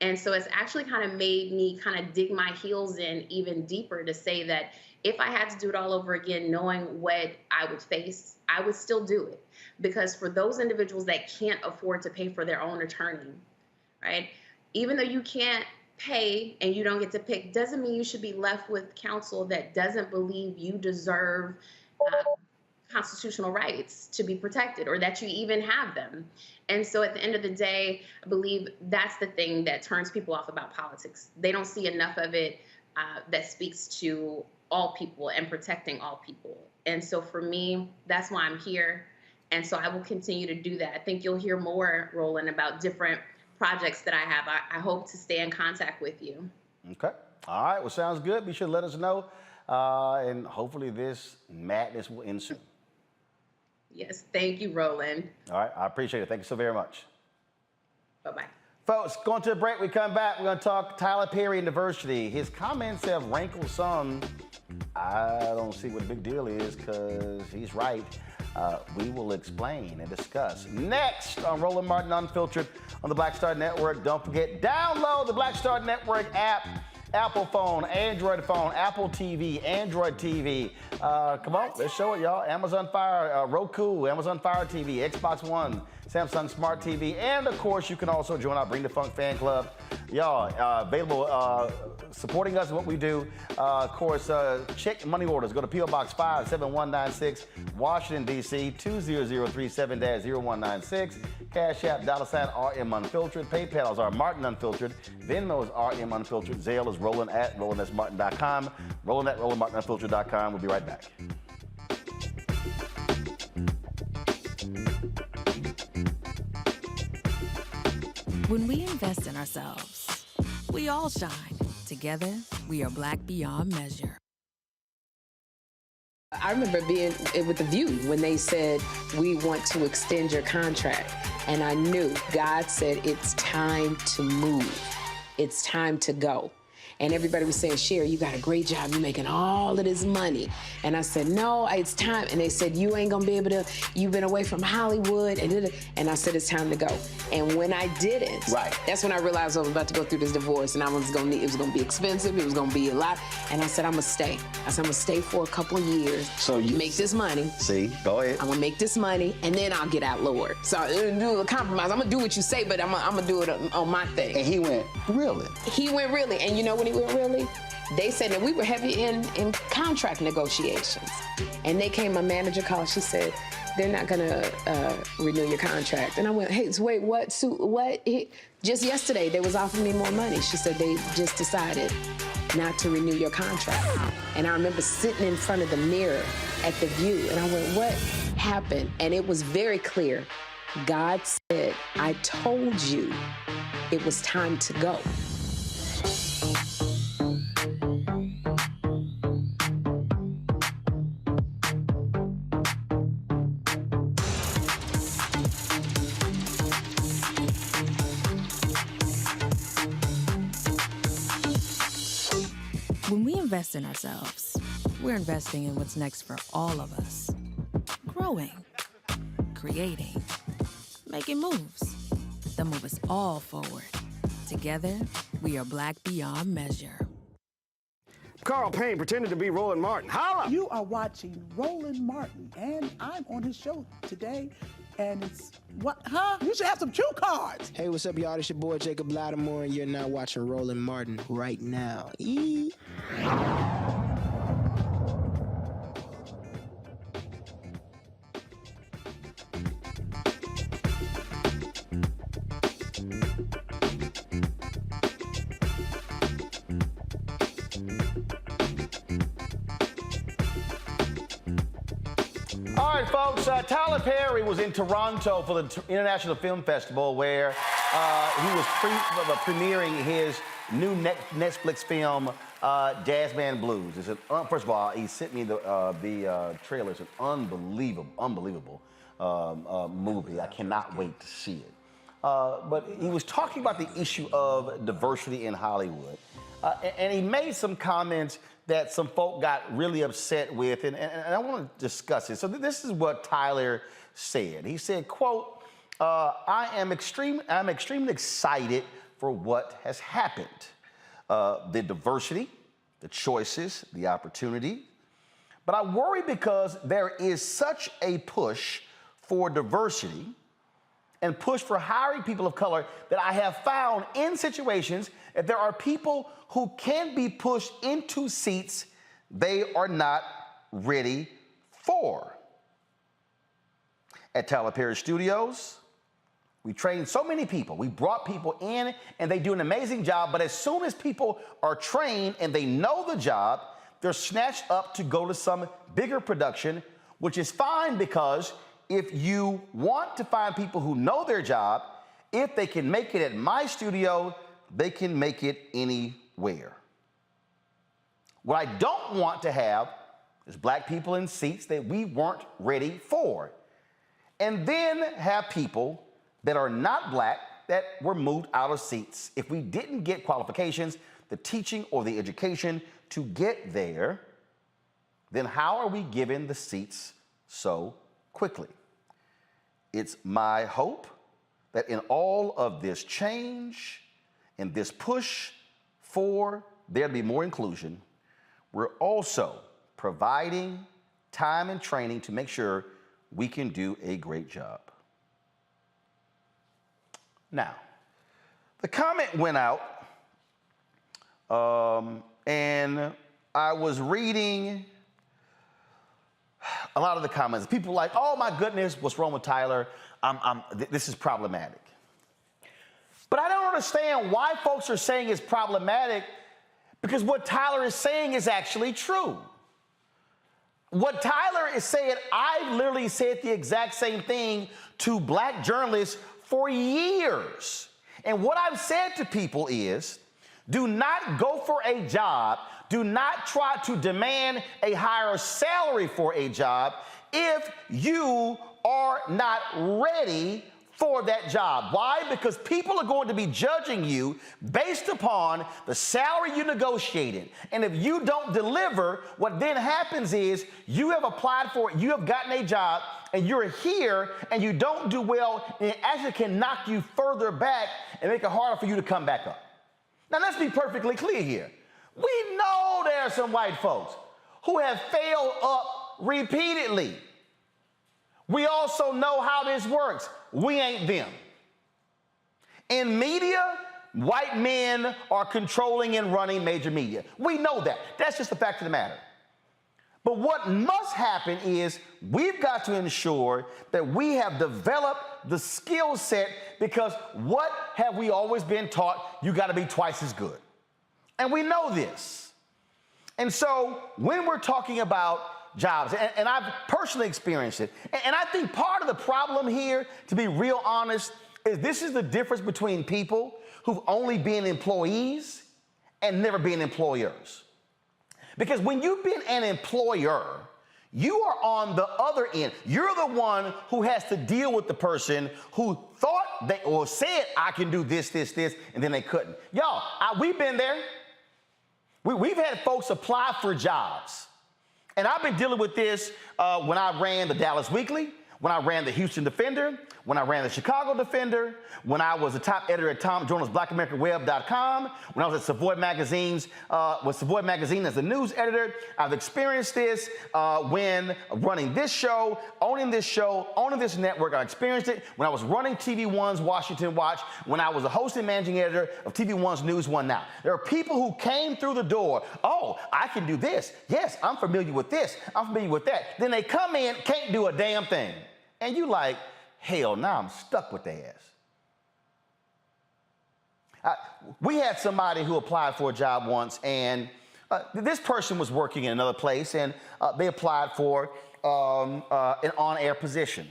And so it's actually kind of made me kind of dig my heels in even deeper to say that if I had to do it all over again, knowing what I would face, I would still do it. Because for those individuals that can't afford to pay for their own attorney, right? Even though you can't pay and you don't get to pick, doesn't mean you should be left with counsel that doesn't believe you deserve constitutional rights to be protected or that you even have them. And so at the end of the day, I believe that's the thing that turns people off about politics. They don't see enough of it that speaks to all people and protecting all people. And so for me, that's why I'm here. And so I will continue to do that. I think you'll hear more, Roland, about different projects that I have. I hope to stay in contact with you. Okay. All right. Well, sounds good. Be sure to let us know. And hopefully this madness will end soon. Yes. Thank you, Roland. All right. I appreciate it. Thank you so very much. Bye-bye. Folks, going to a break. We come back. We're going to talk Tyler Perry and diversity. His comments have rankled some. I don't see what the big deal is because he's right. We will explain and discuss next on Roland Martin Unfiltered on the Black Star Network. Don't forget, download the Black Star Network app. Apple phone, Android phone, Apple TV, Android TV. Come on, let's show it, y'all. Amazon Fire, Roku, Amazon Fire TV, Xbox One, Samsung Smart TV, and of course, you can also join our Bring the Funk fan club. Y'all, available, supporting us in what we do. Of course, check money orders. Go to P.O. Box 57196, Washington, D.C., 20037-0196. Cash App, $RM Unfiltered. PayPal is our Martin Unfiltered. Venmo is RM Unfiltered. Zelle is Roland at RolandSMartin.com. Roland at RolandMartinUnfiltered.com. We'll be right back. When we invest in ourselves, we all shine. Together, we are black beyond measure. I remember being with The View when they said, we want to extend your contract. And I knew God said, it's time to move. It's time to go. And everybody was saying, Sherry, you got a great job. You're making all of this money. And I said, no, it's time. And they said, you ain't gonna be able to, you've been away from Hollywood. And I said, it's time to go. And when I didn't, that's when I realized I was about to go through this divorce and I was gonna need, it was gonna be expensive, it was gonna be a lot. And I said, I'm gonna stay. I said, I'm gonna stay for a couple of years. So you make this money. See, go ahead. I'm gonna make this money and then I'll get out, Lord. So I'm gonna do a compromise. I'm gonna do what you say, but I'm gonna do it on my thing. And he went, really? He went really. And you know when he went really? They said that we were heavy in contract negotiations. And they came, my manager called, she said, they're not gonna renew your contract. And I went, hey, so wait, what? So, what? Just yesterday, they was offering me more money. She said, they just decided not to renew your contract. And I remember sitting in front of the mirror at The View, and I went, what happened, and it was very clear. God said, I told you it was time to go. When we invest in ourselves, we're investing in what's next for all of us. Growing, creating, making moves that move us all forward. Together, we are Black beyond measure. Carl Payne pretended to be Roland Martin. Holla! You are watching Roland Martin, and I'm on his show today, and it's, what, huh? You should have some cue cards. Hey, what's up, y'all? It's your boy, Jacob Lattimore, and you're now watching Roland Martin right now. All right, folks, Tyler Perry was in Toronto for the International Film Festival where he was premiering his new Netflix film, Jazzman Blues. It's first of all, he sent me the trailer. It's an unbelievable movie. I cannot wait to see it. But he was talking about the issue of diversity in Hollywood. And he made some comments that some folk got really upset with, and I want to discuss it. So this is what Tyler said. He said, quote, I'm extremely excited for what has happened. The diversity, the choices, the opportunity. But I worry because there is such a push for diversity and push for hiring people of color that I have found in situations that there are people who can be pushed into seats they are not ready for. At Tyler Perry Studios, we trained so many people. We brought people in and they do an amazing job, but as soon as people are trained and they know the job, they're snatched up to go to some bigger production, which is fine because if you want to find people who know their job, if they can make it at my studio, they can make it anywhere. What I don't want to have is black people in seats that we weren't ready for. And then have people that are not black that were moved out of seats. If we didn't get qualifications, the teaching or the education to get there, then how are we given the seats so quickly? It's my hope that in all of this change and this push for there to be more inclusion, we're also providing time and training to make sure we can do a great job. Now, the comment went out, and I was reading a lot of the comments. People like, oh my goodness, what's wrong with Tyler? This is problematic. But I don't understand why folks are saying it's problematic, because what Tyler is saying is actually true. What Tyler is saying, I literally said the exact same thing to black journalists for years. And what I've said to people is, do not go for a job, do not try to demand a higher salary for a job if you are not ready for that job. Why? Because people are going to be judging you based upon the salary you negotiated. And if you don't deliver, what then happens is you have applied for it, you have gotten a job, and you're here and you don't do well, and it actually can knock you further back and make it harder for you to come back up. Now, let's be perfectly clear here. We know there are some white folks who have failed up repeatedly. We also know how this works. We ain't them. In media, white men are controlling and running major media. We know that. That's just the fact of the matter. But what must happen is we've got to ensure that we have developed the skill set, because what have we always been taught? You got to be twice as good. And we know this. And so when we're talking about jobs, and I've personally experienced it. And I think part of the problem here, to be real honest, is this is the difference between people who've only been employees and never been employers. Because when you've been an employer, you are on the other end. You're the one who has to deal with the person who thought they or said, I can do this, this, this, and then they couldn't. Y'all, we've been there. We've had folks apply for jobs. And I've been dealing with this when I ran the Dallas Weekly, when I ran the Houston Defender, when I ran the Chicago Defender, when I was the top editor at Tom Jones BlackAmericanWeb.com, when I was at Savoy Magazine's, with Savoy Magazine as the news editor. I've experienced this when running this show, owning this network. I experienced it when I was running TV One's Washington Watch, when I was the host and managing editor of TV One's News One Now. There are people who came through the door, oh, I can do this. Yes, I'm familiar with this. I'm familiar with that. Then they come in, can't do a damn thing. And you like, hell, now I'm stuck with their ass. We had somebody who applied for a job once, and this person was working in another place, and they applied for an on-air position.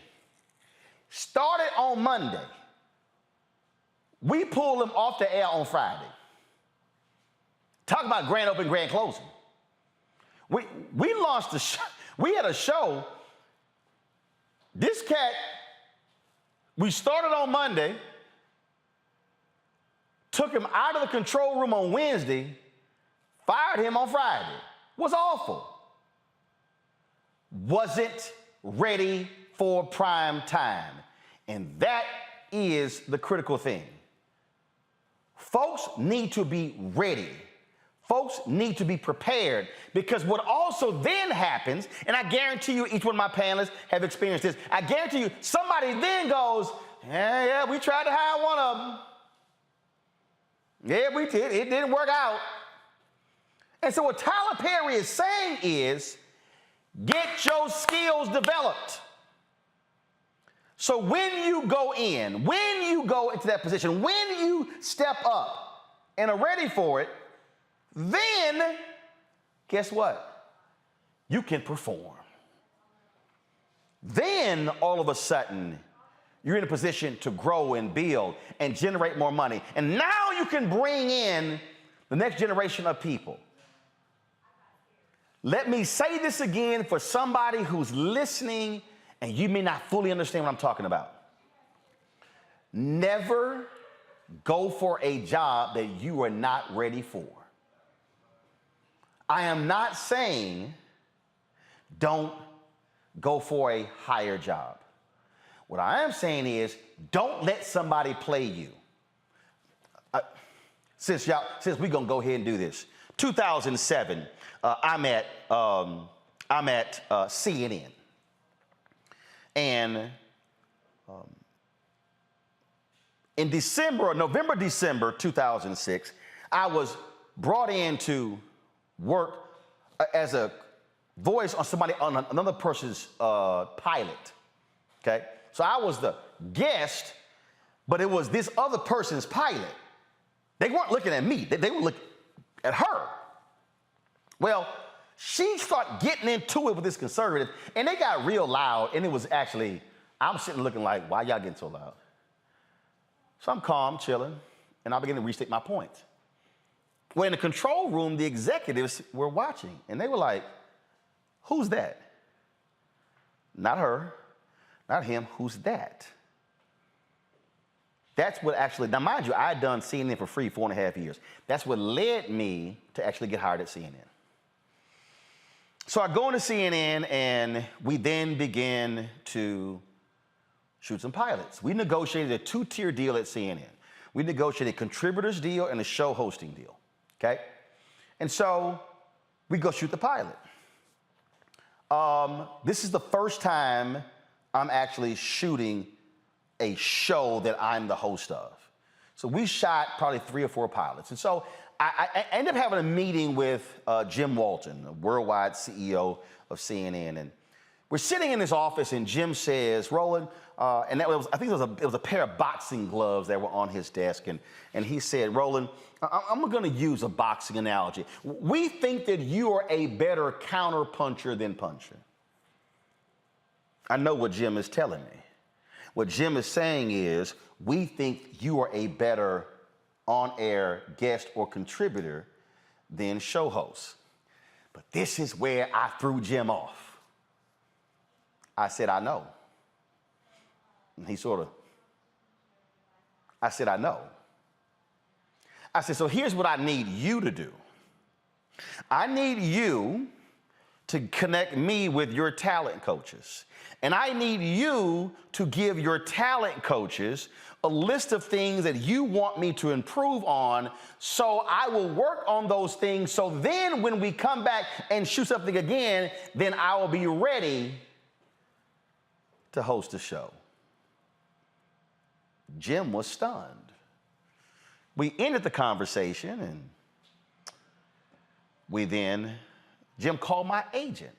Started on Monday. We pulled them off the air on Friday. Talk about grand open, grand closing. We launched a show. We had a show. This cat, we started on Monday, took him out of the control room on Wednesday, fired him on Friday. Was awful. Wasn't ready for prime time. And that is the critical thing. Folks need to be ready. Folks need to be prepared, because what also then happens, and I guarantee you each one of my panelists have experienced this, I guarantee you somebody then goes, yeah, we tried to hire one of them. Yeah, we did. It didn't work out. And so what Tyler Perry is saying is, get your skills developed. So when you go into that position, when you step up and are ready for it, then, guess what? You can perform. Then, all of a sudden, you're in a position to grow and build and generate more money. And now you can bring in the next generation of people. Let me say this again for somebody who's listening and you may not fully understand what I'm talking about. Never go for a job that you are not ready for. I am not saying don't go for a higher job. What I am saying is don't let somebody play you. Since we're gonna go ahead and do this. 2007, I'm at CNN, and in November, December 2006, I was brought in to work as a voice on another person's pilot. Okay, so I was the guest, but it was this other person's pilot. They weren't looking at me; they were looking at her. Well, she started getting into it with this conservative, and they got real loud. And it was actually, I'm sitting looking like, why y'all getting so loud? So I'm calm, chilling, and I begin to restate my point. Well, in the control room, the executives were watching, and they were like, who's that? Not her, not him, who's that? That's what actually, now mind you, I had done CNN for free 4.5 years. That's what led me to actually get hired at CNN. So I go into CNN, and we then begin to shoot some pilots. We negotiated a 2-tier deal at CNN. We negotiated a contributors deal and a show hosting deal. Okay? And so we go shoot the pilot. This is the first time I'm actually shooting a show that I'm the host of. So we shot probably 3 or 4 pilots. And so I ended up having a meeting with Jim Walton, the worldwide CEO of CNN. And We're sitting in his office, and Jim says, Roland, and that was, I think it was a pair of boxing gloves that were on his desk, and he said, Roland, I'm going to use a boxing analogy. We think that you are a better counterpuncher than puncher. I know what Jim is telling me. What Jim is saying is, we think you are a better on-air guest or contributor than show host. But this is where I threw Jim off. I said, I know. And he I said, I know. I said, so here's what I need you to do. I need you to connect me with your talent coaches. And I need you to give your talent coaches a list of things that you want me to improve on, so I will work on those things, so then when we come back and shoot something again, then I will be ready to host a show. Jim was stunned. We ended the conversation, and Jim called my agent,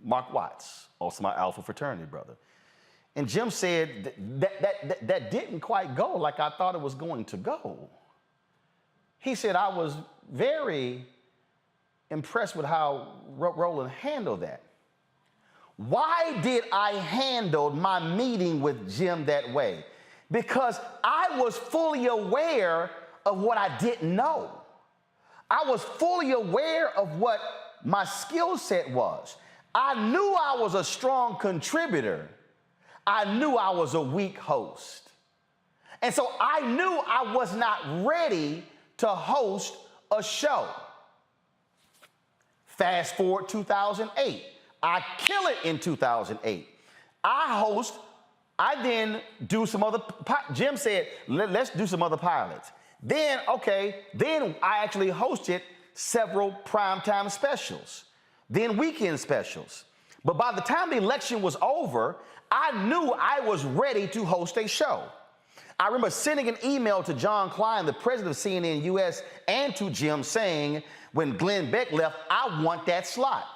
Mark Watts, also my Alpha fraternity brother. And Jim said that didn't quite go like I thought it was going to go. He said, I was very impressed with how Roland handled that. Why did I handle my meeting with Jim that way? Because I was fully aware of what I didn't know. I was fully aware of what my skill set was. I knew I was a strong contributor. I knew I was a weak host. And so I knew I was not ready to host a show. Fast forward 2008. I kill it in 2008. I then do some other, Jim said, let's do some other pilots. Then I actually hosted several primetime specials, then weekend specials. But by the time the election was over, I knew I was ready to host a show. I remember sending an email to John Klein, the president of CNN US, and to Jim saying, when Glenn Beck left, I want that slot.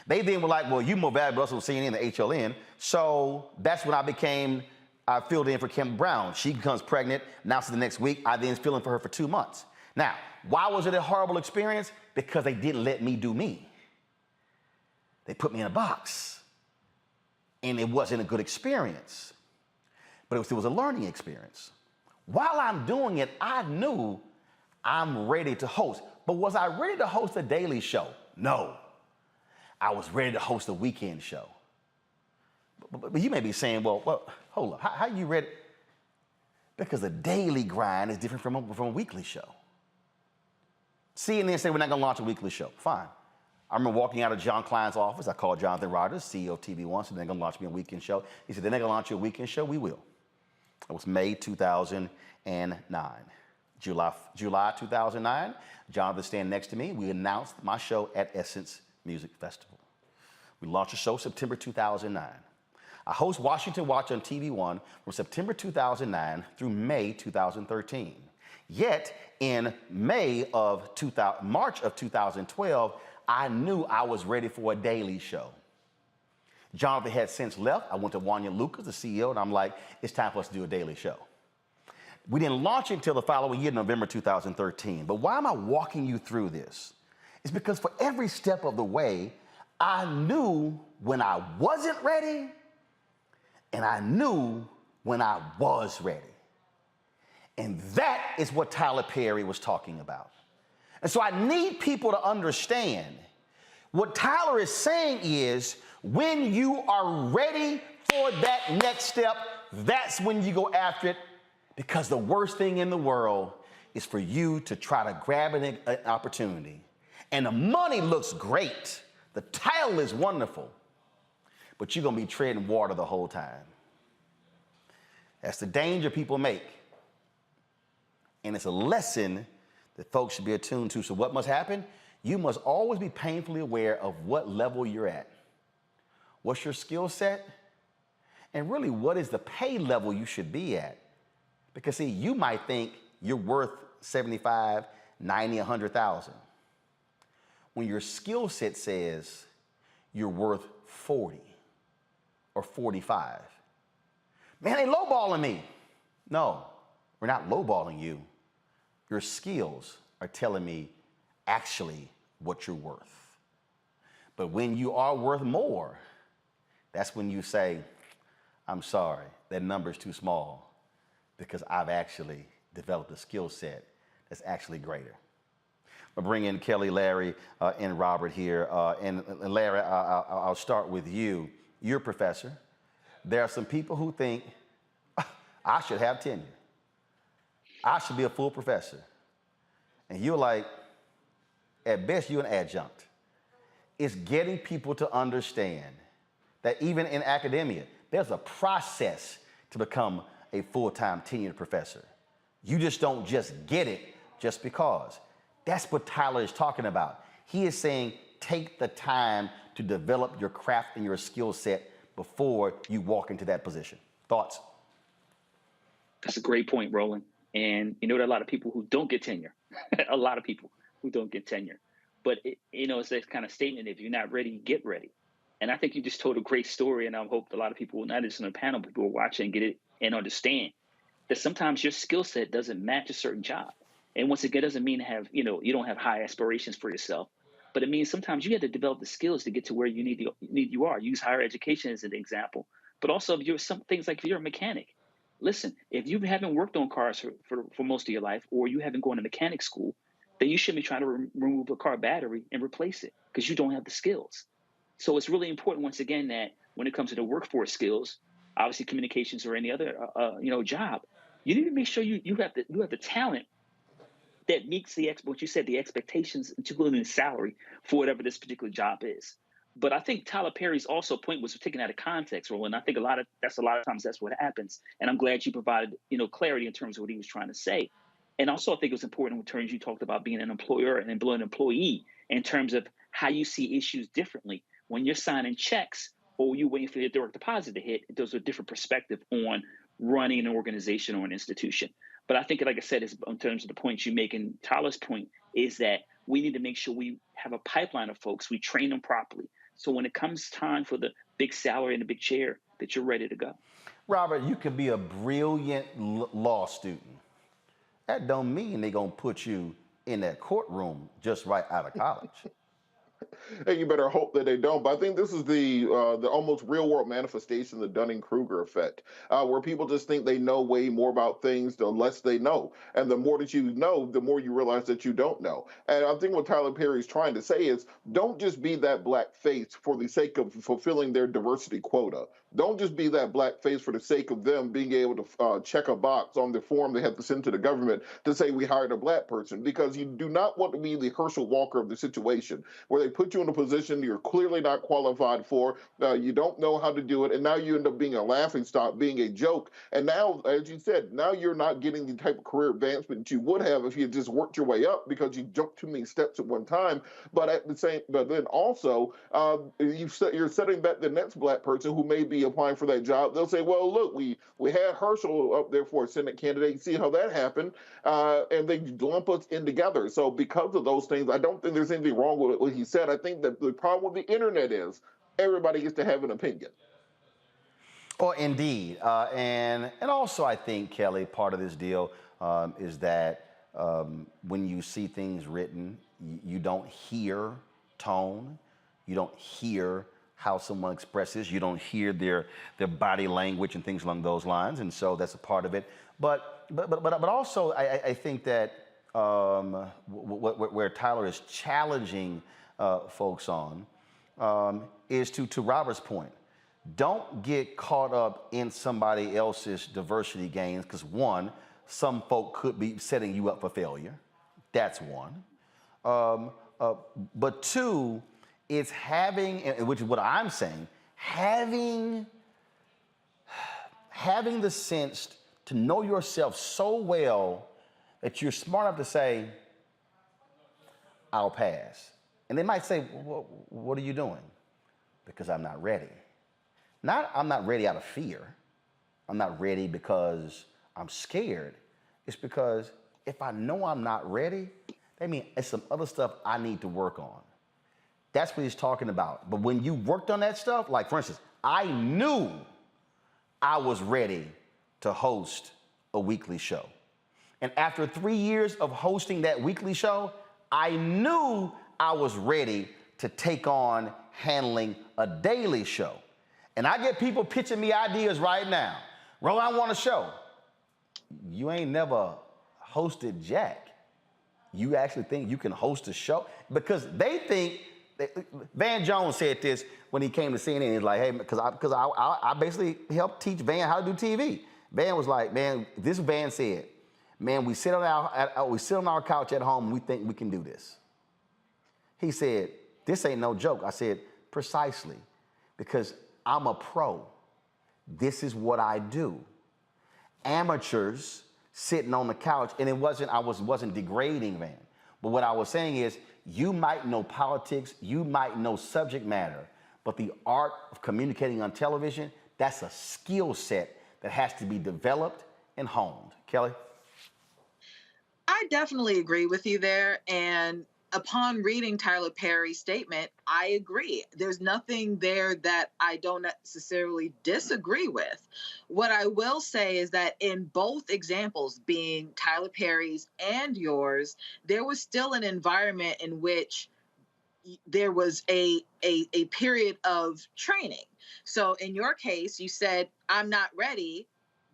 They then were like, well, you're more valuable to CNN than HLN. So that's when I filled in for Kim Brown. She becomes pregnant, announced the next week. I then fill in for her for 2 months. Now, why was it a horrible experience? Because they didn't let me do me. They put me in a box. And it wasn't a good experience. But it was a learning experience. While I'm doing it, I knew I'm ready to host. But was I ready to host a daily show? No. I was ready to host a weekend show. But you may be saying, well, hold up, how you ready? Because a daily grind is different from a weekly show. CNN said, we're not going to launch a weekly show. Fine. I remember walking out of John Klein's office. I called Jonathan Rogers, CEO of TV One, said they're going to launch me a weekend show. He said, they're not going to launch you a weekend show? We will. It was May 2009. July 2009, Jonathan standing next to me. We announced my show at Essence Music Festival. We launched the show September 2009. I host Washington Watch on TV One from September 2009 through May 2013. Yet in March of 2012, I knew I was ready for a daily show. Jonathan had since left. I went to Wanya Lucas, the CEO, and I'm like, it's time for us to do a daily show. We didn't launch it until the following year, November 2013. But why am I walking you through this? It's because for every step of the way, I knew when I wasn't ready, and I knew when I was ready. And that is what Tyler Perry was talking about. And so I need people to understand what Tyler is saying is when you are ready for that next step, that's when you go after it, because the worst thing in the world is for you to try to grab an opportunity. And the money looks great. The title is wonderful, but you're going to be treading water the whole time. That's the danger people make. And it's a lesson that folks should be attuned to. So what must happen? You must always be painfully aware of what level you're at. What's your skill set? And really, what is the pay level you should be at? Because see, you might think you're worth 75, 90, 100,000. When your skill set says you're worth 40 or 45. Man, they lowballing me. No, we're not lowballing you. Your skills are telling me actually what you're worth. But when you are worth more, that's when you say, I'm sorry, that number's too small because I've actually developed a skill set that's actually greater. I'll bring in Kelly, Larry, and Robert here. And Larry, I'll start with you. You're a professor. There are some people who think, I should have tenure. I should be a full professor. And you're like, at best, you're an adjunct. It's getting people to understand that even in academia, there's a process to become a full-time tenured professor. You just don't just get it just because. That's what Tyler is talking about. He is saying, take the time to develop your craft and your skill set before you walk into that position. Thoughts? That's a great point, Roland. And you know, there are a lot of people who don't get tenure. A lot of people who don't get tenure. But, it's that kind of statement, if you're not ready, get ready. And I think you just told a great story, and I hope a lot of people, not just on the panel, people who are watching, get it and understand that sometimes your skill set doesn't match a certain job. And once again, it doesn't mean you don't have high aspirations for yourself, but it means sometimes you have to develop the skills to get to where you are. Use higher education as an example, but also if you're some things like if you're a mechanic. Listen, if you haven't worked on cars for most of your life, or you haven't gone to mechanic school, then you shouldn't be trying to remove a car battery and replace it because you don't have the skills. So it's really important, once again, that when it comes to the workforce skills, obviously communications or any other job, you need to make sure you have the talent that meets what you said, the expectations, including the salary for whatever this particular job is. But I think Tyler Perry's also point was taken out of context, Roland. I think a lot of times that's what happens. And I'm glad you provided, clarity in terms of what he was trying to say. And also, I think it was important in terms you talked about being an employer and an employee in terms of how you see issues differently. When you're signing checks or you're waiting for your direct deposit to hit, there's a different perspective on running an organization or an institution. But I think, like I said, in terms of the points you make, and Tyler's point is that we need to make sure we have a pipeline of folks, we train them properly. So when it comes time for the big salary and the big chair, that you're ready to go. Robert, you could be a brilliant law student. That don't mean they're going to put you in that courtroom just right out of college. And you better hope that they don't. But I think this is the almost real world manifestation of the Dunning-Kruger effect, where people just think they know way more about things the less they know. And the more that you know, the more you realize that you don't know. And I think what Tyler Perry is trying to say is, don't just be that black face for the sake of fulfilling their diversity quota. Don't just be that black face for the sake of them being able to check a box on the form they have to send to the government to say we hired a black person, because you do not want to be the Herschel Walker of the situation, where they put you in a position you're clearly not qualified for, you don't know how to do it, and now you end up being a laughingstock, being a joke. And now, as you said, now you're not getting the type of career advancement you would have if you had just worked your way up because you jumped too many steps at one time. But then also, you're setting back the next black person who may be applying for that job. They'll say, well, look, we had Herschel up there for a Senate candidate. See how that happened? And they lump us in together. So because of those things, I don't think there's anything wrong with what he said. I think that the problem with the internet is everybody gets to have an opinion. Oh, indeed. And also, I think, Kelly, part of this deal is that when you see things written, you don't hear tone, you don't hear how someone expresses, you don't hear their body language and things along those lines, and so that's a part of it. But also, I think that where Tyler is challenging folks on is to Robert's point. Don't get caught up in somebody else's diversity gains, because one, some folk could be setting you up for failure. That's one. But two, it's having, which is what I'm saying, having the sense to know yourself so well that you're smart enough to say, I'll pass. And they might say, what are you doing? Because I'm not ready. Not I'm not ready out of fear. I'm not ready because I'm scared. It's because if I know I'm not ready, that means there's some other stuff I need to work on. That's what he's talking about. But when you worked on that stuff, like for instance, I knew I was ready to host a weekly show. And after 3 years of hosting that weekly show, I knew I was ready to take on handling a daily show. And I get people pitching me ideas right now. Ro, I want a show. You ain't never hosted Jack. You actually think you can host a show? Because they think, Van Jones said this when he came to CNN. He's like, hey, because I basically helped teach Van how to do TV. Van was like, man, this Van said, man, we sit on our couch at home and we think we can do this. He said, this ain't no joke. I said, precisely, because I'm a pro. This is what I do. Amateurs sitting on the couch, and I wasn't degrading Van. But what I was saying is, you might know politics, you might know subject matter, but the art of communicating on television, that's a skill set that has to be developed and honed. Kelly? I definitely agree with you there. And upon reading Tyler Perry's statement, I agree. There's nothing there that I don't necessarily disagree with. What I will say is that in both examples, being Tyler Perry's and yours, there was still an environment in which there was a period of training. So in your case, you said, I'm not ready.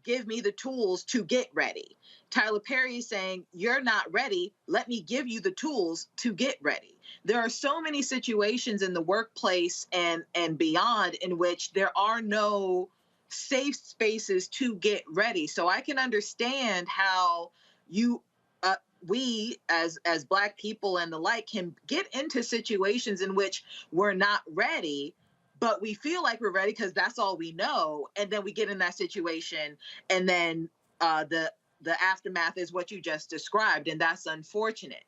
Give me the tools to get ready. Tyler Perry is saying, you're not ready. Let me give you the tools to get ready. There are so many situations in the workplace and beyond in which there are no safe spaces to get ready. So I can understand how we as Black people and the like can get into situations in which we're not ready, but we feel like we're ready because that's all we know. And then we get in that situation, and then the aftermath is what you just described, and that's unfortunate.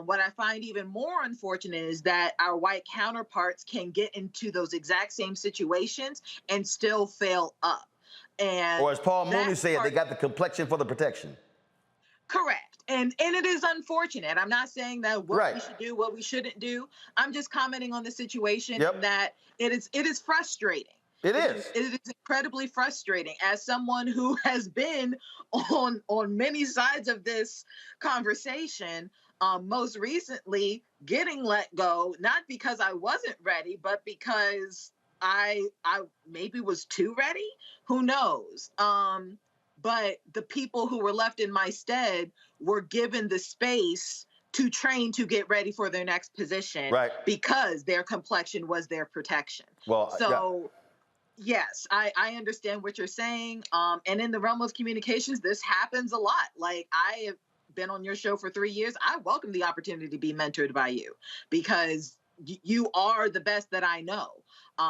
What I find even more unfortunate is that our white counterparts can get into those exact same situations and still fail up. And or as Paul Mooney said, they got the complexion for the protection. Correct. And it is unfortunate. I'm not saying that what we should do, what we shouldn't do. I'm just commenting on the situation that it is frustrating. It is incredibly frustrating as someone who has been on many sides of this conversation, most recently getting let go, not because I wasn't ready, but because I maybe was too ready. Who knows? But the people who were left in my stead were given the space to train to get ready for their next position because their complexion was their protection. Yes, I understand what you're saying. And in the realm of communications, this happens a lot. Like, I have been on your show for 3 years. I welcome the opportunity to be mentored by you because you are the best that I know.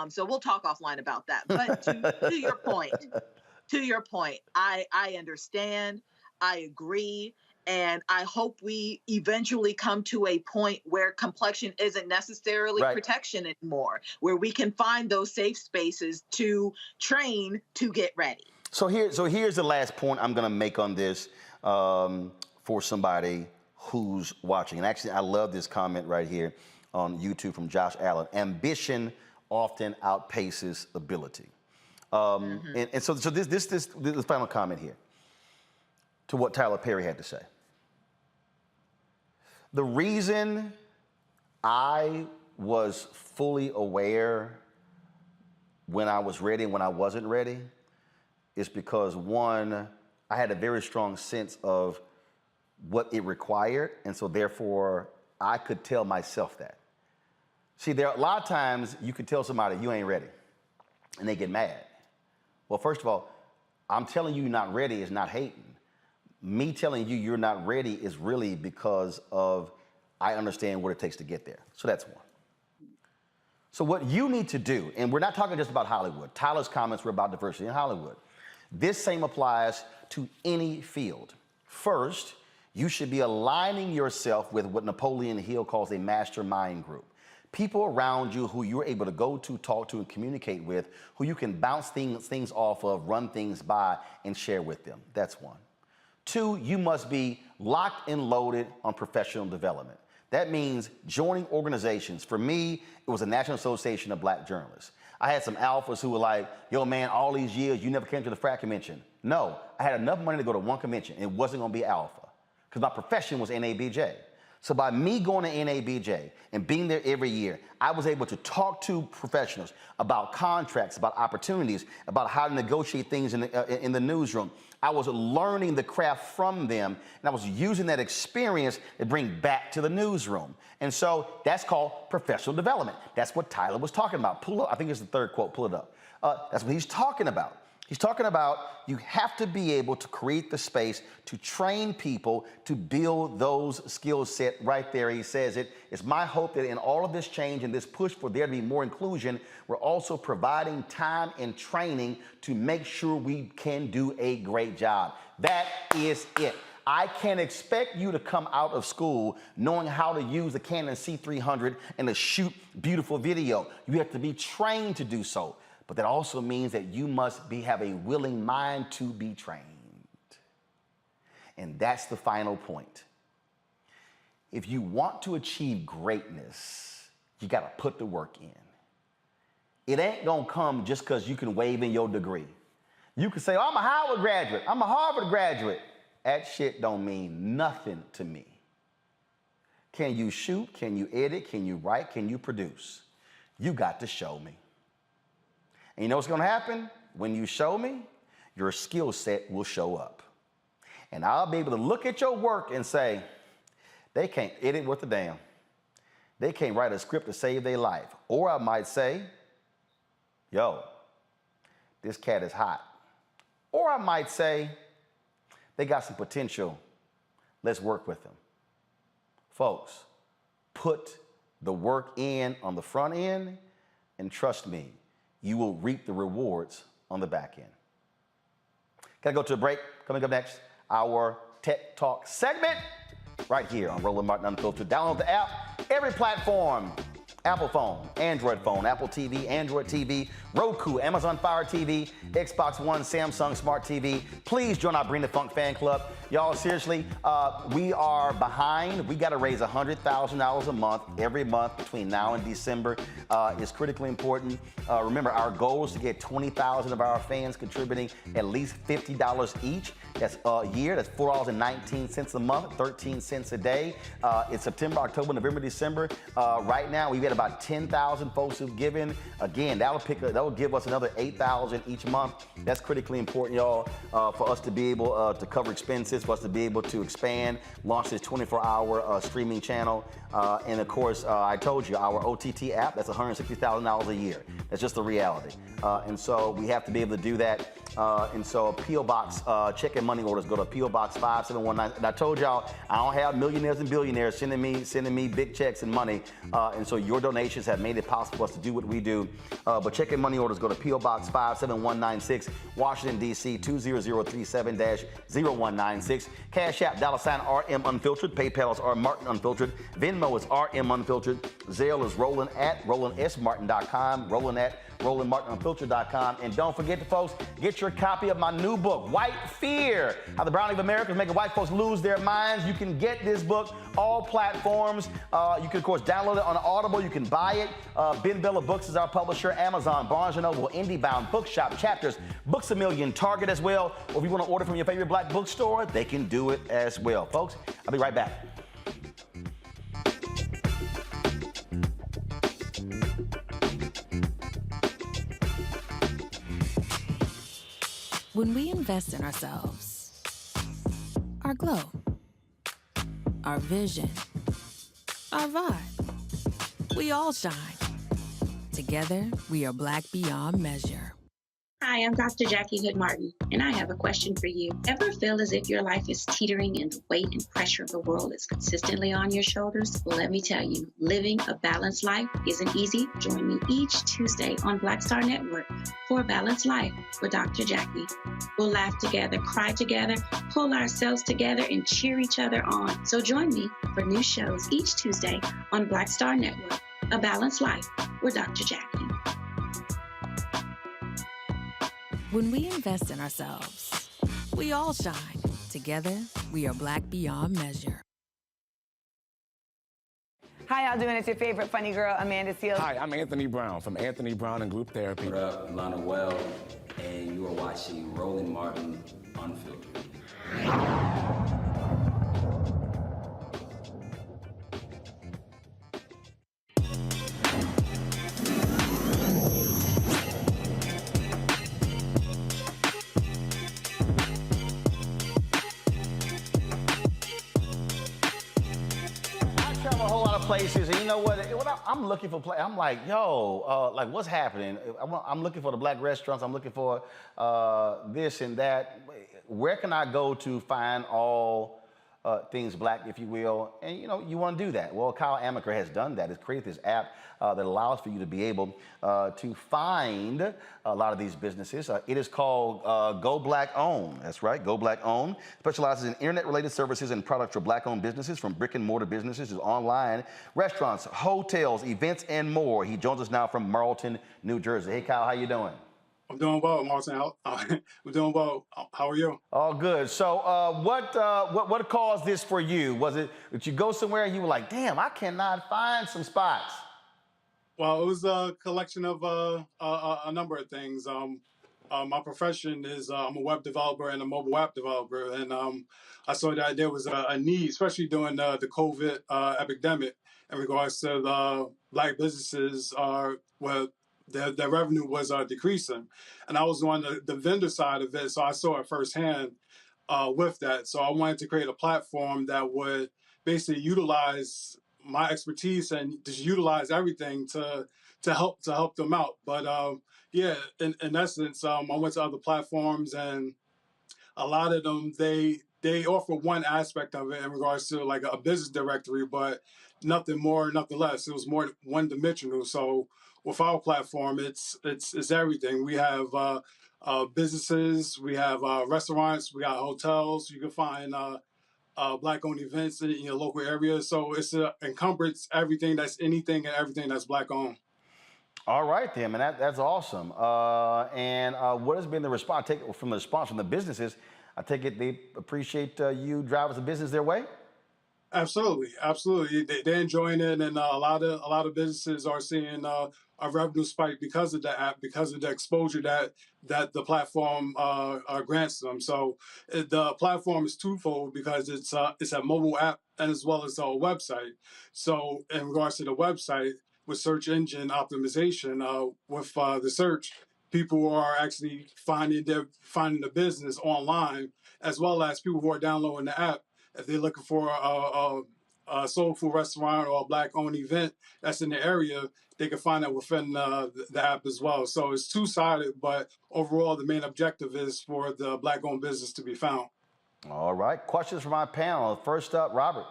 So we'll talk offline about that. But to your point, I understand, I agree, and I hope we eventually come to a point where complexion isn't necessarily protection anymore, where we can find those safe spaces to train to get ready. So here's the last point I'm going to make on this for somebody who's watching. And actually, I love this comment right here on YouTube from Josh Allen. Ambition often outpaces ability. And so this final comment here to what Tyler Perry had to say. The reason I was fully aware when I was ready and when I wasn't ready is because, one, I had a very strong sense of what it required, and so therefore I could tell myself that. See, there are a lot of times you could tell somebody you ain't ready, and they get mad. Well, first of all, I'm telling you you're not ready is not hating. Me telling you you're not ready is really because of I understand what it takes to get there. So that's one. So what you need to do, and we're not talking just about Hollywood. Tyler's comments were about diversity in Hollywood. This same applies to any field. First, you should be aligning yourself with what Napoleon Hill calls a mastermind group. People around you who you're able to go to, talk to, and communicate with, who you can bounce things off of, run things by, and share with them. That's one. Two, you must be locked and loaded on professional development. That means joining organizations. For me, it was the National Association of Black Journalists. I had some alphas who were like, yo, man, all these years, you never came to the frat convention. No, I had enough money to go to one convention. It wasn't going to be alpha because my profession was NABJ. So by me going to NABJ and being there every year, I was able to talk to professionals about contracts, about opportunities, about how to negotiate things in the newsroom. I was learning the craft from them, and I was using that experience to bring back to the newsroom. And so that's called professional development. That's what Tyler was talking about. Pull up, I think it's the third quote, pull it up. That's what he's talking about. He's talking about you have to be able to create the space to train people to build those skill set right there. He says it. It's my hope that in all of this change and this push for there to be more inclusion, we're also providing time and training to make sure we can do a great job. That is it. I can't expect you to come out of school knowing how to use the Canon C300 and to shoot beautiful video. You have to be trained to do so. But that also means that you must have a willing mind to be trained. And that's the final point. If you want to achieve greatness, you got to put the work in. It ain't going to come just because you can wave in your degree. You can say, oh, I'm a Howard graduate, I'm a Harvard graduate. That shit don't mean nothing to me. Can you shoot? Can you edit? Can you write? Can you produce? You got to show me. And you know what's going to happen? When you show me, your skill set will show up. And I'll be able to look at your work and say, they can't edit worth a damn. They can't write a script to save their life. Or I might say, yo, this cat is hot. Or I might say, they got some potential. Let's work with them. Folks, put the work in on the front end, and trust me, you will reap the rewards on the back end. Gotta go to a break. Coming up next, our Tech Talk segment right here on Roland Martin Unfiltered. Download the app, every platform. Apple phone, Android phone, Apple TV, Android TV, Roku, Amazon Fire TV, Xbox One, Samsung Smart TV. Please join our Bring the Funk fan club. Y'all, seriously, we are behind. We got to raise $100,000 a month, every month between now and December. It's critically important. Remember, our goal is to get 20,000 of our fans contributing at least $50 each. That's a year. That's $4.19 a month, 13 cents a day. It's September, October, November, December. Right now, we've got about 10,000 folks who've given. Again, that'll give us another 8,000 each month. That's critically important, y'all, for us to be able to cover expenses, for us to be able to expand, launch this 24-hour streaming channel. And of course, I told you, our OTT app, that's $160,000 a year. That's just the reality. And so we have to be able to do that. And so P.O. Box, check and money orders, go to P.O. Box 5719. And I told y'all, I don't have millionaires and billionaires sending me big checks and money. And so your donations have made it possible for us to do what we do. But check and money orders, go to P.O. Box 57196, Washington, D.C. 20037-0196. Cash App, $RM Unfiltered. PayPal is R Martin Unfiltered. Venmo is RM Unfiltered. Zelle is Roland at RolandSMartin.com. Roland at RolandMartinUnfiltered.com. And don't forget to, folks, get your copy of my new book, White Fear, How the Browning of America is Making White Folks Lose Their Minds. You can get this book, all platforms. You can, of course, download it on Audible. You can buy it. Ben Bella Books is our publisher. Amazon, Barnes & Noble, IndieBound, Bookshop, Chapters, Books A Million, Target as well. Or if you want to order from your favorite black bookstore, they can do it as well. Folks, I'll be right back. When we invest in ourselves, our glow, our vision, our vibe, we all shine. Together, we are black beyond measure. Hi, I'm Dr. Jackie Hood Martin, and I have a question for you. Ever feel as if your life is teetering and the weight and pressure of the world is consistently on your shoulders? Well, let me tell you, living a balanced life isn't easy. Join me each Tuesday on Black Star Network for A Balanced Life with Dr. Jackie. We'll laugh together, cry together, pull ourselves together, and cheer each other on. So join me for new shows each Tuesday on Black Star Network, A Balanced Life with Dr. Jackie. When we invest in ourselves, we all shine. Together, we are black beyond measure. How y'all doing? It's your favorite funny girl, Amanda Seals. Hi, I'm Anthony Brown from Anthony Brown and Group Therapy. What up, Lana Well, and you are watching Roland Martin Unfiltered. A whole lot of places, and you know what? I'm looking for I'm like, yo, like what's happening? I'm looking for the black restaurants. I'm looking for this and that. Where can I go to find all things black, if you will? And you know, you want to do that. Well, Kyle Amaker has done that. He's created this app that allows for you to be able to find a lot of these businesses. It is called Go Black Own. That's right, Go Black Own. Specializes in internet-related services and products for black-owned businesses, from brick-and-mortar businesses to online restaurants, hotels, events, and more. He joins us now from Marlton, New Jersey. Hey, Kyle, how you doing? I'm doing well, Martin. I'm doing well. How are you? All good. So what caused this for you? Was it that you go somewhere and you were like, damn, I cannot find some spots? Well, it was a collection of a number of things. My profession is I'm a web developer and a mobile app developer, and I saw that there was a need, especially during the COVID epidemic, in regards to the black businesses where their revenue was decreasing, and I was on the vendor side of it, so I saw it firsthand with that. So I wanted to create a platform that would basically utilize my expertise and just utilize everything to help them out. But yeah, in essence, I went to other platforms, and a lot of them they offer one aspect of it in regards to like a business directory, but nothing more, nothing less. It was more one dimensional. So with our platform, it's everything. We have businesses, we have restaurants, we got hotels. You can find black-owned events in your local area. So it's encompasses everything that's anything and everything that's black-owned. All right, then, man, that's awesome. And what has been the response? Take it from the response from the businesses. I take it they appreciate you driving the business their way. Absolutely, absolutely. They're enjoying it, and a lot of businesses are seeing a revenue spike because of the app, because of the exposure that the platform grants them. So the platform is twofold because it's a mobile app and as well as a website. So in regards to the website, with search engine optimization, with the search, people are actually finding the business online, as well as people who are downloading the app. If they're looking for a soul food restaurant or a black-owned event that's in the area, they can find that within the app as well. So it's two-sided, but overall, the main objective is for the black-owned business to be found. All right. Questions from my panel. First up, Robert.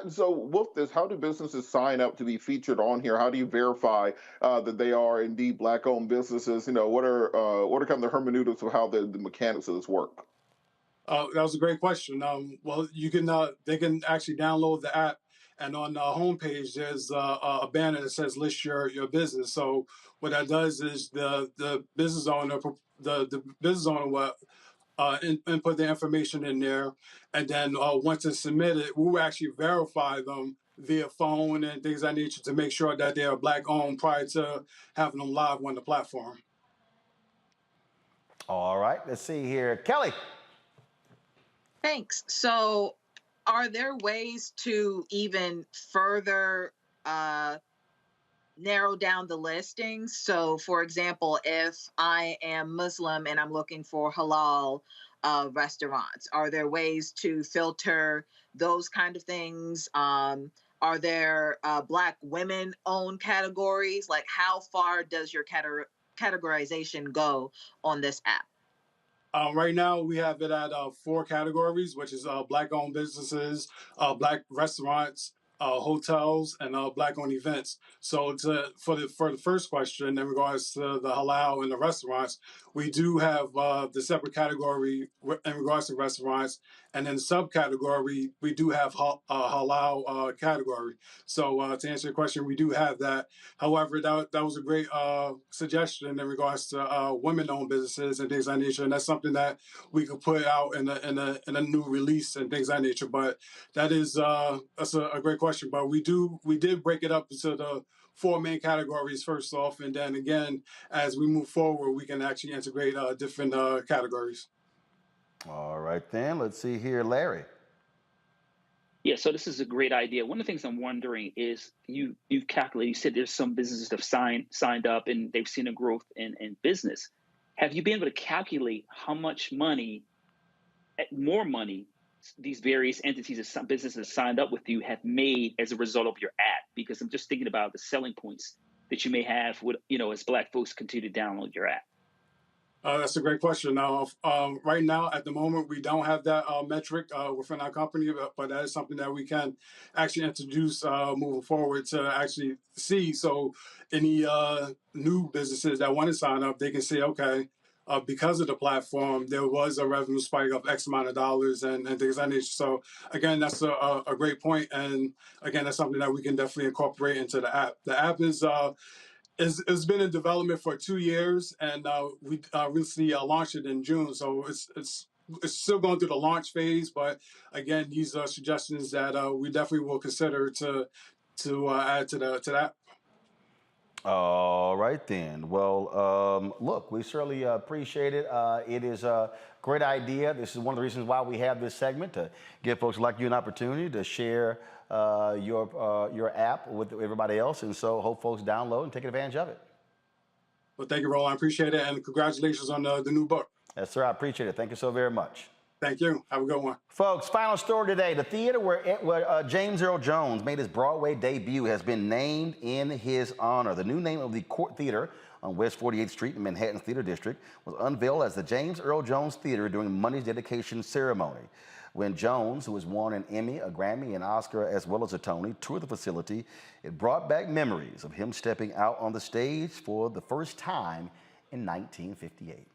So with this, how do businesses sign up to be featured on here? How do you verify that they are indeed black-owned businesses? You know, what are kind of the hermeneutics of how the mechanics of this work? That was a great question. Well, you can they can actually download the app, and on the homepage there's a banner that says list your business. So what that does is the business owner will input the information in there, and then once it's submitted, we'll actually verify them via phone and things of that nature to make sure that they are black owned prior to having them live on the platform. All right, let's see here, Kelly. Thanks. So are there ways to even further narrow down the listings? So for example, if I am Muslim and I'm looking for halal restaurants, are there ways to filter those kind of things? Are there black women owned categories? Like how far does your categorization go on this app? Right now, we have it at 4 categories, which is black-owned businesses, black restaurants, hotels, and black-owned events. So for the first question, in regards to the halal and the restaurants, we do have the separate category in regards to restaurants, and then the subcategory, we do have halal category. So to answer your question, we do have that. However, that was a great suggestion in regards to women-owned businesses and things of that nature, and that's something that we could put out in a new release and things of that nature. But that is that's a great question. question, but we did break it up into the 4 main categories first off, and then again, as we move forward, we can actually integrate different categories. All right, then. Let's see here, Larry. Yeah, so this is a great idea. One of the things I'm wondering is you've calculated, you said there's some businesses that have signed up and they've seen a growth in business. Have you been able to calculate how much money, more money, these various entities and some businesses signed up with you have made as a result of your app? Because I'm just thinking about the selling points that you may have with, as Black folks continue to download your app. That's a great question. Now, right now, at the moment, we don't have that metric within our company, but that is something that we can actually introduce moving forward to actually see. So any new businesses that want to sign up, they can say, okay, because of the platform, there was a revenue spike of X amount of dollars and things like that. So again, that's a great point. And again, that's something that we can definitely incorporate into the app. The app is... It's been in development for 2 years, and we recently launched it in June. So it's still going through the launch phase, but again, these are suggestions that we definitely will consider to add to the app. All right, then. Well, look, we certainly appreciate it. It is a great idea. This is one of the reasons why we have this segment, to give folks like you an opportunity to share your app with everybody else. And so hope folks download and take advantage of it. Well, thank you, Roland. I appreciate it. And congratulations on the new book. Yes, sir. I appreciate it. Thank you so very much. Thank you. Have a good one. Folks, final story today. The theater where James Earl Jones made his Broadway debut has been named in his honor. The new name of the Court Theater on West 48th Street in Manhattan's Theater District was unveiled as the James Earl Jones Theater during Monday's dedication ceremony. When Jones, who has won an Emmy, a Grammy, an Oscar, as well as a Tony, toured the facility, it brought back memories of him stepping out on the stage for the first time in 1958.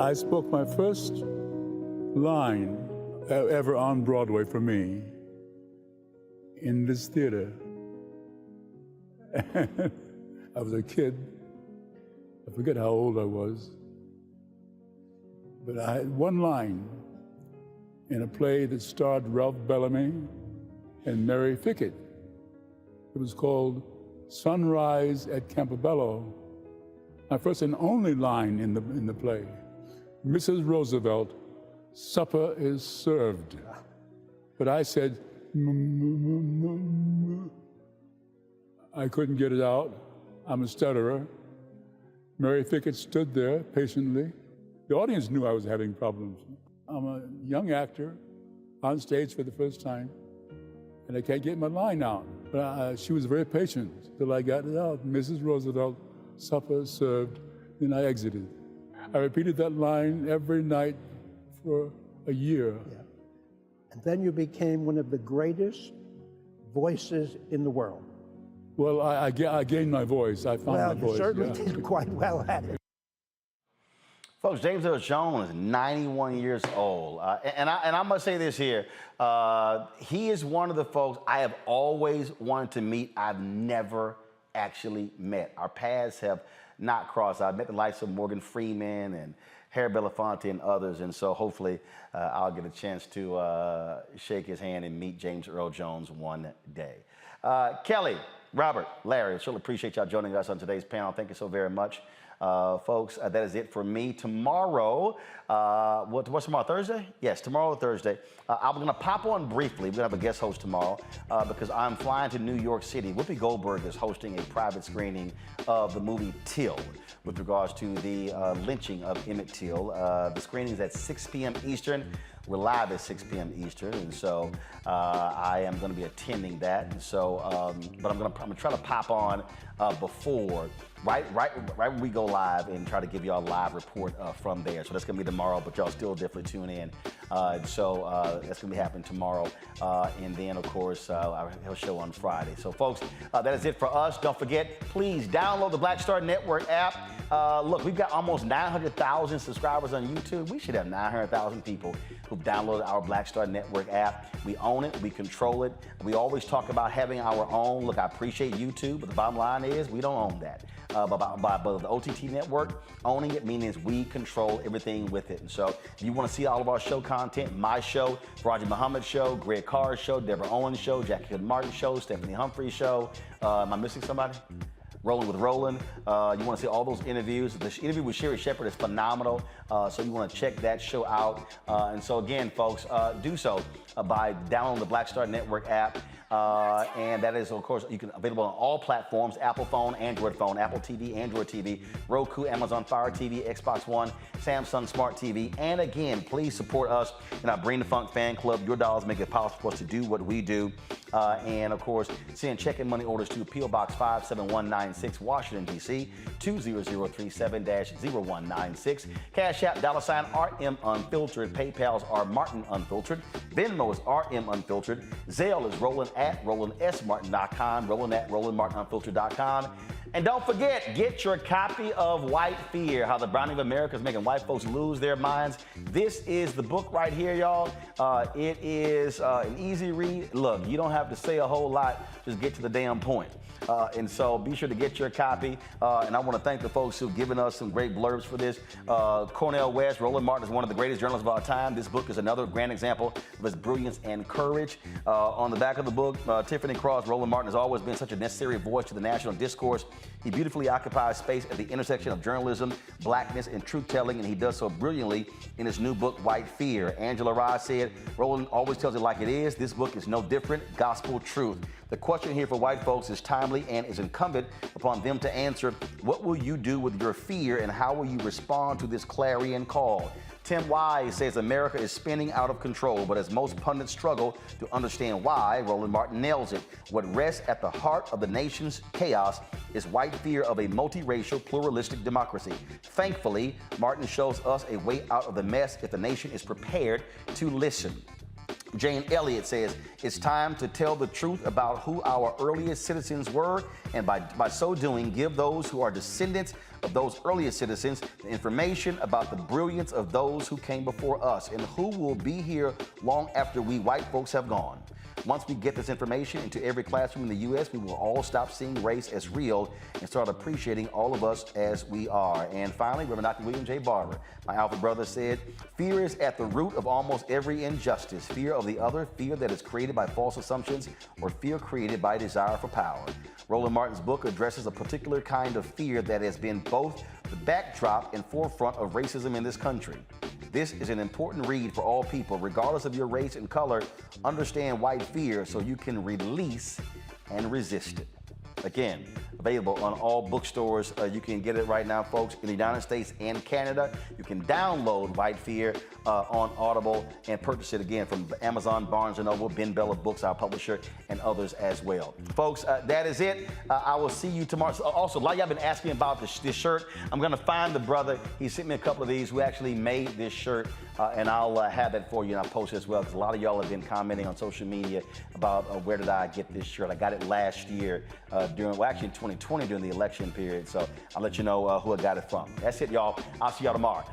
I spoke my first line ever on Broadway for me in this theater. I was a kid. I forget how old I was. But I had one line in a play that starred Ralph Bellamy and Mary Fickett. It was called Sunrise at Campobello. My first and only line in the play. Mrs. Roosevelt, supper is served. But I said, I couldn't get it out. I'm a stutterer. Mary Fickett stood there patiently. The audience knew I was having problems. I'm a young actor on stage for the first time, and I can't get my line out. But she was very patient till I got it out. Mrs. Roosevelt, supper served, then I exited. I repeated that line every night for a year. Yeah. And then you became one of the greatest voices in the world. Well, I gained my voice. I found my voice. Well, you certainly did quite well at it. Folks, James Earl Jones is 91 years old. And I must say this here. He is one of the folks I have always wanted to meet. I've never actually met. Our paths have not crossed. I've met the likes of Morgan Freeman and Harry Belafonte and others. And so hopefully I'll get a chance to shake his hand and meet James Earl Jones one day. Kelly, Robert, Larry, I certainly appreciate y'all joining us on today's panel. Thank you so very much. Folks, that is it for me. Tomorrow, what's tomorrow, Thursday? Yes, tomorrow, Thursday. I'm going to pop on briefly. We're going to have a guest host tomorrow because I'm flying to New York City. Whoopi Goldberg is hosting a private screening of the movie Till with regards to the lynching of Emmett Till. The screening is at 6 p.m. Eastern. We're live at 6 p.m. Eastern, and so I am going to be attending that. And so, but I'm going to try to pop on before, right when we go live, and try to give y'all a live report from there. So that's going to be tomorrow, but y'all still definitely tune in. So that's going to be happening tomorrow, and then of course our show on Friday. So folks, that is it for us. Don't forget, please download the Black Star Network app. Look, we've got almost 900,000 subscribers on YouTube. We should have 900,000 people who've downloaded our Black Star Network app. We own it, we control it. We always talk about having our own. Look, I appreciate YouTube, but the bottom line is we don't own that. by the OTT network. Owning it means we control everything with it. And so if you want to see all of our show content, my show, Faraji Muhammad's show, Greg Carr's show, Deborah Owens' show, Jackie Hood Martin's show, Stephanie Humphrey's show. Am I missing somebody? Rolling with Roland. You want to see all those interviews. The interview with Sherry Shepherd is phenomenal. So you want to check that show out. And so again, folks, do so by downloading the Black Star Network app. And that is, of course, you can available on all platforms: Apple phone, Android phone, Apple TV, Android TV, Roku, Amazon Fire TV, Xbox One, Samsung Smart TV. And again, please support us in our Bring the Funk fan club. Your dollars make it possible for us to do what we do. And of course, send check and money orders to P.O. Box 57196, Washington, D.C. 20037-0196. Cash App, $RM Unfiltered. PayPal's R Martin Unfiltered. Venmo is RM Unfiltered. Zelle is Roland at RolandSMartin.com. Roland at RolandMartinUnfiltered.com. And don't forget, get your copy of White Fear, How the Browning of America is Making White Folks Lose Their Minds. This is the book right here, y'all. It is an easy read. Look, you don't have to say a whole lot. Just get to the damn point. And so be sure to get your copy. And I want to thank the folks who've given us some great blurbs for this. Cornel West, Roland Martin is one of the greatest journalists of our time. This book is another grand example of his brilliance and courage. On the back of the book, Tiffany Cross, Roland Martin has always been such a necessary voice to the national discourse. He beautifully occupies space at the intersection of journalism, blackness, and truth-telling, and he does so brilliantly in his new book, White Fear. Angela Rye said, Roland always tells it like it is. This book is no different, gospel truth. The question here for white folks is timely and is incumbent upon them to answer, what will you do with your fear and how will you respond to this clarion call? Tim Wise says America is spinning out of control, but as most pundits struggle to understand why, Roland Martin nails it. What rests at the heart of the nation's chaos is white fear of a multiracial, pluralistic democracy. Thankfully, Martin shows us a way out of the mess if the nation is prepared to listen. Jane Elliott says, it's time to tell the truth about who our earliest citizens were, and by so doing, give those who are descendants of those earliest citizens the information about the brilliance of those who came before us and who will be here long after we white folks have gone. Once we get this information into every classroom in the U.S., we will all stop seeing race as real and start appreciating all of us as we are. And finally, Reverend Dr. William J. Barber, my alpha brother, said, fear is at the root of almost every injustice. Fear of the other, fear that is created by false assumptions, or fear created by desire for power. Roland Martin's book addresses a particular kind of fear that has been both the backdrop and forefront of racism in this country. This is an important read for all people, regardless of your race and color. Understand white fear so you can release and resist it. Again, available on all bookstores. You can get it right now, folks, in the United States and Canada. You can download White Fear on Audible and purchase it again from Amazon, Barnes & Noble, Ben Bella Books, our publisher, and others as well. Folks, that is it. I will see you tomorrow. Also, a lot of y'all been asking about this shirt. I'm going to find the brother. He sent me a couple of these who actually made this shirt, and I'll have that for you, and I'll post it as well, because a lot of y'all have been commenting on social media about where did I get this shirt. I got it last year actually in 2020 during the election period. So I'll let you know who I got it from. That's it, y'all. I'll see y'all tomorrow.